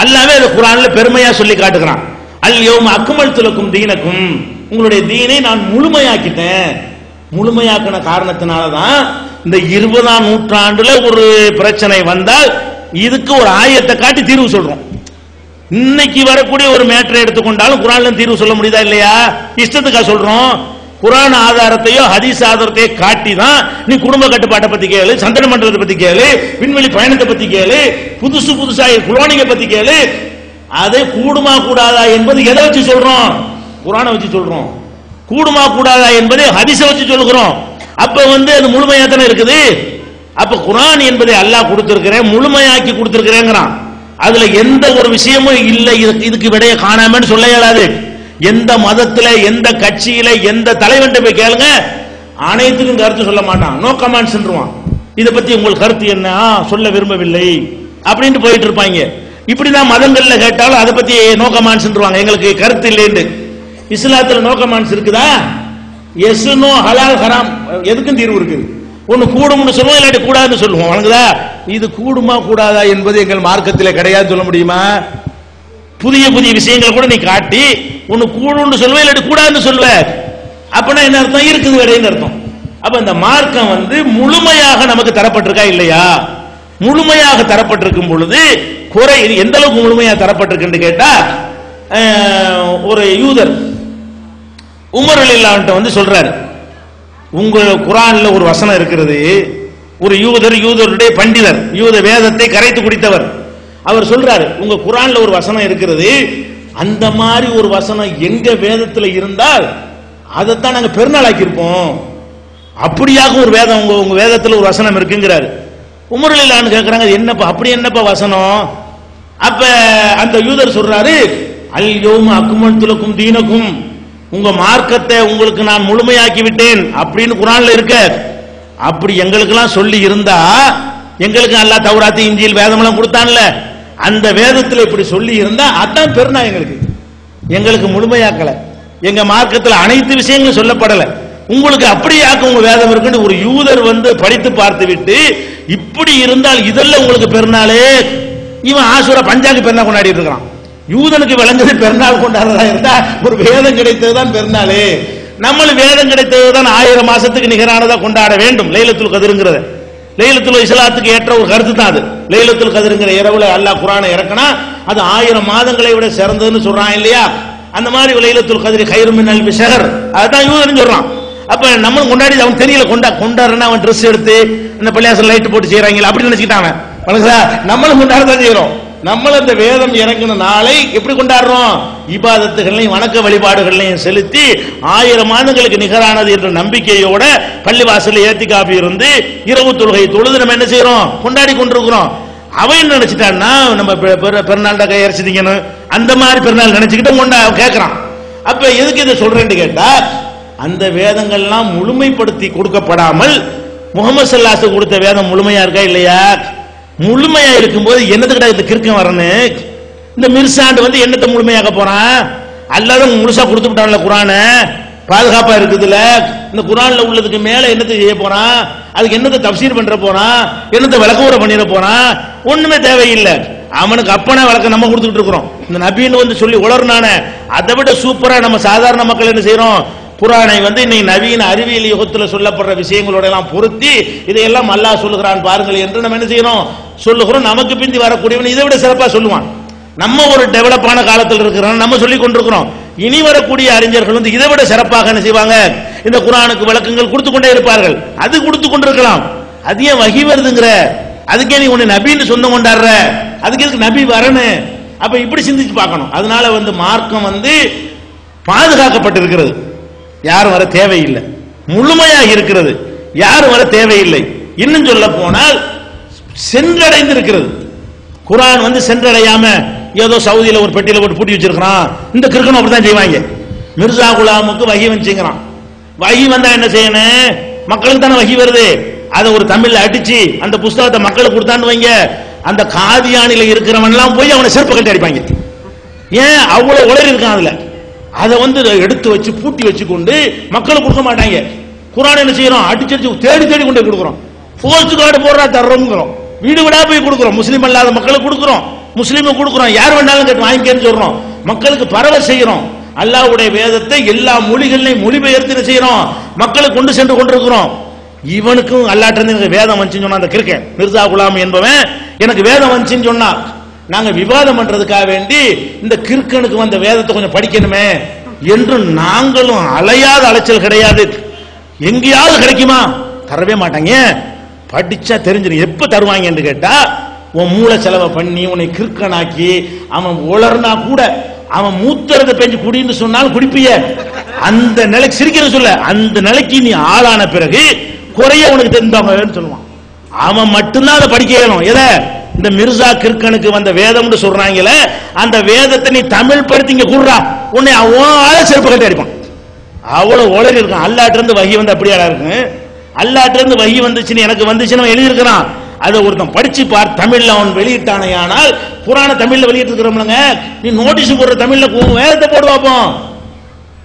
அல்லாஹ்வே அது குர்ஆன்ல பெருமையா சொல்லி காட்டுகிறான். அல் யௌம அக்மல்து லக்கும் தீனக்கும், உங்களுடைய தீனை நான் முழுமையாக்கிட்டேன். முழுமையாக்கின காரணத்தினால தான் இந்த 20ஆம் நூற்றாண்டுல ஒரு பிரச்சனை வந்தால் இதுக்கு ஒரு ஆயத்தை காட்டி தீர்வு சொல்றோம். இன்னைக்கு வரக்கூடிய ஒரு மேட்டரை எடுத்துக்கொண்டாலும் குர்ஆன்ல தீர்வு சொல்ல முடியுதா இல்லையா? இஷ்டத்துக்கா சொல்றோம். குர்ஆன் ஆதாரத்தையோ ஹதீஸ் ஆதாரத்தையோ காட்டி தான் நீ குடும்ப கட்டுப்பாட்டை பத்தி கேளு, சந்தன மண்டலத்தை பத்தி கேளு, விண்வெளி பயணத்தை பத்தி கேளு, புதுசா குளோனிங்க பத்தி கேளு. அதை கூடுமா கூடாதா என்பது எதை வச்சு சொல்றோம்? குர்ஆனை வச்சு சொல்றோம். கூடுமா கூடாதா என்பதை ஹதீஸை வச்சு சொல்லுகிறோம். அப்ப அது முழுமையா தானே இருக்குது. அப்ப குர்ஆன் என்பதை அல்லாஹ் கொடுத்திருக்கிறேன், முழுமையாக்கி கொடுத்திருக்கிறேங்கிறான். அதுல எந்த ஒரு விஷயமும் இல்லை இதுக்கு விடைய காணாமன்னு சொல்ல இயலாது. எந்த மதத்துல, எந்த கட்சியில, எந்த தலைவன் போய் கேளுங்க, அனைத்துக்கும் கருத்து சொல்ல மாட்டான். நோ கமெண்ட்ஸ் சொல்லுவான். இதை பத்தி உங்கள் கருத்து என்ன? சொல்ல விரும்பவில்லை அப்படின்ட்டு போயிட்டு இருப்பாங்க. இப்படிதான் மதங்கள்ல கேட்டாலும் அதை பத்தி நோ கமெண்ட்ஸ் சொல்லுவாங்க, எங்களுக்கு கருத்து இல்லைன்னு. இஸ்லாத்துல நோ கமெண்ட்ஸ் இருக்குதா? எஸ் நோ, ஹலால் ஹராம் எதுக்கும் தீர்வு இருக்குது. ஒன்னு கூடும்னு சொல்லுவோம், இல்லாட்டி கூடாதுன்னு சொல்லுவோம். வணங்குதா? இது கூடுமா கூடாதா என்பது எங்கள் மார்க்கத்திலே கிடையாது சொல்ல முடியுமா? புதிய புதிய விஷயங்கள் கூட நீ காட்டி ஒன்னு கூடுன்னு சொல்லுவ, இல்லாட்டி கூடாதுன்னு சொல்லுவ. அப்பனா என்ன அர்த்தம்? இருக்குது கிடையாது அர்த்தம். அப்ப இந்த மார்க்கம் முழுமையாக நமக்கு தரப்பட்டிருக்கா இல்லையா? முழுமையாக தரப்பட்டிருக்கும் பொழுது குறை எந்த அளவுக்கு முழுமையாக தரப்பட்டிருக்கு கேட்டா, ஒரு யூதர் உமர் ரலியல்லாஹு அன்ஹு சொல்றாரு, உங்க குர்ஆன்ல ஒரு வசனம் இருக்கிறது. ஒரு யூதருடைய பண்டிதர், யூத வேதத்தை கரைத்து குடித்தவர், அவர் சொல்றாரு, உங்க குர்ஆன்ல ஒரு வசனம் இருக்கிறது, அந்த மாதிரி ஒரு வசனம் எங்க வேதத்துல இருந்தால் அதைத்தான் நாங்க பெருநாளாக்கி இருப்போம். அப்படியாக ஒரு வேதம் உங்க வேதத்துல ஒரு வசனம் இருக்குங்கிறாரு. உமர் ரலியல்லாஹு அன்ஹு கேக்குறாங்க, என்னப்பா அப்படி என்னப்பா வசனம்? அப்ப அந்த யூதர் சொல்றாரு, அல் யௌம அக்மல்து லக்கும் தீனக்கும், உங்க மார்க்கத்தை உங்களுக்கு நான் முழுமையாக்கி விட்டேன் அப்படின்னு குர்ஆன்ல இருக்கு. அப்படி எங்களுக்கெல்லாம் சொல்லி இருந்தா, எங்களுக்கு அல்லாஹ் தௌராத் இன்ஜீல் வேதமெல்லாம் கொடுத்தான்ல, அந்த வேதத்துல இப்படி சொல்லி இருந்தா அதான் பெருநா. எங்களுக்கு முழுமையாக்கல, எங்க மார்க்கத்தில் அனைத்து விஷயங்களும் சொல்லப்படல, உங்களுக்கு அப்படியாக்க உங்க வேதம் இருக்குன்னு ஒரு யூதர் படித்து பார்த்து விட்டு, இப்படி இருந்தால் இதெல்லாம் உங்களுக்கு பெருநாளே. இவன் ஆசூரா பஞ்சாங்க பெருநாள் கொண்டாடிட்டு இருக்கான். யூதனுக்கு விளங்குது பெருநாள் கொண்டாடுறதா இருந்தா ஒரு வேதம் கிடைத்ததுதான் பெருநாளே. நம்மளும் வேதம் கிடைத்ததுதான் 1000 மாசத்துக்கு நிகரானதா கொண்டாட வேண்டும். லைலத்துல் கத்ருங்கிறது லைலத்துல் இஸ்லாத்துக்கு ஏற்ற ஒரு கருத்து தான் அது. லைலத்துல் கத்ருங்கிற இரவுல அல்லாஹ் குர்ஆனை இறக்கினா அது 1000 மாதங்களை விட சிறந்ததுன்னு சொல்றான் இல்லையா? அந்த மாதிரி லைலத்துல் கத்ரி கைரும் மின் அல்ஃபி ஷஹர், அதான் யூதன் சொல்றான். அப்ப நம்மளும் கொண்டாடி அவன் தெரியல, கொண்டாடுறா அவன் ட்ரெஸ் எடுத்து இந்த பள்ளியாசல் லைட் போட்டு செய்யறாங்க அப்படி நினைச்சுக்கிட்டாங்க. நம்மளும் கொண்டாடத்தான் செய்யறோம். நம்மளும் இந்த வேதம் இறங்கின நாளை எப்படி கொண்டாடுறோம்? இபாதத்துகளையும் வணக்க வழிபாடுகளையும் செலுத்தி 1000 மாதங்களுக்கு நிகரானது என்ற நம்பிக்கையோட பள்ளிவாசல்ல ஏத்திகாஃபி இருந்து இரவு தொழுகை தொழுது நம்ம என்ன செய்யறோம்? கொண்டாடி கொண்டிருக்கிறோம். அவன் நினைச்சிட்டான்னா நம்ம பெருநாள் கை அரைச்சிட்டீங்கன்னு அந்த மாதிரி பெருநாள் நினைச்சுக்கிட்டு கேட்கிறான். அப்ப எதுக்கு இதை சொல்றேன்னு கேட்டா, அந்த வேதங்கள்லாம் முழுமைப்படுத்தி கொடுக்கப்படாமல் முகமது ஸல்லல்லாஹு அலைஹி வஸல்லம் கொடுத்த வேதம் முழுமையா இருக்கா இல்லையா? முழுமையா இருக்கும்போது என்னத்துக்கிட்ட இந்த கிறுக்கம் வரணும்? இந்த மிர்சாண்டு என்னத்தை முழுமையாக போறான்? அல்லாஹ் முழுசா கொடுத்து விட்டான்ல குர்ஆனை, பாதுகாப்பா இருக்குதுல. இந்த குர்ஆன்ல உள்ளதுக்கு மேல என்னத்தை செய்ய போறான்? அதுக்கு என்னத்தை தஃப்சீர் பண்ற போறான்? என்னத்தை விளக்கவுரை பண்ணிட போறான்? ஒண்ணுமே தேவையில்லை. அவனுக்கு அப்பனா விளக்கம் நம்ம கொடுத்துட்டு இருக்கிறோம். இந்த நபின்னு சொல்லி உளர்னானே, அதை விட சூப்பரா நம்ம சாதாரண மக்கள் என்ன செய்யறோம்? குர்ஆனை இன்னைக்கு நவீன அறிவியல் யுகத்தில் சொல்லப்படுற விஷயங்களோட எல்லாம் பொருத்தி இதையெல்லாம் அல்லாஹ் சொல்லுகிறான் பாருங்கள் என்று நம்ம என்ன செய்யறோம்? சொல்லுகிறோம். நமக்கு பிந்தி வரக்கூடியவன் இதை விட சிறப்பா சொல்லுவான். நம்ம ஒரு டெவலப்பான காலத்தில் இருக்கிறோம், நம்ம சொல்லி கொண்டிருக்கிறோம். இனி வரக்கூடிய அறிஞர்கள் இதை விட சிறப்பாக என்ன செய்வாங்க? இந்த குர்ஆனுக்கு விளக்கங்கள் கொடுத்து கொண்டே இருப்பார்கள். அது கொடுத்து கொண்டிருக்கலாம். அது ஏன் வஹி வருதுங்கிற? அதுக்கே நீ உன்னை நபின்னு சொந்தம் கொண்டாடுற? அதுக்கு எதுக்கு நபி வரணும்? அப்ப இப்படி சிந்திச்சு பார்க்கணும். அதனால மார்க்கம் பாதுகாக்கப்பட்டிருக்கிறது, யாரும் வர தேவையில்லை. முழுமையாக இருக்கிறது, யாரும் வர தேவையில்லை. இன்னும் சொல்ல போனால் சென்றடைந்து இருக்கிறது. குர்ஆன் சென்றடையாம ஏதோ சவுதியில ஒரு பெட்டியில போட்டு பூட்டி வச்சிருக்கான். இந்த கிறுக்கனும் அப்படித்தான் செய்வாங்க. மிர்சா குலாமுக்கு வஹி வந்துச்சுங்கிறான். வஹி வந்தா என்ன செய்யணும்? மக்களுக்கு தானே வஹி வருது. அதை ஒரு தமிழ்ல அடிச்சு அந்த புஸ்தகத்தை மக்களுக்கு கொடுத்தான்னு வைங்க, அந்த காதியானில இருக்கிறவன் எல்லாம் போய் அவனை செருப்பு கட்டி அடிப்பாங்க. ஏன் அவ்வளவு உளறி இருக்கான் அதுல. அதை எடுத்து வச்சு பூட்டி வச்சு கொண்டு மக்களுக்கு கொடுக்க மாட்டாங்க. குர்ஆன் என்ன செய்யறோம், அடிச்சு தேடி தேடி கொண்டு கொடுக்குறோம். போஸ்ட் கார்டு போடுறா தர்றோம்ங்கிறோம், வீடு வீடா போய் கொடுக்குறோம், முஸ்லீம் அல்லாத மக்களுக்கு கொடுக்குறோம், முஸ்லீமுக்கு கொடுக்குறோம், யார் வேண்டாலும் கேட்டு வாங்கிக்கன்னு சொல்றோம், மக்களுக்கு பரவ செய்யறோம். அல்லாஹ்வுடைய வேதத்தை எல்லா மொழிகளையும் மொழிபெயர்த்து செய்யறோம், மக்களுக்கு கொண்டு சென்று கொண்டிருக்கிறோம். இவனுக்கும் அல்லாஹ்ட்ட இருந்து எனக்கு வேதம் வந்துச்சுன்னு சொன்னா, அந்த கிறுக்கன் மிர்சா குலாம் என்பவன் எனக்கு வேதம் வந்துச்சுன்னு சொன்னா, நாங்க விவாதம் பண்றதுக்காக வேண்டி இந்த கிறுக்கனுக்கு வந்த வேதத்தை கொஞ்சம் படிக்கணுமே என்று நாங்களும் அலையாத அலைச்சல் கிடையாது. எங்கேயாவது கிடைக்குமா, தரவே மாட்டாங்க. படிச்சா தெரிஞ்சிடும். எப்ப தருவாங்க என்று கேட்டா, உன் மூளை செலவை பண்ணி உன்னை கிறுக்கனாக்கி அவன் உளர்னா கூட அவன் மூத்தரத்தை பெஞ்சு குடின்னு சொன்னாலும் குடிப்பிய. அந்த நிலைக்கு சிரிக்கிற சொல்ல, அந்த நிலைக்கு நீ ஆளான பிறகு குறைய உனக்கு தெரிந்தவங்க சொல்லுவான். அவன் மட்டும்தான் அதை படிக்க வேணும். எதை, இந்த மிர்சா கிறுக்கனுக்கு வந்த வேதம்னு சொல்றாங்கல, அந்த வேதத்தை நீ தமிழ் படுத்தி இங்க கூடுறா, உன்னை அவன் செருப்பு கட்டி அடிப்பான். அவ்வளவு உளறி இருக்கான். அல்லாஹ்ட்ட இருந்து வஹி வந்து அப்படியா இருக்கு. அல்லாஹ்ட்ட இருந்து வஹி வந்துச்சுன்னு எனக்கு வந்துச்சுன்னு எழுதி இருக்கிறான். அதை ஒருத்தன் படிச்சு பார், தமிழ்ல அவன் வெளியிட்டானே. ஆனால் குர்ஆனை தமிழ்ல வெளியிட்டு இருக்கிறோம்லங்க, நீ நோட்டீஸ் போடுற தமிழ்ல வேதத்தை போடுவாப்போம்,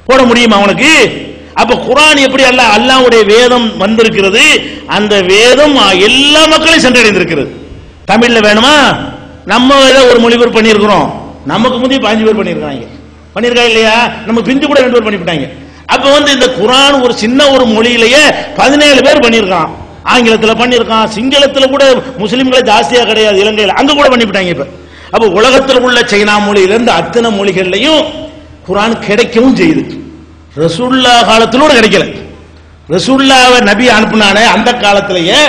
போட முடியுமா அவனுக்கு? அப்ப குர்ஆன் எப்படி அல்லாஹ்வுடைய வேதம் வந்திருக்கிறது, அந்த வேதம் எல்லா மக்களையும் சென்றடைந்திருக்கிறது. தமிழ்ல வேணுமா, நம்ம ஒரு மொழிபெயர்ப்பு பண்ணியிருக்கிறோம், நமக்கு முந்தைய 5 பேர் பண்ணியிருக்காங்க இல்லையா, நம்ம பிஞ்சு கூட 2 பேர் பண்ணிவிட்டாங்க. அப்ப இந்த குர்ஆன் ஒரு சின்ன ஒரு மொழியிலேயே 17 பேர் பண்ணியிருக்கான். ஆங்கிலத்தில் பண்ணியிருக்கான், சிங்களத்துல கூட முஸ்லிம்களை ஜாஸ்தியா கிடையாது, இலங்கையில் அங்க கூட பண்ணிவிட்டாங்க. இப்ப அப்ப உலகத்தில் உள்ள சைனா மொழியிலிருந்து அத்தனை மொழிகள்லையும் குர்ஆன் கிடைக்கவும் செய்யுது. ரசூலுல்லாஹ் காலத்திலோட கிடைக்கல. ரசூலுல்லாஹ்வை நபி அனுப்புனானே அந்த காலத்திலேயே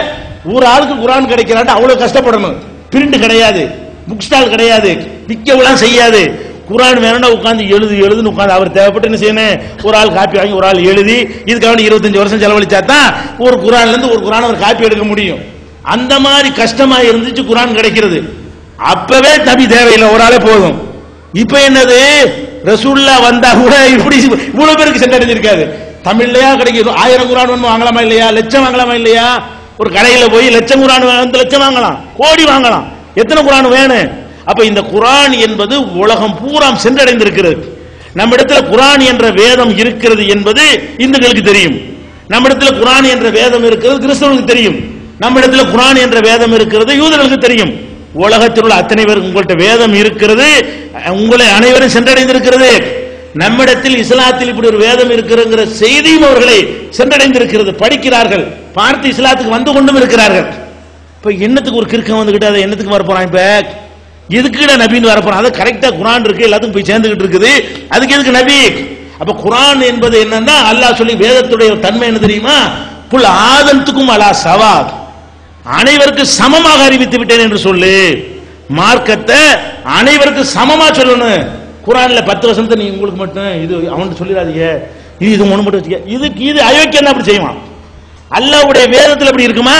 ஒரு ஆளுக்கு குர்ஆன் கிடைக்கிறான் அவ்வளவு கஷ்டப்படணும். பிரிண்ட் கிடையாது, புக் ஸ்டால் கிடையாது, விற்கவெல்லாம் செய்யாது. குர்ஆன் வேணும்னா உட்காந்து எழுதுன்னு உட்காந்து அவர் தேவைப்பட்டு என்ன செய்யணும், ஒரு ஆள் காப்பி வாங்கி ஒரு ஆள் எழுதி இதுக்காக 25 வருஷம் செலவழிச்சா தான் ஒரு குர்ஆன்ல இருந்து ஒரு குர்ஆன் ஒரு காப்பி எடுக்க முடியும். அந்த மாதிரி கஷ்டமா இருந்துச்சு குர்ஆன் கிடைக்கிறது. அப்பவே நபி தேவையில்லை, ஒரு ஆளே போதும். இப்ப என்னது, ரசூலுல்லாஹ் வந்தா கூட இப்படி இவ்வளவு பேருக்கு சென்றடைஞ்சிருக்காது. தமிழ்லயா கிடைக்குது. 1000 குர்ஆன் வாங்கலாமா இல்லையா, லட்சம் வாங்கலாமா இல்லையா? ஒரு கடையில போய் லட்சம் குர்ஆன் 2 லட்சம் வாங்கலாம், கோடி வாங்கலாம். எத்தனை குர்ஆன் வேணும்? அப்ப இந்த குர்ஆன் என்பது உலகம் பூரா சென்றடைந்திருக்கிறது. நம்மிடத்துல குர்ஆன் என்ற வேதம் இருக்கிறது என்பது இந்துக்களுக்கு தெரியும். நம்மிடத்துல குர்ஆன் என்ற வேதம் இருக்கிறது கிறிஸ்தவர்களுக்கு தெரியும். நம்மிடத்துல குர்ஆன் என்ற வேதம் இருக்கிறது யூதர்களுக்கு தெரியும். உலகத்தில் உள்ள அத்தனை பேருக்கு உங்கள்கிட்ட வேதம் இருக்கிறது, உங்களை அனைவரும் சென்றடைந்திருக்கிறது. நம்மிடத்தில் இஸ்லாத்தில் இப்படி ஒரு வேதம் இருக்கிறங்கிற செய்தியும் அவர்களை சென்றடைந்திருக்கிறது. படிக்கிறார்கள், பார்த்து இஸ்லாத்துக்கு வந்து கொண்டும் இருக்கிறார்கள். இப்ப என்னத்துக்கு ஒரு கிறுக்கம் வந்துகிட்டு அதை என்னத்துக்கு வரப்போறான்? இப்ப எதுக்குடா நபின்னு வரப்போறான்? அது கரெக்டா குர்ஆன் இருக்கு, எல்லாத்துக்கும் போய் சேர்ந்துகிட்டு இருக்குது, அதுக்கு எதுக்கு நபி? அப்ப குர்ஆன் என்பது என்னன்னா, அல்லாஹ் சொல்லி வேதத்துடைய தன்மை என்ன தெரியுமா? குல் ஆதன்துக்கும் அலா சவா, அனைவருக்கு சமமாக அறிவித்து விட்டேன் என்று சொல்லு. மார்க்கத்தை அனைவருக்கு சமமா சொல்லணும். குர்ஆன்ல 10 வசனத்தை நீ உங்களுக்கு மட்டும் இது அவன் சொல்லிடாதீங்க, இது ஒண்ணு மட்டும் வச்சுக்க, இது அயோக்கியம் தான் அப்படி செய்வான். அல்லாஹ்வுடைய வேதத்தில் அப்படி இருக்குமா?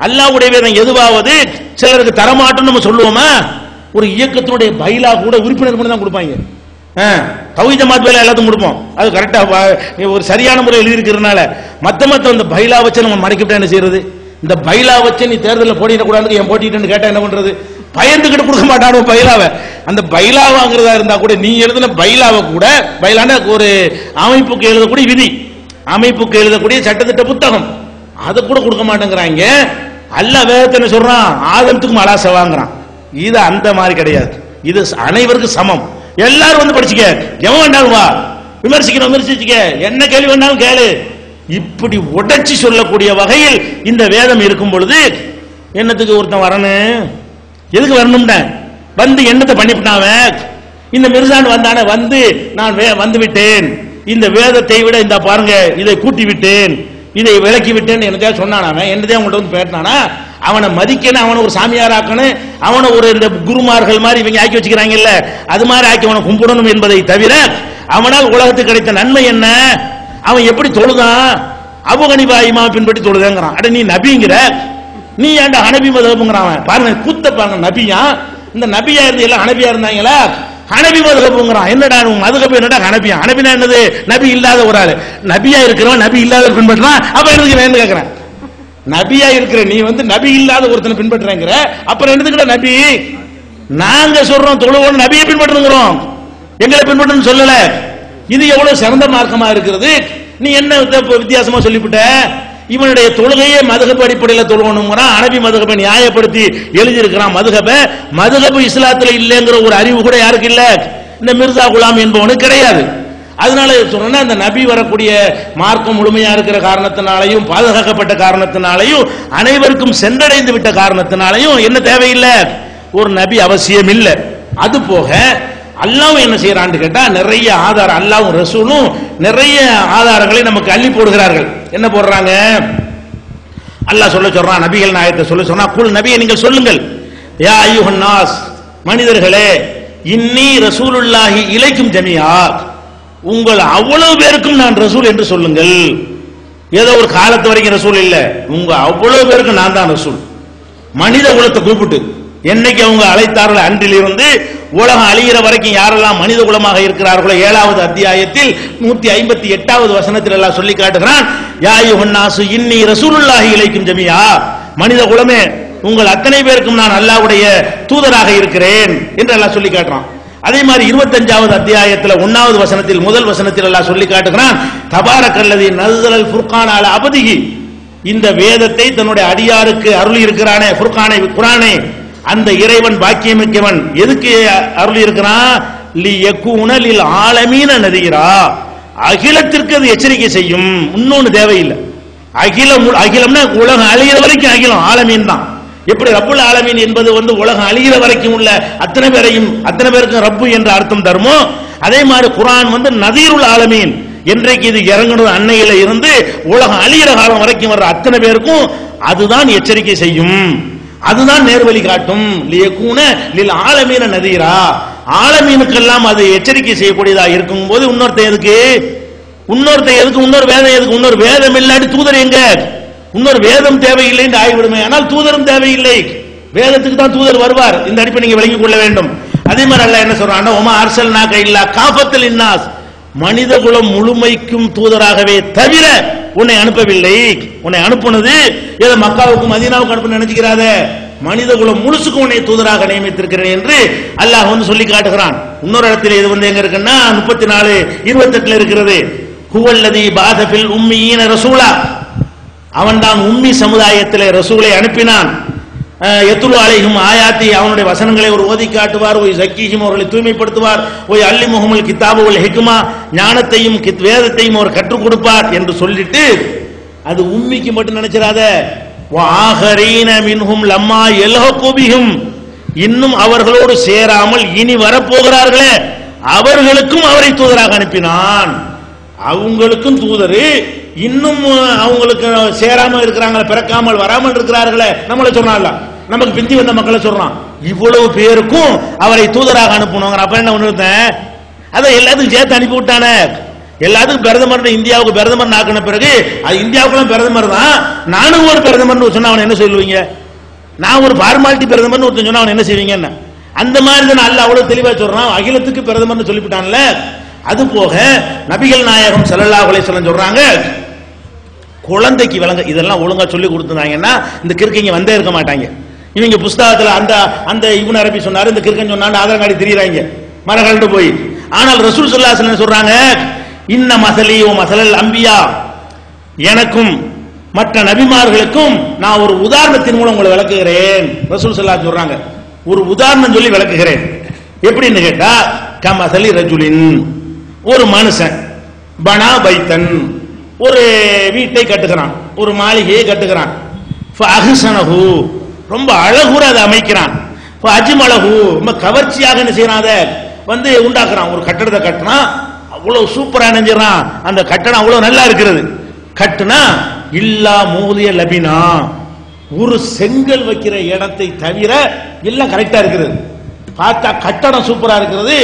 அல்லாஹ்வுடைய வேதம் எதுவாவது சிலருக்கு தரமாட்டோம் நம்ம சொல்லுவோமா? ஒரு இயக்கத்தினுடைய பைலா கூட உறுப்பினர் மட்டும் தான் கொடுப்பாங்க. தௌஹீத் ஜமாத் பைலா எல்லாத்துக்கும் கொடுப்போம், அது கரெக்டா ஒரு சரியான முறை எழுதி இருக்கிறதுனால. மத்த அந்த பைலா வச்சு நம்ம மறைக்கிட்டா என்ன செய்யறது? இந்த பைலா வச்சு நீ தேர்தலில் போட்டியிட கூடாது, என் போட்டிட்டு கேட்டா என்ன பண்றது? பயந்துகிட்டு கொடுக்க மாட்டானோ பைலாவை. அந்த பைலா வாங்குறதா இருந்தா கூட நீ எழுதின பைலாவை கூட, பைலான ஒரு அமைப்புக்கு எழுதக்கூடிய விதி, அமைப்புக்கு எழுதக்கூடிய சட்டத்திட்ட புத்தகம், அதை கூட கொடுக்க மாட்டேங்கிறாங்க. அல்லாஹ் வேதத்தை சொல்றான், ஆதத்துக்கும் அலா சவாங்கிறான். இது அந்த மாதிரி கிடையாது, இது அனைவருக்கும் சமம். எல்லாரும் வந்து படிச்சுக்க, எவன் வேண்டாலும் வா, விமர்சிச்சுக்க, என்ன கேள்வி வேண்டாலும் கேளு. இப்படி உடைச்சி சொல்லக்கூடிய வகையில் இந்த வேதம் இருக்கும் பொழுது என்னத்துக்கு ஒருத்தன் வரணும்? எதுக்கு வரணும்னா வந்து என்னத்தை பண்ணிவிட்டான்? இந்த மிர்சான் வந்தானே, வந்து நான் வந்து விட்டேன், இந்த வேதத்தை விட இந்த பாருங்க இதை கூட்டி விட்டேன், இதை விளக்கி விட்டேன்னு எனக்கா சொன்னான். அவன் என்னதே அவங்கள்ட்ட வந்து பேட்டினானா, அவனை மதிக்கணும், அவனை ஒரு சாமியார் ஆக்கணும், அவனை ஒரு இந்த குருமார்கள் மாதிரி இவங்க ஆக்கி வச்சுக்கிறாங்கல்ல, அது மாதிரி ஆக்கி அவனை கும்பிடணும் என்பதை தவிர அவனால் உலகத்துக்கு கிடைத்த நன்மை என்ன? அவன் எப்படி தொழுதான்? அபூ ஹனீஃபா இமாம் பின்பற்றி தொழுதேங்கிறான். அட நீ நபிங்கிற, நீ ஏன்டா ஹனபி மதுஹப்ங்கறான்? பாருங்க கூத்த பாருங்க, நபியா? இந்த நபியா இருந்து எல்லாம் ஹனபியா இருந்தாங்களா? ஹனபி மதுஹப்ங்கறான். என்னடா மதுஹப் என்னடா ஹனபியா? ஹனபினா என்னது? நபி இல்லாத ஒரு ஆளு. நபியா இருக்கிறவன் நபி இல்லாத பின்பற்றான், அப்ப எனக்கு வேணும் கேட்கிறேன். நபியா இருக்கிற நீ நபி இல்லாத ஒருத்தனை பின்பற்றுறேங்கிற, அப்புறம் என்னதுக்கிட்ட நபி? நாங்க சொல்றோம் தொழுவோம் நபியை பின்பற்றுங்கிறோம், எங்களை பின்பற்றுன்னு சொல்லல. இது எவ்வளவு சிறந்த மார்க்கமா இருக்கிறது. நீ என்ன வித்தியாசமா சொல்லிவிட்ட? இவனுடைய தொழுகையே மதுஹப் அடிப்படையில் தொழுவணுங்கிறான், அரபி மதுஹபை நியாயப்படுத்தி எழுதியிருக்கிறான். மதுஹப் இஸ்லாத்துல இல்லைங்கிற ஒரு அறிவு கூட யாருக்கு இல்ல? இந்த மிர்சா குலாம் என்பவனுக்கு கிடையாது. அதனால சொல்றேன்னா, அந்த நபி வரக்கூடிய மார்க்கம் முழுமையா இருக்கிற காரணத்தினாலையும் பாதுகாக்கப்பட்ட காரணத்தினாலையும் அனைவருக்கும் சென்றடைந்து விட்ட காரணத்தினாலையும் என்ன தேவையில்லை? ஒரு நபி அவசியம் இல்லை. அது போக அல்லாஹ் என்ன செய்யறான்னு கேட்டா, நிறைய ஆதாரம் அல்லாஹ்வும் ரசூலும் நிறைய ஆதாரங்களை நமக்கு அள்ளி போடுகிறார்கள். என்ன போடுறாங்க? அல்லாஹ் சொல்றான், நபிகள் நாயகத்தை சொன்னா, குல் நபியை நீங்கள் சொல்லுங்கள், யா அய்யுஹன் நாஸ், மனிதர்களே, இன்னி ரசூலுல்லாஹி இலைக்கும் ஜமீஆ, உங்கள் அவ்வளவு பேருக்கும் நான் ரசூல் என்று சொல்லுங்கள். ஏதோ ஒரு காலத்து வரைக்கும் ரசூல் இல்ல, உங்க அவ்வளவு பேருக்கு நான் தான் ரசூல். மனித குலத்தை கூப்பிட்டு என்னைக்கு அவங்க அழைத்தார்கள் அன்றிலிருந்து உலகம் அழிகிற வரைக்கும் யாரெல்லாம் மனித குலமாக இருக்கிறார்களோ 7வது அத்தியாயத்தில் 158வது வசனத்தில் எல்லாம் சொல்லி காட்டுகிறான், யா அய்யுஹன் நாஸ் இன்னி ரசூலுல்லாஹி இலைக்கும் ஜமீஆ, மனித குலமே உங்கள் அத்தனை பேருக்கும் நான் அல்லாஹ்வுடைய தூதராக இருக்கிறேன் என்று எல்லாம் சொல்லி காட்டுறான். அதே மாதிரி 25வது அத்தியாயத்தில் 1வது வசனத்தில் முதல் வசனத்தில் எல்லாம் சொல்லி காட்டுகிறான், தபாரக்கல்லதி நஸ்ஸலல் ஃபுர்கான அலா அப்திஹி, இந்த வேதத்தை தன்னுடைய அடியாருக்கு அருளி இருக்கிறானே, ஃபுர்கானை குர்ஆனை, அந்த இறைவன் பாக்கியமிக்கவன். எதுக்கு அருளி இருக்கிறான்? லி யகூன லில் ஆலமீன நதீரா, அகிலத்திற்கு அது எச்சரிக்கை செய்யும். இன்னொன்னு தேவையில்லை. அகிலம்னா உலகம் அழிகிற வரைக்கும் அகிலம், ஆலமீன் தான். எப்படி ரப்புல் ஆலமீன் என்பது உலகம் அழிகிற வரைக்கும் உள்ள அத்தனை பேருக்கும் ரப்பு என்ற அர்த்தம் தருமோ, அதே மாதிரி குர்ஆன் நதீருல் ஆலமீன், என்றைக்கு இது இறங்குறது அன்னையில இருந்து உலகம் அழிகிற காலம் வரைக்கும் வர்ற அத்தனை பேருக்கும் அதுதான் எச்சரிக்கை செய்யும், அதுதான் நேர்வழி காட்டும். லியகூன லில் ஆலமீன நதீரா, ஆலமீனுக்கெல்லாம் அது எச்சரிக்கை செய்யக்கூடியதா இருக்கும் போது இன்னொருத்த எதுக்கு? இன்னொரு வேதம் எதுக்கு? இன்னொரு வேதம் இல்லாட்டி தூதர் எங்க? இன்னொரு வேதம் தேவையில்லை என்று ஆகிவிடுமே, ஆனால் தூதரும் தேவையில்லை. வேதத்துக்கு தான் தூதர் வருவார். இந்த அடிப்படை நீங்க விளங்கிக் கொள்ள வேண்டும். அதே மாதிரி அல்லாஹ் என்ன சொல்றான்? ஒமா அர்சல்நாக இல்லா காஃபத்தல் லின்னாஸ், மனித குலம் முழுமைக்கும் தூதராகவே தவிர உன்னை அனுப்பவில்லை. உன்னை அனுப்புனது ஏதோ மக்காவுக்கும் மதீனாவுக்கும் அனுப்ப நினைச்சுக்கிறாத, மனித குலம் முழுசுக்கு உன்னை தூதராக நியமித்திருக்கிறேன் என்று அல்லாஹ் சொல்லி காட்டுகிறான். இன்னொரு இடத்துல இது எங்க இருக்குன்னா 34:28 இருக்கிறது. ஹுவல்லதி பாதபில் உம்மீன ரசூலா, அவன் தான் உம்மி சமுதாயத்திலே ரசூலை அனுப்பினான். எத்துலு அலைஹிம் ஆயாத்தி, அவனுடைய வசனங்களை ஒரு ஓதி காட்டுவார். ஒய் சக்கீஹிம், அவர்களை தூய்மைப்படுத்துவார். ஒய் அல்லிமுஹுல் கிதாபு வல் ஹிக்மா, ஞானத்தையும் வேதத்தையும் அவர் கற்றுக் கொடுப்பார் என்று சொல்லிட்டு, அது உம்மிக்கு மட்டும் நினைச்சிராத, வஆகரீன மின்ஹும் லம்மா யல்ஹகு பிஹிம், இன்னும் அவர்களோடு சேராமல் இனி வரப்போகிறார்களே அவர்களுக்கும் அவரை தூதராக அனுப்பினான். அவங்களுக்கும் தூதரு, இன்னும் அவங்களுக்கு சேராம இருக்கிறாங்களே, பிறக்காமல் வராமல் இருக்கிறார்களே, நம்மளை சொன்னால, நமக்கு பிந்தி வந்த மக்களை சொல்றான், இவ்வளவு பேருக்கும் அவரை தூதராக அனுப்பணும். அப்ப என்ன ஒண்ணு, அதை எல்லாத்துக்கும் சேர்த்து அனுப்பி விட்டானே. எல்லாத்துக்கும் பிரதமர், இந்தியாவுக்கு பிரதமர் ஆக்கின பிறகு அது இந்தியாவுக்குலாம் பிரதமர் தான், நானும் ஒரு பிரதமர் சொன்னா அவன் என்ன சொல்லுவீங்க? நான் ஒரு ஃபார்மாலிட்டி பிரதமர் ஒருத்தன் சொன்னா அவன் என்ன செய்வீங்க? அந்த மாதிரி தான் அல்லாஹ் அவ்வளவு தெளிவா சொல்றான், அகிலத்துக்கு பிரதமர்னு சொல்லிவிட்டான்ல. அது போக நபிகள் நாயகம் ஸல்லல்லாஹு அலைஹி வஸல்லம் சொல்றாங்க, குழந்தைக்கு விளங்க இதெல்லாம் ஒழுங்கா சொல்லி கொடுத்துட்டாங்கன்னா இந்த கிறுக்கங்க வந்தே இருக்க மாட்டாங்க. இவங்க புஸ்தகத்துல அந்த இப்னு அரபி சொன்னாரு, இந்த கிறுக்கன் சொன்னான்னு ஆதாரம் காட்டி திரியறாங்க மரகண்டு போய். ஆனால் ரசூல் ஸல்லல்லாஹு அலைஹி வஸல்லம் சொல்றாங்க, இன்ன மஸலி வ மஸலல் அன்பியா, எனக்கும் மற்ற நபிமார்களுக்கும் நான் ஒரு உதாரணத்தின் மூலம் உங்களை விளக்குகிறேன். ரசூல் ஸல்லல்லாஹு அலைஹி சொல்றாங்க, ஒரு உதாரணம் சொல்லி விளக்குகிறேன். எப்படின்னு கேட்டா, கமஸலி ரஜுலின், ஒரு மனுஷன், பனா பைத்தன், ஒரு வீட்டை கட்டுகிறான், ஒரு மாளிகையை கட்டுகிறான். ஃபஅஹ்ஸனஹு, ரொம்ப அழகுற அதை அமைக்கிறான். ஃபஅஜ்மலஹு, ரொம்ப கவர்ச்சியாக என்ன செய்யறான், அதை உண்டாக்குறான். ஒரு கட்டடத்தை கட்டினா அவ்வளவு சூப்பரா நினைஞ்சிடறான், அந்த கட்டடம் அவ்வளவு நல்லா இருக்கிறது. கட்டுனா இல்லா மூதிய லபினா, ஒரு செங்கல் வைக்கிற இடத்தை தவிர எல்லாம் கரெக்டா இருக்கிறது. பார்த்தா கட்டடம் சூப்பரா இருக்கிறது,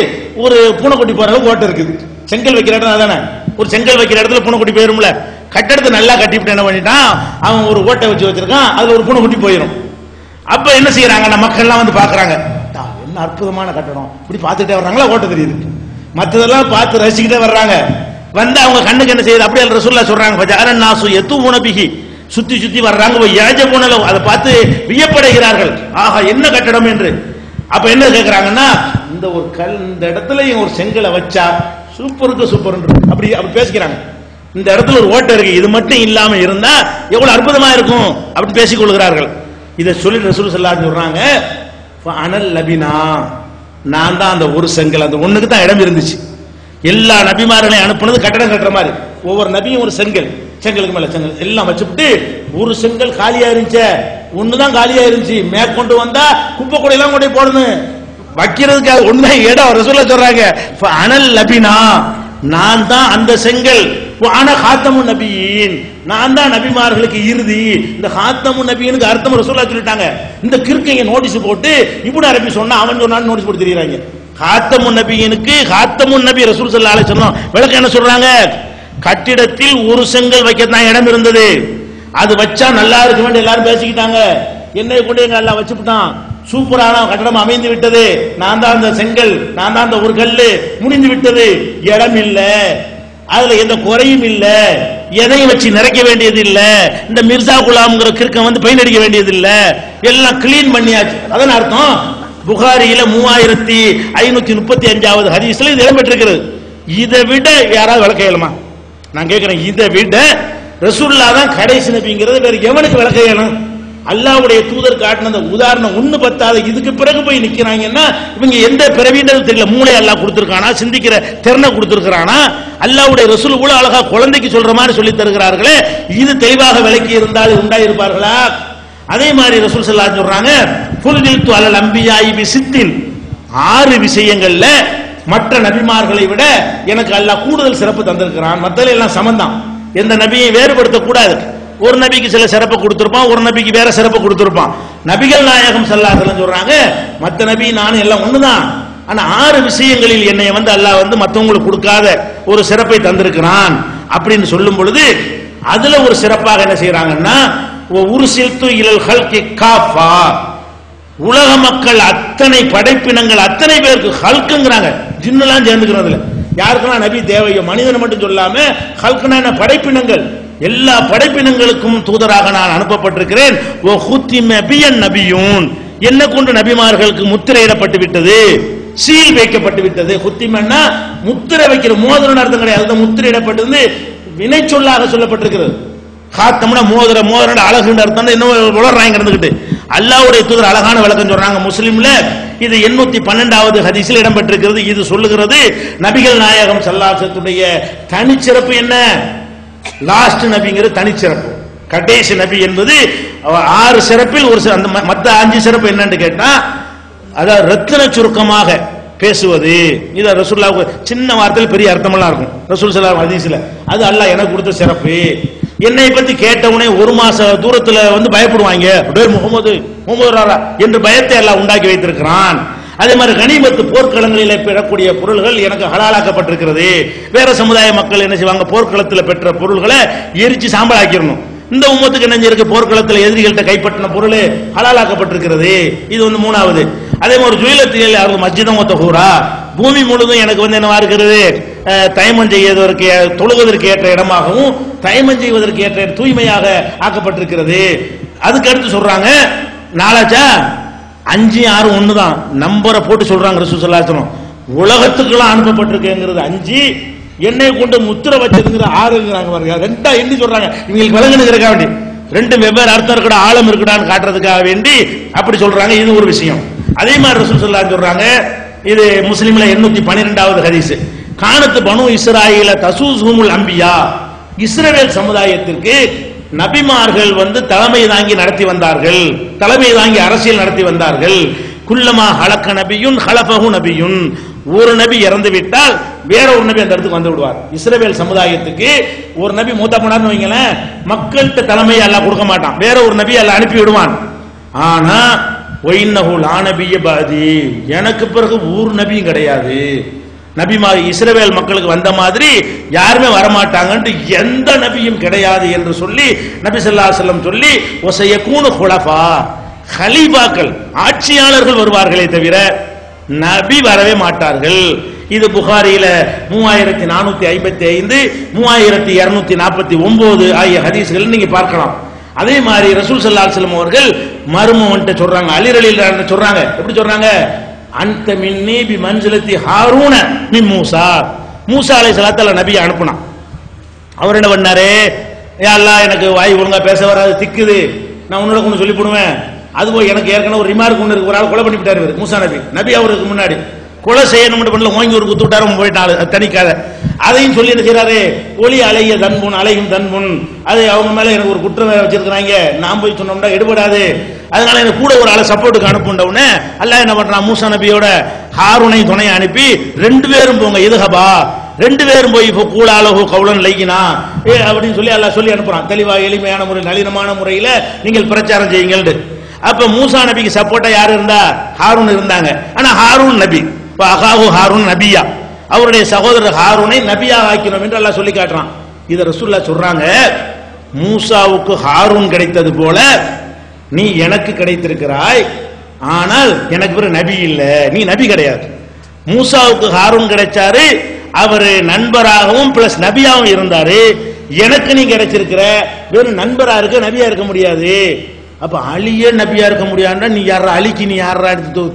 ஒரு பூனைக்குட்டி போற ஓட்டை இருக்குது. செங்கல் வைக்கிற இடம் அதானே, ஒரு செங்கல் வைக்கிற இடத்துல பூனைக்குட்டி போயிரும்ல. கட்டடத்தை நல்லா கட்டிவிட்டு என்ன பண்ணிட்டான், அவன் ஒரு ஓட்டை வச்சிருக்கான், அதுல ஒரு பூனைக்குட்டி போயிடும். அப்ப என்ன செய்யறாங்க, நம்ம மக்கள் எல்லாம் பாக்குறாங்க, என்ன அற்புதமான கட்டடம், இப்படி பார்த்துட்டே வர்றாங்களா, ஓட்ட தெரியுது, மற்றதெல்லாம் பார்த்து ரசிக்கிட்டே வர்றாங்க. அவங்க கண்ணுக்கு என்ன செய்யுது, அப்படியே ரசூலுல்லாஹ் சொல்றாங்க, ஃபஜஅலன் நாசு யதுமுன பிஹி, சுத்தி சுத்தி வர்றாங்க. யாஜபூனல அதை பார்த்து வியப்படைகிறார்கள். ஆஹா என்ன கட்டடம் என்று. அப்ப என்ன கேட்கிறாங்கன்னா, இந்த ஒரு கல் இந்த இடத்துல ஒரு செங்கலை வச்சா சூப்பருக்கு சூப்பர் அப்படி பேசிக்கிறாங்க. இந்த இடத்துல ஒரு ஓட்டை இருக்கு, இது மட்டும் இல்லாம இருந்தா எவ்வளவு அற்புதமா இருக்கும் அப்படி பேசிக் கொள்கிறார்கள். இதை சொல்லி ரசூல் ஸல்லல்லாஹு அலைஹி சொல்றாங்க, அனல் லபினா, நான் தான் அந்த ஒரு செங்கல், அந்த ஒண்ணுக்கு தான் இடம் இருந்துச்சு. எல்லா நபிமார்களையும் அனுப்புனது கட்டடம் கட்டுற மாதிரி, ஒவ்வொரு நபியும் ஒரு செங்கல், செங்கலுக்கு மேல செங்கல் எல்லாம் வச்சுட்டு ஒரு செங்கல் காலியா இருந்துச்சு, ஒண்ணுதான் காலியா இருந்துச்சு. மேற்கொண்டு வந்தா குப்பை கூட எல்லாம் கொண்டு போடணும், வைக்கிறதுக்கு அது ஒண்ணுதான் இடம். ரசூலுல்லாஹ் சொல்றாங்க, அனல் லபினா, நான் தான் அந்த செங்கல். ஆனா காத்தமுன் நபியின், நான் தான் நபிமார்களுக்கு இறுதி. இந்த காத்தமுன் நபியினுக்கு அர்த்தம் ரசூலுல்லாஹ் சொல்லிட்டாங்க. இந்த கிறுக்கைய நோட்டீஸ் போட்டு இப்னு அரபி சொன்னா அவன் சொன்னான்னு நோட்டீஸ் போட்டு தெரியுறாங்க. காத்தமுன் நபியினுக்கு காத்தமுன் நபி ரசூல் ஸல்லல்லாஹு அலைஹி வஸல்லம் விளக்கம் என்ன சொல்றாங்க, கட்டிடத்தில் ஒரு செங்கல் வைக்கத்தான் இடம் இருந்தது, அது வச்சா நல்லா இருக்குன்னு எல்லாரும் பேசிக்கிட்டாங்க. என்னை கொண்டு எங்க எல்லாம் வச்சுட்டான், சூப்பரான கட்டடம் அமைந்து விட்டது, நான் தான் அந்த செங்கல், நான் தான் அந்த ஒரு கல்லு, முடிந்து விட்டது. இடம் இல்ல, அதுல எந்த குறையும் இல்ல, எதையும் வச்சு நிறைக்க வேண்டியது இல்ல, இந்த மிர்சா குலாம்ங்கிற கிறுக்கம் வந்து பெயிண்ட் அடிக்க வேண்டியது இல்ல, எல்லாம் கிளீன் பண்ணியாச்சு. அதன் அர்த்தம் புகாரியில 3535வது ஹதீஸ்ல இது இடம்பெற்றிருக்கிறது. இதை விட யாராவது விளக்க இயலுமா? நான் கேட்கிறேன், இதை விட ரசூலுல்லாஹ் தான் கடைசி நபிங்கிறது வேற எவனுக்கு விளக்க இயலும்? அல்லாஹ்வுடைய தூதர் காட்டின அந்த உதாரணம் ஒண்ணு பத்தாத, இதுக்கு பிறகு போய் நிக்கிறாங்கன்னா இவங்க எந்த பிறவின்றது தெரியல. மூளை அல்லாஹ் கொடுத்திருக்கானா, சிந்திக்கிற திறனை கொடுத்திருக்கானா? அல்லாஹ்வுடைய ரசூல் இவ்வளவு அழகா குழந்தைக்கு சொல்ற மாதிரி சொல்லி தருகிறார்களே, இது தெளிவாக விளக்கி இருந்தால் உண்டாயிருப்பார்களா? அதே மாதிரி ரசூல் ஸல்லல்லாஹு அலைஹி சொல்றாங்க, ஃபுல்தில்து அலல் அன்பியாஇ பிசித்தின், 6 விஷயங்கள்ல மற்ற நபிமார்களை விட எனக்கு அல்லாஹ் கூடுதல் சிறப்பு தந்திருக்கிறான். மத்தல எல்லாம் சமந்தான், எந்த நபியை வேறுபடுத்த கூடாது. ஒரு நபிக்கு சில சிறப்பு கொடுத்திருப்பான், ஒரு நபிக்கு வேற சிறப்பு கொடுத்திருப்பான். நபிகள் நாயகம் ஸல்லல்லாஹு அலைஹி வஸல்லம் சொல்றாங்க, மத்த நபி நானும் எல்லாம் ஒண்ணுதான், ஆனா 6 விஷயங்களில் என்னை வந்து அல்லாஹ் வந்து மத்தவங்களுக்கு கொடுக்காத ஒரு சிறப்பை தந்திருக்கிறான் அப்படின்னு சொல்லும் பொழுது அதுல ஒரு சிறப்பாக என்ன செய்யறாங்கன்னா, உர்சில்து இலல் ஹல்கி காஃபா, உலக மக்கள் அத்தனை படைப்பினங்கள் அத்தனை பேருக்கு ஹல்குங்கிறாங்க, ஜின்னெல்லாம் சேர்ந்துக்கிறதுல யாருக்கெல்லாம் நபி தேவையோ, மனிதனை மட்டும் சொல்லாம ஹல்குனா என்ன, படைப்பினங்கள், எல்லா படைப்பினங்களுக்கும் தூதராக நான் அனுப்பப்பட்டிருக்கிறேன். என்ன கொண்டு நபிமார்களுக்கு முத்திரையிடப்பட்டு விட்டது, சீல் வைக்கப்பட்டு விட்டது. ஹுத்திமன்னா முத்திரை வைக்கிற, மோதிரம் அர்த்தம் கிடையாது, முத்திரையிடப்பட்டது வினை சொல்லாக சொல்லப்பட்டிருக்கிறது. காத்தம்னா மோதிர, மோதிர அழகுன்ற அர்த்தம். இன்னும் உளறாங்க இருந்துகிட்டு அல்லாஹ்வுடைய தூதர் அழகான விளக்கம் சொல்றாங்க. முஸ்லிம்ல இது 812வது ஹதீஸில் இடம்பெற்றிருக்கிறது. இது சொல்லுகிறது நபிகள் நாயகம் ஸல்லல்லாஹு அலைஹி வஸல்லம் தனிச்சிறப்பு என்ன, லாஸ்ட் நபிங்கிற தனிச்சிறப்பு. கடைசி நபி என்பது 6 சிறப்பில் ஒரு அந்த மற்ற 5 சிறப்பு என்னன்னு கேட்டா, அதாவது ரத்தின சுருக்கமாக பேசுவது. இது ரசூலுல்லாஹ் சின்ன வார்த்தையில் பெரிய அர்த்தமெல்லாம் இருக்கும் ரசூல் ஸல்லல்லாஹு அலைஹி வஸல்லம். அது அல்லாஹ் எனக்கு கொடுத்த சிறப்பு. என்னை பத்தி கேட்டவுடனே 1 மாச தூரத்துல வந்து பயப்படுவாங்க, முகமது முகமது என்று பயத்தை எல்லாம் உண்டாக்கி வைத்திருக்கிறான். அதே மாதிரி கனிமத்து போர்க்களங்களில் பெறக்கூடிய பொருள்கள் எனக்கு ஹலாலாக்கப்பட்டிருக்கிறது. வேற சமுதாய மக்கள் என்ன செய்வாங்க, போர்க்களத்தில் பெற்ற பொருள்களை எரிச்சு சாம்பலாக்கிடணும். இந்த உம்மத்துக்கு என்ன இருக்கு, போர்க்களத்தில் எதிரிகள்கிட்ட கைப்பற்றின பொருள் ஹலாலாக்கப்பட்டிருக்கிறது. இது வந்து 3வது. அதே மாதிரி ஜுயிலத்தில் அவர்கள் மஸ்ஜிதம் ஒத்தகூரா, பூமி முழுதும் எனக்கு வந்து என்னவா இருக்கிறது, தயமம் செய்வதற்கு தொழுவதற்கு ஏற்ற இடமாகவும் தயமம் செய்வதற்கு ஏற்ற தூய்மையாக ஆக்கப்பட்டிருக்கிறது. அதுக்கு அடுத்து சொல்றாங்க 4ஆச்சா, 5 6 ஒண்ணுதான், நம்பரை போட்டு சொல்றாங்க ரசூல் ஸல்லல்லாஹு அலைஹி வஸல்லம். உலகத்துக்கெல்லாம் அனுப்பப்பட்டிருக்குங்கிறது 5, என்னை கொண்டு முத்திரை வச்சிருக்கிற 6ங்கிறாங்க பாருங்க. 2ஆ எண்ணி சொல்றாங்க, இவங்களுக்கு விளங்குறதுக்காக வேண்டி. 2 வெவ்வேறு அர்த்தம் இருக்கடா, ஆழம் இருக்கடான்னு காட்டுறதுக்காக வேண்டி அப்படி சொல்றாங்க. இது ஒரு விஷயம். அதே மாதிரி ரசூல் ஸல்லல்லாஹு அலைஹி வஸல்லம் சொல்றாங்க, இது முஸ்லிம்ல 812வது ஹதீஸ், கானத்து பனு இஸ்ராயீல தசூசுமுல் அம்பியா, இஸ்ரவேல் சமுதாயத்திற்கு நபிமார்கள் வந்து தலைமை தாங்கி நடத்தி வந்தார்கள், தலைமை தாங்கி அரசியல் நடத்தி வந்தார்கள். குல்லமா ஹலக்க நபியுன் ஹலஃபஹு நபியுன், ஒரு நபி இறந்து விட்டால் வேற ஒரு நபி அந்த இடத்துக்கு வந்து விடுவார். இஸ்ரவேல் சமுதாயத்துக்கு ஒரு நபி மூத்தா போனார்னு வைங்களேன், மக்கள்கிட்ட தலைமையை எல்லாம் கொடுக்க மாட்டான், வேற ஒரு நபி எல்லாம் அனுப்பி விடுவான். ஆனா ஒய்னஹு லா நபிய பாதி, எனக்கு பிறகு ஒரு நபியும் கிடையாது, நபிமா இஸ்ரவேல் மக்களுக்கு வந்த மாதிரி யாருமே வரமாட்டாங்கன்னு எந்த நபியும் கிடையாது என்று சொல்லி நபி ஸல்லல்லாஹு அலைஹி வஸல்லம் சொல்லி, வஸயகூனு குலஃபா, கலீஃபாக்கள் ஆட்சியாளர்கள் வருவார்களே தவிர நபி வரவே மாட்டார்கள். இது புகாரியில 3455 3249 ஆகிய ஹதீஸ்கள் நீங்க பார்க்கலாம். அதே மாதிரி ரசூல் ஸல்லல்லாஹு அலைஹி வஸல்லம் அவர்கள் மருமகன்ட்ட சொல்றாங்க, அலி ரலியல்லாஹு அன்ஹு சொல்றாங்க, எப்படி சொல்றாங்க? அன்த மின்னி பி மன்சிலத்தி ஹாரூன மின் மூசா. மூசா அலைஹிஸ்ஸலாத்து நபியை அனுப்புனான். அவர் என்ன பண்ணாரு? யா அல்லாஹ், எனக்கு வாய் ஒழுங்கா பேச வராது, திக்குது, நான் உன்னோட கொண்டு சொல்லி போடுவேன். அதுபோல் எனக்கு ஏற்கனவே ஒரு ரிமார்க் ஒன்று இருக்கு, ஒரு ஆள் கொலை பண்ணி விட்டாரு மூசா நபி அவருக்கு முன்னாடி கொலை செய்யணும் பண்ணல, ஓங்கி ஒரு குத்து விட்டாரு, போயிட்டாரு, தனிக்காத. அதையும் சொல்லி என்ன செய்யறாரு? ஒளி அலைய தன்புன் அலையும் தன்புன், அது அவங்க மேல எனக்கு ஒரு குற்றம் வச்சிருக்கிறாங்க, நான் போய் சொன்னோம்னா எடுபடாது, அதனால எனக்கு கூட ஒரு ஆளை சப்போர்ட்டுக்கு அனுப்புண்டவுடனே அல்லாஹ் என்ன பண்றான்? மூசா நபியோட ஹாரூனை துணையை அனுப்பி 2 பேரும் போங்க, இதுஹபா, 2 பேரும் போய் இப்போ கூலாலோ கவுலன் லைக்கினா அப்படின்னு சொல்லி அல்லாஹ் சொல்லி அனுப்புறான். தெளிவா எளிமையான முறை, நளினமான முறையில நீங்கள் பிரச்சாரம் செய்யுங்கள். அப்ப மூசா நபிக்கு சப்போர்ட்டா யாரு இருந்தா? ஹாரூன் இருந்தாங்க. ஆனா ஹாரூன் நபி, ஹாரூன் நபியா, அவருடைய சகோதரர் ஹாரூனை நபியாக ஆக்கினோம் என்று அல்லாஹ் சொல்லி காட்டுறான். இத ரசூலுல்லாஹ் சொல்றாங்க, மூசாவுக்கு ஹாரூன் கிடைத்தது போல நீ எனக்கு கிடைத்திருக்கிறாய், ஆனால் எனக்கு ஒரு நபி இல்ல, நீ நபி கிடையாது. மூசாவுக்கு ஹாரூன் கிடைச்சாரு, அவரு நண்பராகவும் பிளஸ் நபியாகவும் இருந்தாரு. எனக்கு நீ கிடைச்சிருக்கிற வெறும் நண்பரா இருக்க, நபியா இருக்க முடியாது. அப்ப அலியே நபியா இருக்க முடியாதுன்னா நீ யாரா? அலிக்கு நீ யாரா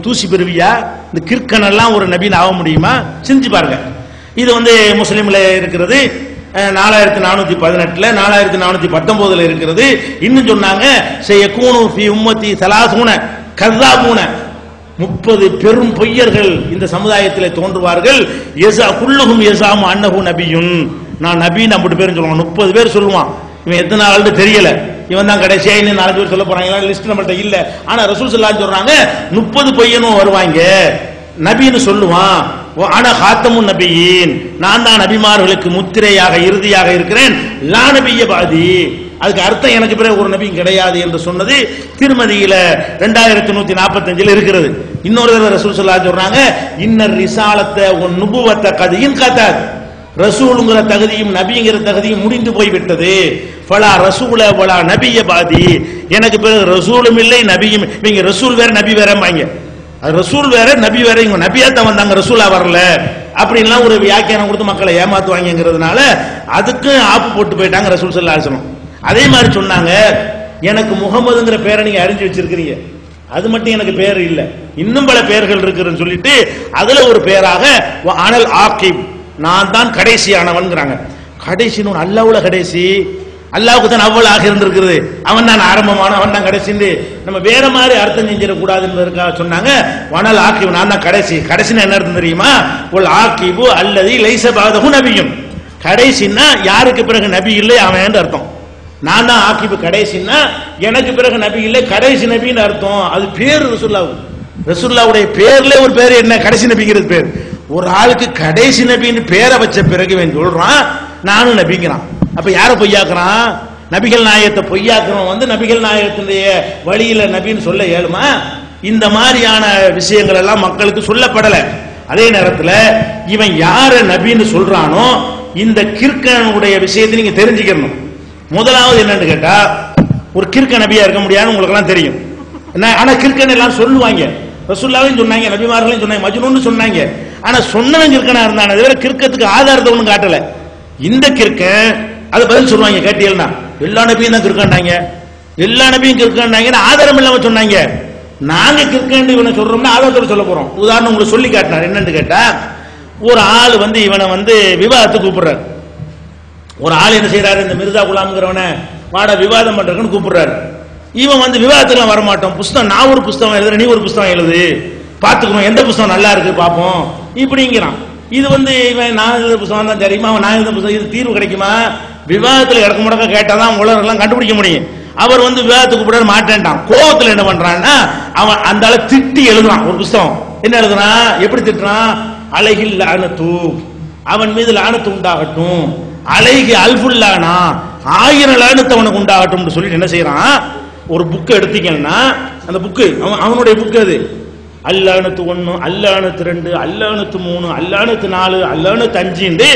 தூசி பெறுவியா? இந்த கிற்கன் எல்லாம் ஒரு நபின்னு ஆக முடியுமா? சிந்திச்சு பாருங்க. இது முஸ்லிம்ல இருக்கிறது 4418, 4419 இருக்கிறது. இன்னும் சொன்னாங்க, செய்யக்கூனு ஃபி உம்மத்தி ஸலாஸூன கஸாபூன, 30 பெரும் பொய்யர்கள் இந்த சமுதாயத்தில் தோன்றுவார்கள். யஸா குல்லுஹும் யஸாமு அன்னஹு நபியுன், நான் நபின்னு 50 பேர் சொல்லுவாங்க. 30 பேர் சொல்லுவான். இவன் எத்தனை ஆள்னு தெரியல, இவன் தான் கடைசியா இன்னும் 4 பேர் சொல்ல போறாங்க, லிஸ்ட் நம்மள்ட்ட இல்ல. ஆனா ரசூல் ஸல்லல்லாஹு அலைஹி சொல்றாங்க 30 பொய்யனும் வருவாங்க, நபின்னு சொல்லுவான். ஆனா ஹாத்தமுன் நபியின், நான் தான் நபிமார்களுக்கு முத்திரையாக இறுதியாக இருக்கிறேன். லா நபிய பாதி, அதுக்கு அர்த்தம் எனக்கு பிறகு ஒரு நபியும் கிடையாது என்று சொன்னது திருமதியில 2145 இருக்கிறது. இன்னொரு ரசூல் ஸல்லல்லாஹு அலைஹி சொல்றாங்க, இன்னர் ரிசாலத்தை உன் நுபுவத்த கதியின் கதாத், ரசூலுங்கிற தகுதியும் நபிங்கிற தகுதியும் முடிந்து போய்விட்டது. ஃபலா ரசூல வலா நபிய பாதி, எனக்கு பிறகு ரசூலும் இல்லை நபியும். இவங்க ரசூல் வேற நபி வேறம்பாங்க, அது ரசூல் வேற நபி வேற, இவங்க நபியா தான் வந்தாங்க, ரசூலா வரல அப்படின்லாம் ஒரு வியாக்கியானம் கொடுத்து மக்களை ஏமாத்துவாங்கிறதுனால அதுக்கு ஆப்பு போட்டு போயிட்டாங்க ரசூல் ஸல்லல்லாஹு அலைஹி வஸல்லம். அதே மாதிரி சொன்னாங்க, எனக்கு முகமதுங்கிற பேரை நீங்க அறிஞ்சு வச்சிருக்கிறீங்க, அது மட்டும் எனக்கு பேர் இல்ல, இன்னும் பல பெயர்கள் இருக்குன்னு சொல்லிட்டு அதுல ஒரு பேராக அனல் ஆகிப், நான் தான் கடைசியானவன்கிறாங்க. கடைசின்னு அல்லாஹ்வுல கடைசி, அல்லாஹ்வுக்கு தான் அவ்வளவு ஆக இருந்திருக்கிறது, அவன் தான் ஆரம்பமான, அவன் தான் கடைசின்னு நம்ம வேற மாதிரி அர்த்தம் செஞ்சிடக்கூடாது என்பதற்காக சொன்னாங்க வனல் ஆகிப், நான் தான் கடைசி. கடைசின்னு என்ன அர்த்தம் தெரியுமா? ஒல் ஆகிபு அல்லது லைஸ பாதஹு நபியும், கடைசின்னா யாருக்கு பிறகு நபி இல்லை அவன் அர்த்தம். நான் தான் ஆகிபு கடைசின்னா எனக்கு பிறகு நபி இல்லை, கடைசி நபின்னு அர்த்தம். அது பேர் ரசூலுல்லாஹ்வுடைய பேர்ல ஒரு பேர் என்ன? கடைசி நபிங்கிறது பேர். ஒரு ஆளுக்கு கடைசி நபின்னு பேரை வச்ச பிறகு இவன் சொல்றான் நானும் நபிங்கிறான். அப்ப யார பொய்யாக்குறான்? நபிகள் நாயகத்தை பொய்யாக்குறோம் நபிகள் நாயகத்தினுடைய வழியில நபின்னு சொல்ல இயலுமா? இந்த மாதிரியான விஷயங்கள் எல்லாம் மக்களுக்கு சொல்லப்படல. அதே நேரத்தில் இவன் யார நபின்னு சொல்றானோ இந்த கிற்கனுடைய விஷயத்தை நீங்க தெரிஞ்சுக்கணும். முதலாவது என்னன்னு கேட்டா, ஒரு கிற்க நபியா இருக்க முடியாதுன்னு உங்களுக்கு எல்லாம் தெரியும். ஆனா கிற்கன் எல்லாம் சொல்லுவாங்க, ரசூலுல்லாஹ்வும் சொன்னாங்க, நபிமார்களையும் சொன்னாங்க, மஜ்னூன்னு சொன்னாங்க. ஆனா சொன்னவன் கிற்கனா இருந்தானே தவிர கிற்கத்துக்கு ஆதாரத்தை ஒன்றும் காட்டல. இந்த கிற்கன் அது பதில் சொல்லுவாங்க, கேட்டீங்கன்னா எல்லா நபியும் தான் கிற்கண்டாங்க, எல்லா நபியும் கிற்கண்டாங்க, ஆதாரம் இல்லாம சொன்னாங்க. நாங்க கிற்கண்டு இவனை சொல்றோம்னா ஆதாரத்தோட சொல்ல போறோம். உதாரணம் உங்களுக்கு சொல்லி காட்டினார். என்னன்னு கேட்டா, ஒரு ஆள் இவனை விவாதத்துக்கு கூப்பிடுறாரு. ஒரு ஆள் என்ன செய்யறாரு, இந்த மிர்சா குலாம்ங்கிறவனை வாட விவாதம் பண்றதுன்னு கூப்பிடுறாரு. இவன் விவாதத்துக்கு வரமாட்டோம், புஸ்தகம் நான் ஒரு புஸ்தகம் எழுதுற, நீ ஒரு புஸ்தகம் எழுது, பாத்துக்கணும் எந்த புஸ்தகம் நல்லா இருக்கு பாப்போம் இப்படிங்கிறான். இது இவன் நான் எழுதுற புஸ்தகம் தான் தெரியுமா, அவன் நான் எழுதுற புஸ்தகம், இது தீர்வு கிடைக்குமா? விவாதத்தில் இடக்கு முடக்க கேட்டாதான் உலகெல்லாம் கண்டுபிடிக்க முடியும். அவர் விவாதத்துக்கு கூப்பிட மாட்டேன்ட்டான். கோபத்தில் என்ன பண்றான்னா, அவன் அந்த ஆளை திட்டி எழுதுறான் ஒரு புஸ்தகம். என்ன எழுதுறான், எப்படி திட்டுறான்? அலைகில் லானத்து, அவன் மீது லானத்து உண்டாகட்டும், அலைகி அல்ஃபுல்லானா, 1000 லானத்து அவனுக்கு உண்டாகட்டும் சொல்லிட்டு என்ன செய்யறான், ஒரு புக்கை எடுத்தீங்கன்னா அந்த புக்கு அவனுடைய புக்கு, அது அல்லானத்து 1, அல்லானத்து 2, அல்லானத்து 3, அல்லானத்து 4, அல்லானத்து 5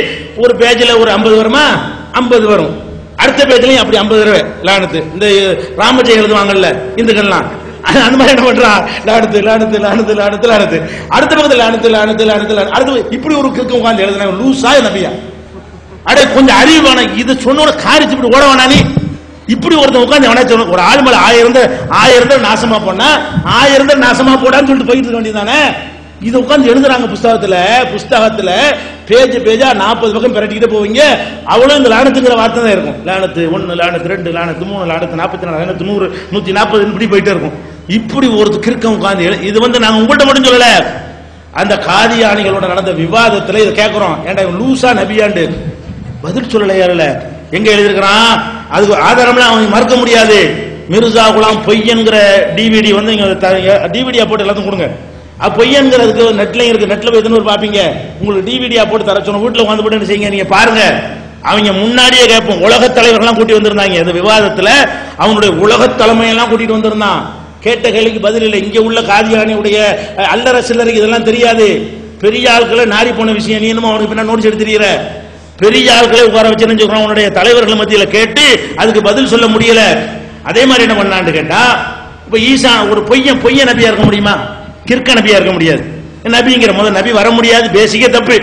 ஒரு பேஜ்ல ஒரு 50 வருமா, 50 வரும். அடுத்த பேஜ்லயும் அப்படி 50 தடவை லானத்து. இந்த ராமஜெயம் எழுதுவாங்கல்ல இந்துக்கள்லாம், அந்த மாதிரி என்ன பண்றான், லானத்து லானத்து லானத்து லானத்து லானத்து, அடுத்த பக்கத்துல லானத்து லானத்து லானத்து அடுத்து இப்படி ஒரு கிறுக்கு உட்கார்ந்து எழுதுனா லூசா நபியா? அடே கொஞ்சம் அறிவான, இது சொன்னோட காரிச்சு இப்படி ஓட வேணா, நீ இப்படி ஒருத்தன் உட்காந்து எவனா சொல்ல, ஒரு ஆள் மேல 1000 நாசமா போனா 1000 நாசமா போடான்னு சொல்லிட்டு போயிட்டு இருக்க வேண்டியதானே. இது உட்காந்து எழுதுறாங்க புஸ்தகத்துல பேஜா 40 பக்கம் பிரட்டிக்கிட்டு போவீங்க. அவ்வளவு இந்த லானத்துங்கிற வார்த்தை தான் இருக்கும். லானத்து 1, லானத்து 2, லானத்து 3, லானத்து 44, லானத்து 100, 140 இப்படி போயிட்டே இருக்கும். இப்படி ஒரு கிறுக்கம் உட்காந்து இது நாங்க உங்கள்கிட்ட மட்டும் சொல்லல, அந்த காதியானிகளோட நடந்த விவாதத்துல இதை கேட்கிறோம். ஏன்டா இவன் லூசா நபியாண்டு பதில் சொல்லலையாருல எங்க எழுதிருக்கிறான், அதுக்கு ஆதாரம்லாம் அவங்க மறுக்க முடியாது. மிர்சா குலாம் பொய்யன்கிற டிவிடி டிவிடியா போட்டு எல்லாத்தையும் கொடுங்க. பொய்யன்கிறதுக்கு நெட்லையும் இருக்கு, நெட்ல போய் எத்தனை பாப்பீங்க. உங்களுக்கு டிவிடியா போட்டு தர சொன்ன வீட்டுல உட்காந்து போட்டு செய்யுங்க, நீங்க பாருங்க. அவங்க முன்னாடியே கேட்போம். உலக தலைவர்கள்லாம் கூட்டி வந்திருந்தாங்க இந்த விவாதத்துல, அவனுடைய உலக தலைமையெல்லாம் கூட்டிட்டு வந்திருந்தான். கேட்ட கேள்விக்கு பதில் இல்லை. இங்க உள்ள காதியானியுடைய அல்லற சில்லறைக்கு இதெல்லாம் தெரியாது. பெரிய ஆட்களை நாரி போன விஷயம் நீ என்னமோ அவனுக்கு பின்னா நோட்ஸ் எடுத்து தெரியற. பெரிய ஆட்களை உட்கார வச்சு சொல்றான், உன்னுடைய தலைவர்கள் மத்தியில கேட்டு அதுக்கு பதில் சொல்ல முடியல. அதே மாதிரி என்ன பண்ணான்னு கேட்டா, இப்ப ஈசா ஒரு பொய்ய நபியா இருக்க முடியுமா? கிறுக்க நபியா இருக்க முடியாது. நபிங்கிற முதல் நபி வர முடியாது, பேசிக்க தப்பு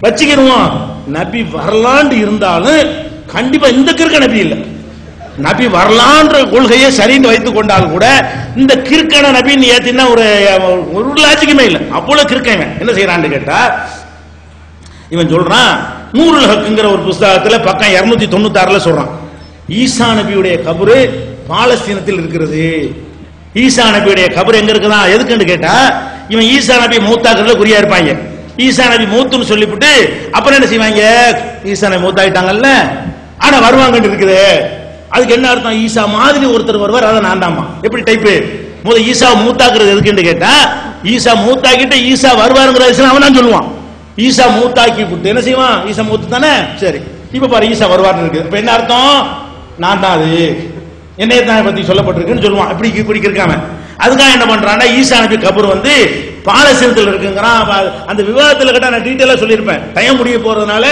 வச்சுக்கிடுவோம். நபி வரலான்னு இருந்தாலும் கண்டிப்பா இந்த கிறுக்க நபி இல்லை. நபி வரலான்ற கொள்கையை சரின்னு வைத்துக் கொண்டால் கூட இந்த கிறுக்கான நபின்னு ஏத்தினா ஒரு லாஜிக்குமே இல்லை. அவ்வளவு கிறுக்கவன் என்ன செய்யறான்னு கேட்டா, இவன் சொல்றான் நூருல் ஹக்ங்கிற ஒரு புஸ்தகத்துல பக்கம் 296 சொல்றான், ஈசா நபியுடைய கபரு பாலஸ்தீனத்தில் இருக்கிறது. ஈசா நபியுடைய கபர் எங்க இருக்குதான் எதுக்குன்னு கேட்டா, இவன் ஈசா நபி மூத்தாக்குறதுல குறியா இருப்பாங்க. ஈசா நபி மூத்துன்னு சொல்லிவிட்டு அப்புறம் என்ன செய்வாங்க, ஈசா நபி மூத்தாயிட்டாங்கல்ல ஆனா வருவாங்கன்னு இருக்குது. அதுக்கு என்ன அர்த்தம், ஈசா மாதிரி ஒருத்தர் வருவார், அதை நான் தாமா. எப்படி டைப்பு முதல் ஈசா மூத்தாக்குறது எதுக்குன்னு கேட்டா, ஈசா மூத்தாக்கிட்டு ஈசா வருவாருங்கிற விஷயம் அவன் தான் சொல்லுவான். ஈசா மூத்தாக்கி விட்டு என்ன செய்வான், ஈசா மூத்து தானே, சரி இப்ப பாரு ஈசா வருவார்னு இருக்கு. இப்ப என்ன அர்த்தம், நான் தான் அது என்னைய தான் பத்தி சொல்லப்பட்டிருக்குன்னு சொல்லுவான். இப்படி இருக்காம அதுக்காக என்ன பண்றான்னா, ஈசா நபி கபர் பாலஸ்தீனத்தில் இருக்குங்கிறான். அந்த விவாதத்தில் கேட்டா நான் டீட்டெயிலா சொல்லியிருப்பேன். டைம் முடிய போறதுனால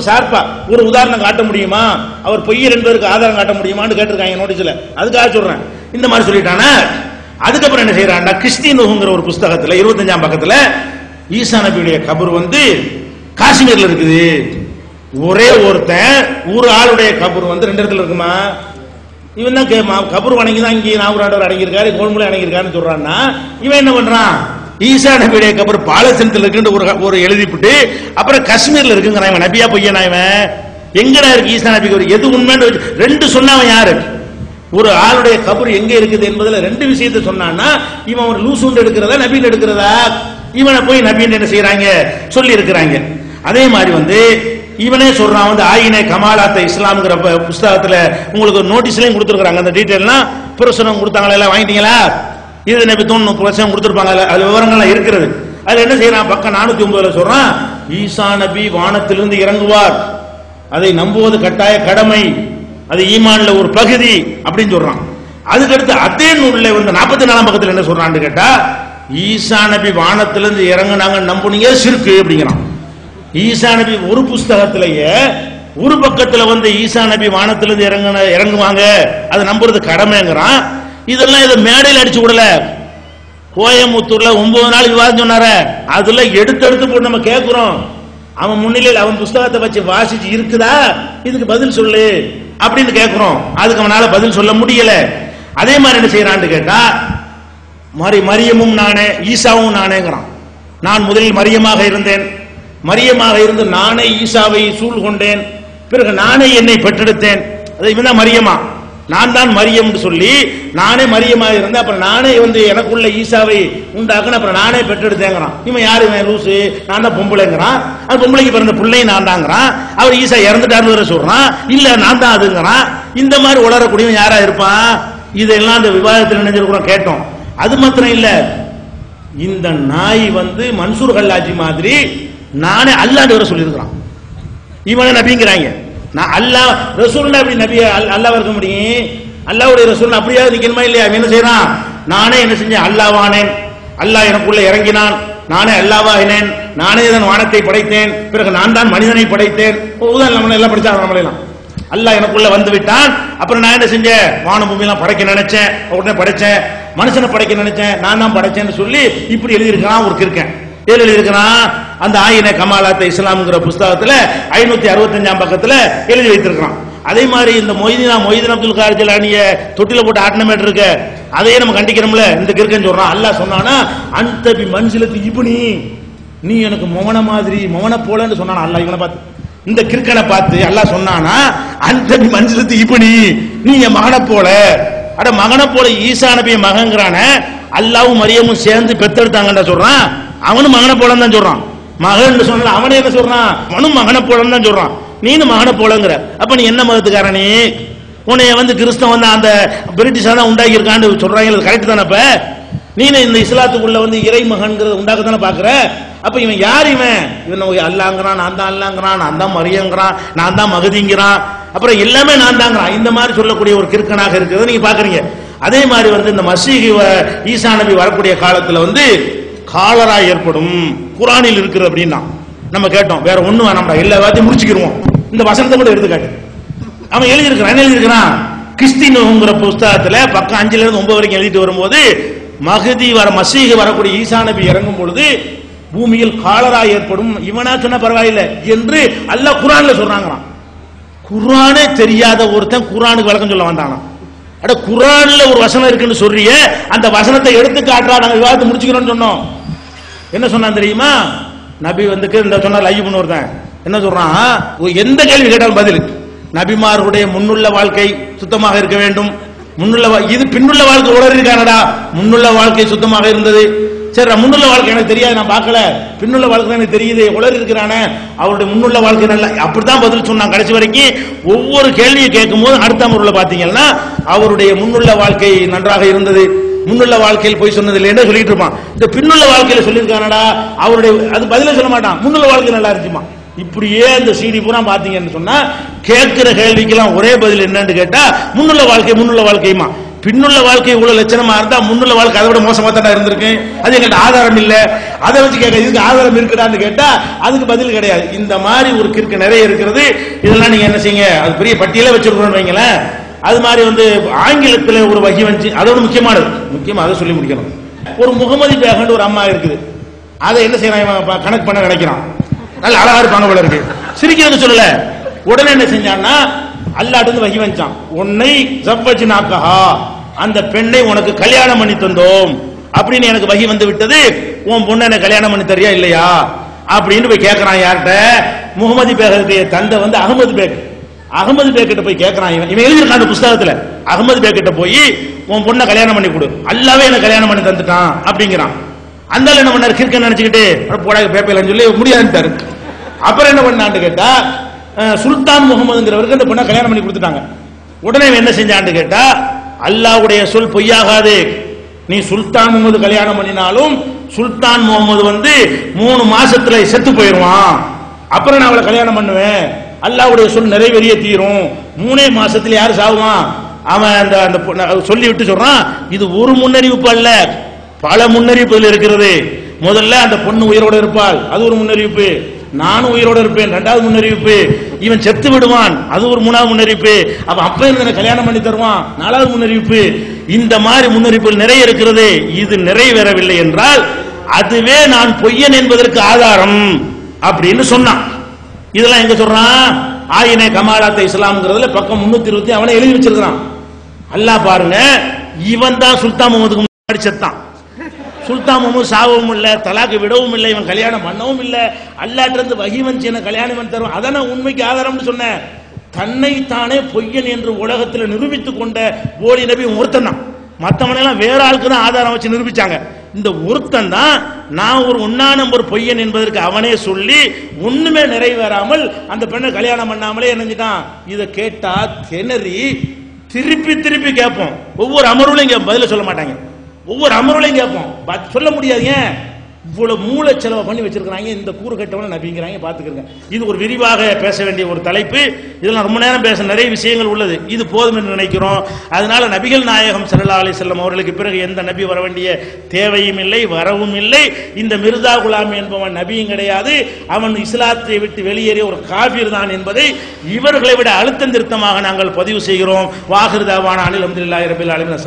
ஷார்ப்பா ஒரு உதாரணம் காட்ட முடியுமா, அவர் பொய்யர் என்பதற்கு ஆதாரம் காட்ட முடியுமான்னு கேட்டிருக்காங்க நோட்டீஸ்ல. அதுக்காக சொல்றேன். இந்த மாதிரி சொல்லிட்டானா, அதுக்கப்புறம் என்ன செய்யறான்னா, கிறிஸ்டியனுங்கிற ஒரு புஸ்தகத்துல 25ஆம் பக்கத்துல ஈசா நபியுடைய கபர் காஷ்மீர்ல இருக்குது. ஒரே ஒருத்தன் ஒரு ஆளுடைய கபர் 2 இடத்துல இருக்குமா, இவன் தான் கபர் வணங்கி தான் இங்கே நாகூராடவர் அடங்கியிருக்காரு, கோல்முலை அடங்கியிருக்காருன்னு சொல்றான்னா, இவன் என்ன பண்றான், ஈசா நபியுடைய கபர் பாலஸ்தீனத்தில் இருக்குன்னு ஒரு எழுதிவிட்டு அப்புறம் காஷ்மீர்ல இருக்குங்கிறான். இவன் நபியா பொய்யனா? இவன் எங்கடா இருக்கு ஈசா நபி கபர், எது உண்மைன்னு 2 சொன்னவன் யாரு? ஒரு ஆளுடைய கபர் எங்க இருக்குது என்பதுல 2 விஷயத்தை சொன்னான்னா, இவன் ஒரு லூசுண்டு எடுக்கிறதா நபின்னு எடுக்கிறதா? இவனை போய் நபின்னு என்ன செய்யறாங்க சொல்லி இருக்கிறாங்க. அதே மாதிரி இவனே சொல்றான், ஆயினே கமாலாத்த இஸ்லாம்ங்கிற புஸ்தகத்துல உங்களுக்கு நோட்டீஸ்லயும் கொடுத்துருக்காங்க. அந்த டீட்டெயில்லாம் பிரசனம் கொடுத்தாங்களா, எல்லாம் வாங்கிட்டீங்களா? இது நபி தோணும் பிரசனம் கொடுத்துருப்பாங்க, அது விவரங்கள்லாம் இருக்கிறது. அதுல என்ன செய்யறான், பக்கம் 409 சொல்றான், ஈசா நபி வானத்திலிருந்து இறங்குவார், அதை நம்புவது கட்டாய கடமை, அது ஈமான்ல ஒரு பகுதி அப்படின்னு சொல்றான். அதுக்கடுத்து அதே நூல்ல 44ஆம் பக்கத்துல என்ன சொல்றான்னு கேட்டா, ஈசா நபி வானத்திலிருந்து இறங்குனாங்க நம்புனீங்க சிறுக்கு அப்படிங்கிறான். ஈசா நபி ஒரு புஸ்தகத்திலேயே ஒரு பக்கத்துல ஈசா நபி வானத்திலிருந்து இறங்குவாங்க, அதை நம்புறது கடமைங்கிறான். இதெல்லாம் இதை மேடையில் அடிச்சு விடல, கோயம்புத்தூர்ல 9 நாள் விவாதம் சொன்னார, அதுல எடுத்து போட்டு நம்ம கேட்கிறோம். அவன் முன்னிலையில் அவன் புஸ்தகத்தை வச்சு வாசிச்சு இருக்குதா, இதுக்கு பதில் சொல்லு அப்படின்னு கேட்கிறோம். அதுக்கு அவனால பதில் சொல்ல முடியல. அதே மாதிரி என்ன செய்யறான்னு கேட்டா, மரியமும் நானே ஈசாவும் நானேங்கிறான். நான் முதலில் மரியமாக இருந்தேன், மரியமாக இருந்து நானே ஈசாவை சூழ் கொண்டேன், பிறகு நானே என்னை பெற்றெடுத்தேன். இவன் தான் மரியமா, நான் தான் மரியம் சொல்லி நானே மரியமா இருந்தேன், அப்புறம் நானே எனக்குள்ள ஈசாவை உண்டாக்குன, அப்புறம் நானே பெற்றெடுத்தேங்கிறான். இவன் யாரு, இவன் லூசு, நான் தான் பொம்பளைங்கிறான். அது பொம்பளைக்கு பிறந்த பிள்ளையும் நான் தாங்கிறான். அவர் ஈசா இறந்துட்டாருன்னு சொல்றான், இல்ல நான் தான் அதுங்கிறான். இந்த மாதிரி உளரக்கூடியவன் யாரா இருப்பான்? இதெல்லாம் அந்த விவாதத்தில் நினைஞ்சிருக்கிறோம், கேட்டோம். அது மாத்திரம் இல்ல, இந்த நாய் மன்சூர் கல்லாஜி மாதிரி நானே அல்லாஹ்னு வர சொல்லியிருக்கிறான். இவனை நபிங்கிறாங்க. நான் அல்லாஹ் ரசூலுல்லாஹ் அப்படி நபி அல்லாஹ் இருக்க முடியும்? அல்லாஹ்வுடைய ரசூல் அப்படியாவது நிக்கணுமா இல்லையா? என்ன செய்யறான், நானே என்ன செஞ்சேன், அல்லாஹ்வானேன், அல்லாஹ் எனக்குள்ள இறங்கினான், நானே அல்லாஹ்வாகினேன், நானே தான் வானத்தை படைத்தேன், பிறகு நான் தான் மனிதனை படைத்தேன். உதாரணம் எல்லாம் படிச்சா நம்மளெல்லாம் அல்லாஹ் எனக்குள்ள வந்து விட்டான், அப்புறம் நான் என்ன செஞ்சேன், வான பூமி எல்லாம் படைக்க நினைச்சேன், உடனே படைச்சேன், மனுஷனை படைக்க நினைச்சேன், நான் தான் படைச்சேன்னு சொல்லி இப்படி எழுதியிருக்கிறான். ஒரு கிறுக்கன் எழுதியிருக்கிறான். அந்த ஆயின கமாலாத்த இஸ்லாம்ங்கிற புஸ்தகத்துல 565ஆம் பக்கத்துல எழுதி வைத்திருக்கிறான். அதே மாதிரி இந்த மொய்தீன் அப்துல் காதர் ஜிலானிய தொட்டில போட்டு ஆட்டனமேட் இருக்க அதையே நம்ம கண்டிக்கிறோம்ல. இந்த கிறுக்கன் சொல்றான், அல்லாஹ் சொன்னானா அந்த பி மன்சிலத்து இப்னி, நீ எனக்கு மவன மாதிரி மவன போலன்னு சொன்னானா அல்லாஹ். இவனை பார்த்து, இந்த கிறுக்கனை பார்த்து அல்லாஹ் சொன்னானா அந்த பி மன்சிலத்து இப்னி, நீ என் மகனை போல. அட மகனை போல ஈசா நபிய மகங்கிறான, அல்லாவும் மரியமும் சேர்ந்து பெத்தெடுத்தாங்கன்னு சொல்றான். அவனும் மகனை போலன்னு தான் சொல்றான். மகன் சொன்ன அவனே என்ன சொல்றான், அவனும் மகனை போலன்னு தான் சொல்றான். நீனும் மகனை போலங்கிற. அப்ப நீ என்ன மதத்துக்காரனே? உன்னைய கிறிஸ்தவன் வந்து அந்த பிரிட்டிஷா தான் உண்டாக்கி இருக்கான்னு சொல்றாங்க, கரெக்ட் தானே? அப்ப நீ இந்த இஸ்லாத்துக்குள்ள இறை மகன்கிறத உண்டாக்கத்தானே பாக்குற. அப்ப இவன் யார்? இவன் அல்லாங்கிறான், நான் தான் அல்லாங்கிறான், நான் தான் மரியங்கிறான், நான் தான் மகதிங்கிறான், அப்புறம் எல்லாமே நான் தாங்கிறான். இந்த மாதிரி சொல்லக்கூடிய ஒரு கிறுக்கனாக இருக்கிறத நீங்க பாக்குறீங்க. அதே மாதிரி இந்த மசீஹ் ஈசா நபி வரக்கூடிய காலத்துல காலரா ஏற்படும் குர்ஆனில் இருக்குது அப்படின்னா நம்ம கேட்டோம். வேற ஒண்ணும் வேணாம்டா, எல்லா வார்த்தையும் முடிச்சுக்கிடுவோம். இந்த வசனத்தை கூட எடுத்துக்காட்டு. அவன் எழுதியிருக்கிறான் கிறிஸ்டினுங்கிற புஸ்தகத்துல பக்கம் 5ல இருந்து 9 வரைக்கும் எழுதிட்டு வரும்போது, மசீஹ் வரக்கூடிய ஈசா நபி இறங்கும் பொழுது பூமியில் காலரா ஏற்படும். இவனா சொன்ன பரவாயில்லை என்று அல்லாஹ் குர்ஆன்ல சொல்றாங்களாம். குர்ஆனே தெரியாத ஒருத்தன் குர்ஆனுக்கு விளக்கம் சொல்ல வந்தானா? அட குர்ஆன்ல ஒரு வசனம் இருக்குன்னு சொல்றிய, அந்த வசனத்தை எடுத்து காட்டுறா, நாங்க விவாதத்தை முடிச்சுக்கிறோம்னு சொன்னோம். என்ன சொன்னான் தெரியுமா? நபி இந்த சொன்னார் ஐயப்பன் ஒருத்தன் என்ன சொல்றான், எந்த கேள்வி கேட்டாலும் பதில். நபிமாருடைய முன்னுள்ள வாழ்க்கை சுத்தமாக இருக்க வேண்டும். இது பின்னுள்ள வாழ்க்கை உலர் இருக்கானடா. முன்னுள்ள வாழ்க்கை சுத்தமாக இருந்தது. சரி, முன்னுள்ள வாழ்க்கை எனக்கு தெரியாது, நான் பார்க்கல. பின்னுள்ள வாழ்க்கை எனக்கு தெரியுது, உலர் இருக்கிறானே அவருடைய முன்னுள்ள வாழ்க்கை நல்ல. அப்படித்தான் பதில் சொன்னான் கடைசி வரைக்கும். ஒவ்வொரு கேள்வியை கேட்கும் போது அடுத்த முறையில் பாத்தீங்கன்னா அவருடைய முன்னுள்ள வாழ்க்கை நன்றாக இருந்தது, முன்னுள்ள வாழ்க்கையில் போய் சொன்னது இல்லைன்னு சொல்லிட்டு இருப்பான். இந்த பின்னுள்ள வாழ்க்கையில சொல்லியிருக்கானடா அவருடைய அது பதில சொல்ல மாட்டான், முன்னுள்ள வாழ்க்கை நல்லா இருந்துச்சுமா. இப்படியே இந்த சீடி பூரா பாத்தீங்கன்னு சொன்னா கேட்கிற கேள்விக்கெல்லாம் ஒரே பதில் என்னன்னு கேட்டா முன்னுள்ள வாழ்க்கையுமா. பின்னுள்ள வாழ்க்கை இவ்வளவு லட்சணமா இருந்தா முன்னுள்ள வாழ்க்கை அதை விட மோசமா தான் இருந்திருக்கு. அது எங்கிட்ட ஆதாரம் இல்ல, அதை வச்சு கேட்க இதுக்கு ஆதாரம் இருக்குடான்னு கேட்டா அதுக்கு பதில் கிடையாது. இந்த மாதிரி ஒரு கிறுக்கு நிறைய இருக்கிறது. இதெல்லாம் நீங்க என்ன செய்யுங்க, அது பெரிய பட்டியலே வச்சிருக்கோம்னு வைங்களேன். அது மாதிரி ஆங்கிலத்தில் ஒரு வகை வந்து அதோட முக்கியமானது, அதை சொல்லி முடிக்கணும். ஒரு முகமதி பேகண்ட் ஒரு அம்மா இருக்குது, அதை என்ன செய்யறான், கணக்கு பண்ண நினைக்கிறான். நல்ல அழகா இருப்பாங்க போல இருக்கு, சிரிக்கிறது சொல்லல. உடனே என்ன செஞ்சான்னா அல்லாஹ்ட்ட வகி வந்துச்சான், உன்னை ஜவ்வஜ்னாகஹா, அந்த பெண்ணை உனக்கு கல்யாணம் பண்ணி தந்தோம் அப்படின்னு எனக்கு வகி வந்து விட்டது. உன் பொண்ணை எனக்கு கல்யாணம் பண்ணி தரியா இல்லையா அப்படின்னு போய் கேட்கறான். யார்கிட்ட? முகமது பேகத்துடைய தந்தை அகமது பேக். அகமது பேக்கிட்ட போய் கேட்கறான். இவன் எழுதியிருக்கான் புஸ்தகத்துல. அகமது பேக்கிட்ட போய் உன் பொண்ணை கல்யாணம் பண்ணி கொடு, அல்லாவே எனக்கு கல்யாணம் பண்ணி தந்துட்டான் அப்படிங்கிறான். அந்த என்ன பண்ணாரு, கிறுக்கன் நினைச்சுக்கிட்டு போடா பேப்பையிலன்னு சொல்லி முடியாதுட்டாரு. அப்புறம் என்ன பண்ணான்னு கேட்டா சுல்தான் முகமதுங்கிறவருக்கு அந்த பொண்ணை கல்யாணம் பண்ணி கொடுத்துட்டாங்க. உடனே என்ன செஞ்சான்னு கேட்டா, அல்லாஹ்வுடைய சொல் பொய்யாகாது, நீ சுல்தான் முகமது கல்யாணம் பண்ணினாலும் சுல்தான் முகமது 3 மாசத்துல செத்து போயிருவான், அப்புறம் நான் அவளை கல்யாணம் பண்ணுவேன், அல்லாஹ்வுடைய சொல் நிறைவேறிய தீரும். 3 மாசத்துல யாரு சாவுவான்? அவன் அந்த சொல்லி விட்டு சொல்றான், இது ஒரு முன்னறிவிப்பு அல்ல, பல முன்னறிவிப்புகள் இருக்கிறது. முதல்ல அந்த பொண்ணு உயிரோடு இருப்பாள், அது ஒரு முன்னறிவிப்பு. நானும் உயிரோடு இருப்பேன், 2வது முன்னறிவிப்பு. இவன் செத்து விடுவான், அது ஒரு 3வது முன்னறிவிப்பு. அப்ப இருந்து கல்யாணம் பண்ணி தருவான், 4வது முன்னறிவிப்பு. இந்த மாதிரி முன்னறிவிப்புகள் நிறைய இருக்கிறது. இது நிறைவேறவில்லை என்றால் அதுவே நான் பொய்யன் என்பதற்கு ஆதாரம் அப்படின்னு சொன்னான். இதெல்லாம் எங்க சொல்றான்? ஆயினே கமாலாத்த இஸ்லாம்ங்கிறதுல பக்கம் 320 அவனை எழுதி வச்சிருக்கான். அல்லாஹ் பாருங்க, இவன் தான் சுல்தான் முகமதுக்கு முன்னாடி செத்தான். சுல்தான் முகமது சாவும் இல்ல, தலாக்கு விடவும் இல்லை, இவன் கல்யாணம் பண்ணவும் இல்லை. அல்லாஹ்ட்ட இருந்து வஹி வந்து என்ன கல்யாணம் பண்ணி தருவான். அதான உண்மைக்கு ஆதாரம்னு சொன்னேன். தன்னைத்தானே பொய்யன் என்று உலகத்தில் நிரூபித்துக் கொண்ட போலி நபி ஒருத்தன் தான். மற்றவனெல்லாம் வேற ஆளுக்கு தான் ஆதாரம் வச்சு நிரூபிச்சாங்க. இந்த ஒருத்தன் தான் நான் ஒரு 1ஆம் நம்பர் பொய்யன் என்பதற்கு அவனே சொல்லி ஒண்ணுமே நிறைவேறாமல் அந்த பெண்ணை கல்யாணம் பண்ணாமலே நினைஞ்சிட்டான். இதை கேட்டா திணறி திருப்பி திருப்பி கேட்போம். ஒவ்வொரு அமர்வுலையும் இங்க பதில சொல்ல மாட்டாங்க, ஒவ்வொரு அமர்வுலையும் கேட்போம், சொல்ல முடியாது. ஏன் இவ்வளவு மூளை செலவு பண்ணி வச்சிருக்காங்க இந்த கூறு கட்டவன நபிங்கிறாங்க. பாத்துக்கிறங்க, இது ஒரு விரிவாக பேச வேண்டிய ஒரு தலைப்பு. இதெல்லாம் ரொம்ப நேரம் பேச நிறைய விஷயங்கள் உள்ளது. இது போதும் என்று நினைக்கிறோம். அதனால நபிகள் நாயகம் ஸல்லல்லாஹு அலைஹி வஸல்லம் அவர்களுக்கு பிறகு எந்த நபி வர வேண்டிய தேவையும் இல்லை, வரவும் இல்லை. இந்த மிர்சா குலாம் என்பவன் நபியும் கிடையாது, அவன் இஸ்லாத்தை விட்டு வெளியேறிய ஒரு காஃபிர் தான் என்பதை இவர்களை விட அழுத்தம் திருத்தமாக நாங்கள் பதிவு செய்கிறோம். வாஹிர் தாவானா அனில் அல்ஹம்துலில்லாஹி ரப்பில் ஆலமீன்.